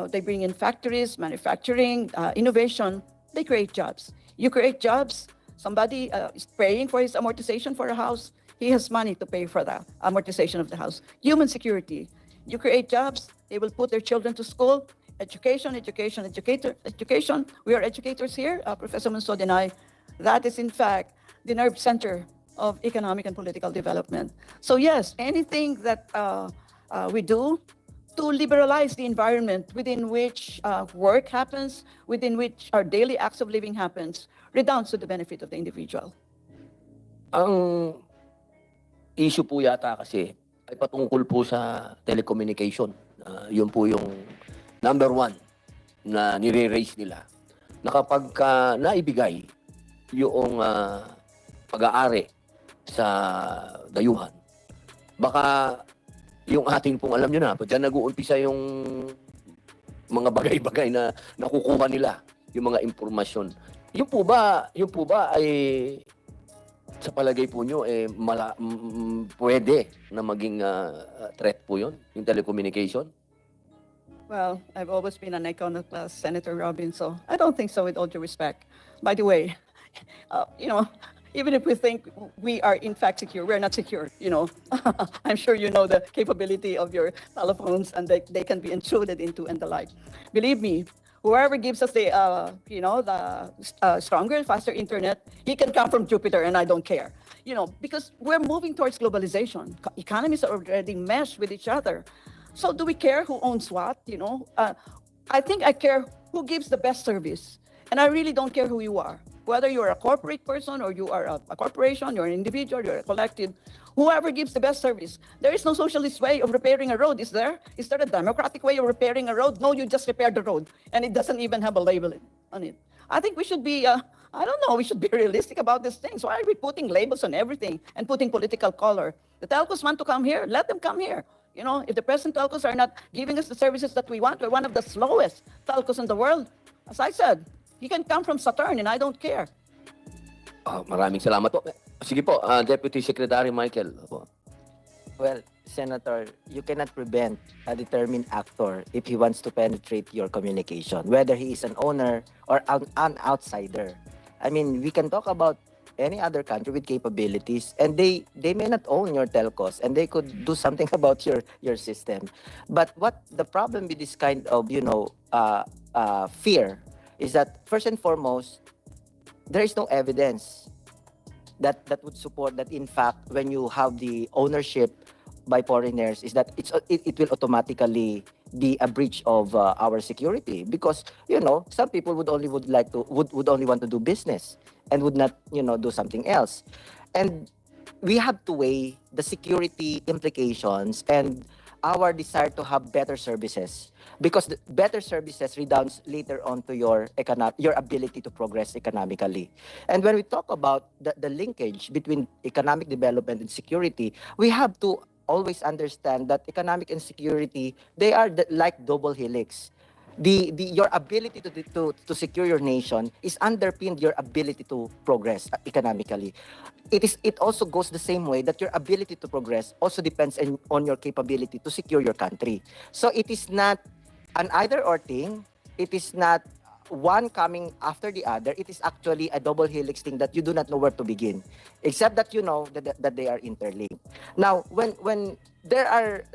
they bring in factories, manufacturing, innovation. They create jobs. You create jobs, somebody is paying for his amortization for a house. He has money to pay for the amortization of the house. Human security. You create jobs, they will put their children to school. Education. We are educators here, Professor Monsod and I. That is in fact the nerve center of economic and political development. So yes, anything that we do to liberalize the environment within which work happens, within which our daily acts of living happens, redounds to the benefit of the individual. Ang issue po yata kasi ay patungkol po sa telecommunication. Yun po yung number 1 na nire-raise nila. Na kapag naibigay yung pag-aari sa dayuhan, baka yung ating pong alam nyo na, dyan nag-uumpisa yung mga bagay-bagay na nakukuha nila, yung mga impormasyon. Yung po ba ay sa palagay po nyo, pwede na maging threat po yun, yung telecommunication? Well, I've always been an iconoclast, Senator Robin, so I don't think so, with all due respect. By the way, even if we think we are in fact secure, we're not secure, I'm sure you know the capability of your telephones and they can be intruded into and the like. Believe me, whoever gives us the stronger and faster internet, he can come from Jupiter and I don't care. Because we're moving towards globalization. Economies are already meshed with each other. So do we care who owns what, I think I care who gives the best service. And I really don't care who you are. Whether you're a corporate person or you are a corporation, you're an individual, you're a collective, whoever gives the best service. There is no socialist way of repairing a road, is there? Is there a democratic way of repairing a road? No, you just repair the road, and it doesn't even have a label on it. I think we should be, we should be realistic about these things. Why are we putting labels on everything and putting political color? The telcos want to come here, let them come here. If the present telcos are not giving us the services that we want, we're one of the slowest telcos in the world. As I said, he can come from Saturn and I don't care. Maraming salamat po. Sige po, Deputy Secretary Michael. Well, Senator, you cannot prevent a determined actor if he wants to penetrate your communication, whether he is an owner or an outsider. I mean, we can talk about any other country with capabilities, and they may not own your telcos, and they could do something about your system. But what the problem with this kind of, fear is that, first and foremost, there is no evidence that would support that, in fact, when you have the ownership by foreigners, is that it will automatically be a breach of our security, because some people would only want to do business and would not do something else. And we have to weigh the security implications and our desire to have better services, because the better services redounds later on to your ability to progress economically. And when we talk about the linkage between economic development and security, we have to always understand that economic and security, they are like double helix. Your ability to secure your nation is underpinned your ability to progress economically. It also goes the same way that your ability to progress also depends on your capability to secure your country. So it is not an either or thing. It is not one coming after the other. It is actually a double helix thing that you do not know where to begin, except that you know that they are interlinked. Now, when there are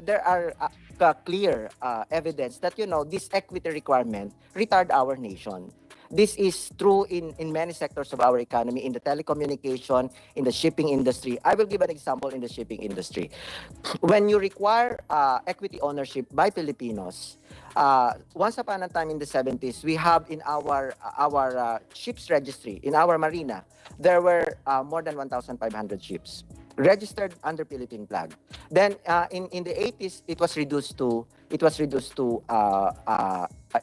clear evidence that this equity requirement retard our nation. This is true in many sectors of our economy, in the telecommunication, in the shipping industry. I will give an example in the shipping industry. When you require equity ownership by Filipinos, once upon a time in the 70s, we have in our ships registry, in our marina, there were more than 1,500 ships registered under Philippine flag. Then in the 80s, it was reduced to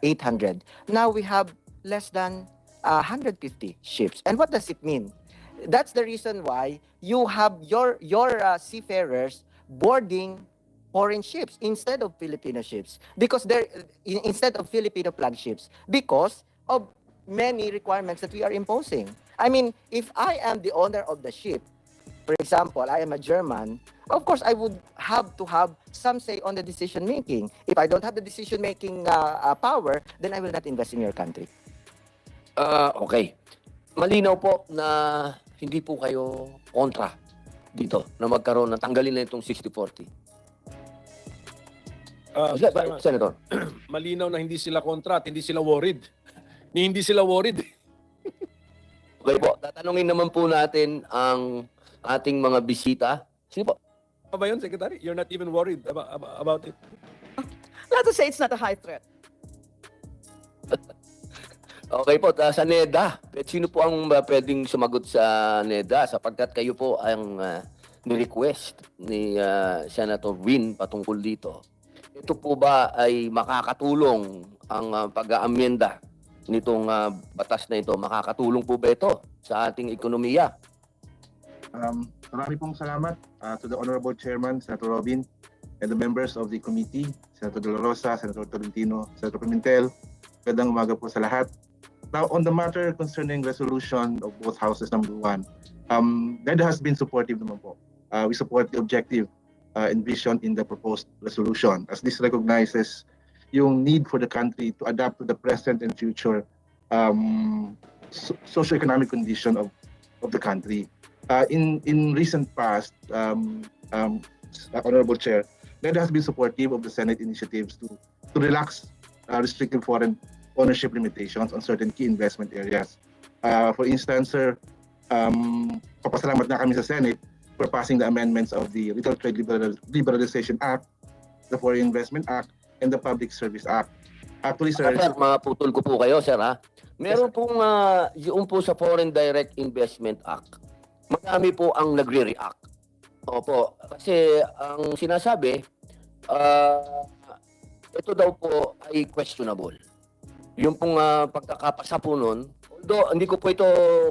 800. Now we have less than 150 ships. And what does it mean? That's the reason why you have your seafarers boarding foreign ships instead of Filipino ships, because instead of Filipino flag ships, because of many requirements that we are imposing. I mean, if I am the owner of the ship, for example, I am a German, of course I would have to have some say on the decision making. If I don't have the decision making power, then I will not invest in your country. Okay. Malinaw po na hindi po kayo kontra dito na magkaroon na tanggalin na itong 60-40. Senator. Malinaw na hindi sila kontra at hindi sila worried. Hindi sila worried. Okay po, tatanungin naman po natin ang ating mga bisita. Sino po? Ano ba yun, Secretary? You're not even worried about it? Let us say it's not a high threat. Okay po, sa NEDA. Sino po ang pwedeng sumagot sa NEDA sapagkat kayo po ang ni-request ni Senator Win patungkol dito. Ito po ba ay makakatulong ang pag-aamyenda nitong batas na ito? Makakatulong po ba ito sa ating ekonomiya? Marami pong salamat to the Honorable Chairman, Senator Robin, and the members of the committee, Senator De La Rosa, Senator Tolentino, Senator Pimentel. Magandang umaga po sa lahat. Now, on the matter concerning resolution of both houses, number one, NEDA has been supportive naman po. We support the objective envisioned in the proposed resolution, as this recognizes yung need for the country to adapt to the present and future socio-economic condition of the country. In recent past, Honorable Chair, NEDA has been supportive of the Senate initiatives to relax restrictive foreign ownership limitations on certain key investment areas. For instance, sir, papasalamat na kami sa Senate for passing the amendments of the Retail Trade Liberalization Act, the Foreign Investment Act, and the Public Service Act. Actually, sir... Sir, maputol ko po kayo, sir, ha? Meron pong yung po sa Foreign Direct Investment Act, marami po ang nagre-react. Opo, kasi ang sinasabi, ito daw po ay questionable. Yung pong pagkakapasa po nun, although hindi ko po ito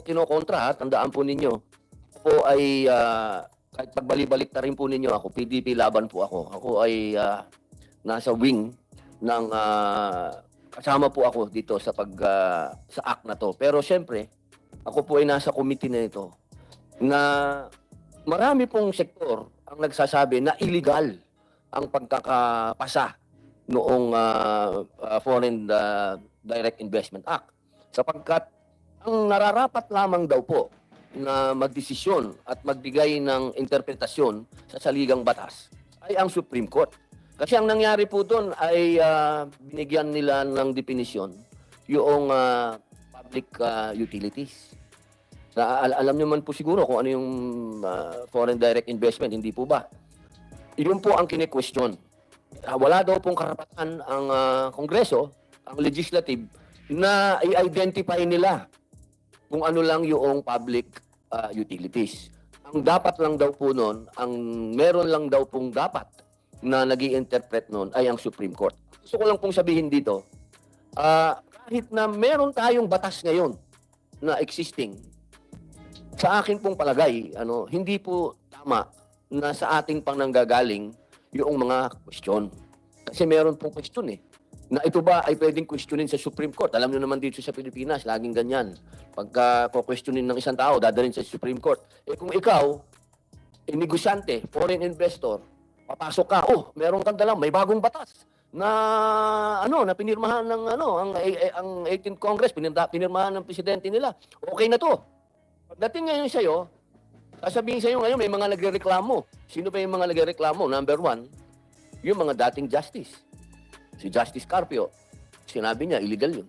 kinokontra, tandaan po ninyo, po ay kahit pagbalik-balik na rin po ninyo ako, PDP laban po ako. Ako ay nasa wing ng kasama po ako dito sa sa act na to. Pero syempre, ako po ay nasa committee na ito na marami pong sektor ang nagsasabi na illegal ang pagkakapasa noong Foreign Direct Investment Act. Sapagkat ang nararapat lamang daw po na magdesisyon at magbigay ng interpretasyon sa saligang batas ay ang Supreme Court. Kasi ang nangyari po doon ay binigyan nila ng definisyon yung public utilities. Alam niyo man po siguro kung ano yung foreign direct investment, hindi po ba? Yun po ang kine-question. Wala daw pong karapatan ang Kongreso, ang legislative, na i-identify nila kung ano lang yung public utilities. Ang dapat lang daw po noon, ang meron lang daw pong dapat na nag-i-interpret noon ay ang Supreme Court. Gusto ko lang pong sabihin dito, kahit na meron tayong batas ngayon na existing, sa akin pong palagay, hindi po tama na sa ating pananggagaling yung mga question. Kasi meron pong question na ito ba ay pwedeng questionin sa Supreme Court. Alam niyo naman dito sa Pilipinas, laging ganyan. Pagka questionin ng isang tao, dadalhin sa Supreme Court. Kung ikaw, negosyante, foreign investor, papasok ka, meron kang dalang, may bagong batas na na pinirmahan ng ang 18th Congress, pinirmahan ng presidente nila. Okay na to. Pagdating ngayon sa iyo, sasabihin sa iyo ngayon may mga nagrereklamo. Sino ba yung mga nagrereklamo? Number one, yung mga dating justice. Si Justice Carpio, sinabi niya illegal yun.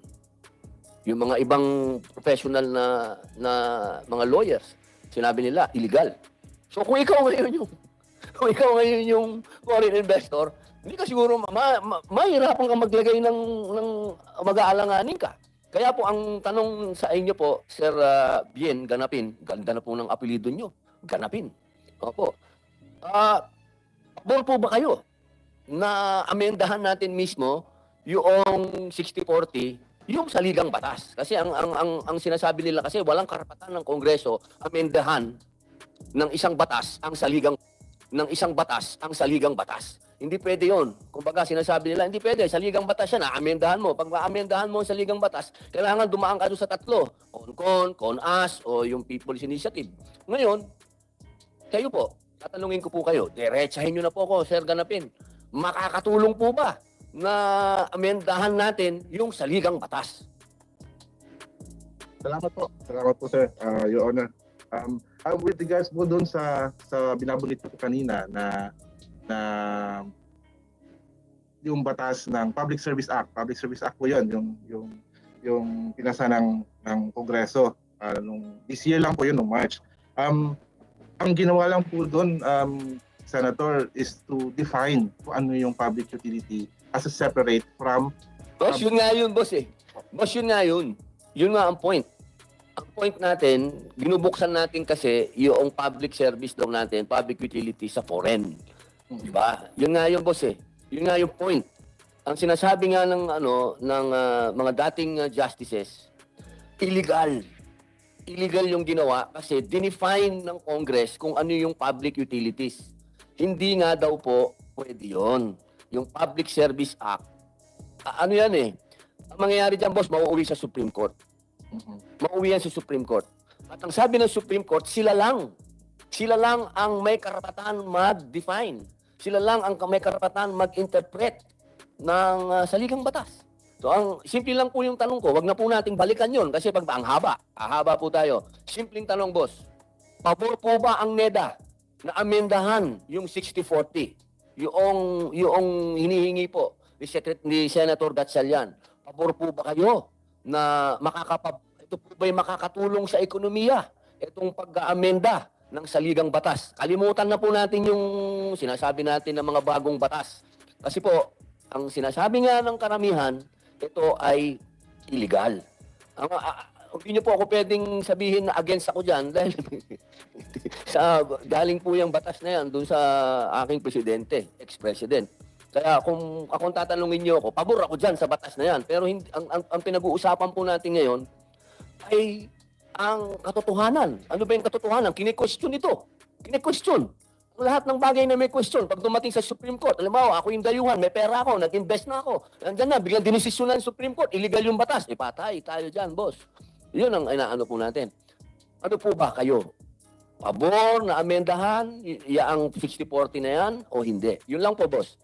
Yung mga ibang professional na mga lawyers, sinabi nila illegal. So kung ikaw ngayon yung foreign investor, hindi ka siguro mahirapan kang maglagay ng mag-aalanganin ka. Kaya po ang tanong sa inyo po, Sir Bien Ganapin, ganda na po ng apelido nyo, Ganapin. Opo. Pabor po ba kayo na amendahan natin mismo yung 60-40, yung saligang batas? Kasi ang sinasabi nila kasi walang karapatan ng Kongreso amendahan ng isang batas ang saligang batas. Hindi pwede yun. Kumbaga sinasabi nila, hindi pwede. Saligang batas yan, amendahan mo. Pag amendahan mo ang saligang batas, kailangan dumaan ka doon sa tatlo. Con-con, con-as, o yung People's Initiative. Ngayon, kayo po, tatanungin ko po kayo, diretsahin nyo na po ako, Sir Ganapin. Makakatulong po ba na amendahan natin yung saligang batas? Salamat po, sir, Your Honor. With regards po doon sa binabanggit ko kanina na yung batas ng Public Service Act. Public Service Act po 'yon, yung pinasa ng Kongreso this year lang po 'yun, noong March. Ang ginawa lang po doon, Senator, is to define kung ano yung public utility as a separate from... Boss, yun nga yun, boss Boss, yun nga yun. Yun nga ang point. Ang point natin, binubuksan natin kasi yung public service daw natin, public utility sa foreign. Diba? Yun nga yung boss Yun nga yung point. Ang sinasabi nga ng mga dating justices, illegal. Illegal yung ginawa kasi dinefine ng Congress kung ano yung public utilities. Hindi nga daw po pwede yun. Yung Public Service Act. Ano yan Ang mangyayari dyan, boss, mauuwi sa Supreme Court. Mauuwi yan sa Supreme Court. At ang sabi ng Supreme Court, sila lang ang may karapatan mag-define. Sila lang ang may karapatan mag-interpret ng saligang batas. So, simple lang po yung tanong ko. Wag na po nating balikan yon kasi pag ang haba po tayo. Simpleng tanong, boss. Pabor po ba ang NEDA na amendahan yung 60-40? Yung hinihingi po ni Senator Gatchalian. Pabor po ba kayo na ito po ba'y makakatulong sa ekonomiya? Itong pag-aamenda ng saligang batas. Kalimutan na po natin yung sinasabi natin ng mga bagong batas. Kasi po, ang sinasabi nga ng karamihan, ito ay illegal. Hindi niyo po ako pwedeng sabihin na against ako dyan dahil galing po yung batas na yan doon sa aking presidente, ex-president. Kaya kung akong tatanungin niyo ako, pabor ako dyan sa batas na yan. Pero ang pinag-uusapan po natin ngayon ay ang katotohanan. Ano ba yung katotohanan? Kine-question ito. Kine-question. Lahat ng bagay na may question. Pag dumating sa Supreme Court, alam mo, ako yung dayuhan, may pera ako, nag-invest na ako. Nandiyan na, biglang dinesisyonan ng Supreme Court, illegal yung batas. Patay tayo dyan, boss. Yun ang inaano po natin. Ano po ba kayo? Pabor na amendahan, ang 60-40 na yan o hindi? Yun lang po, boss.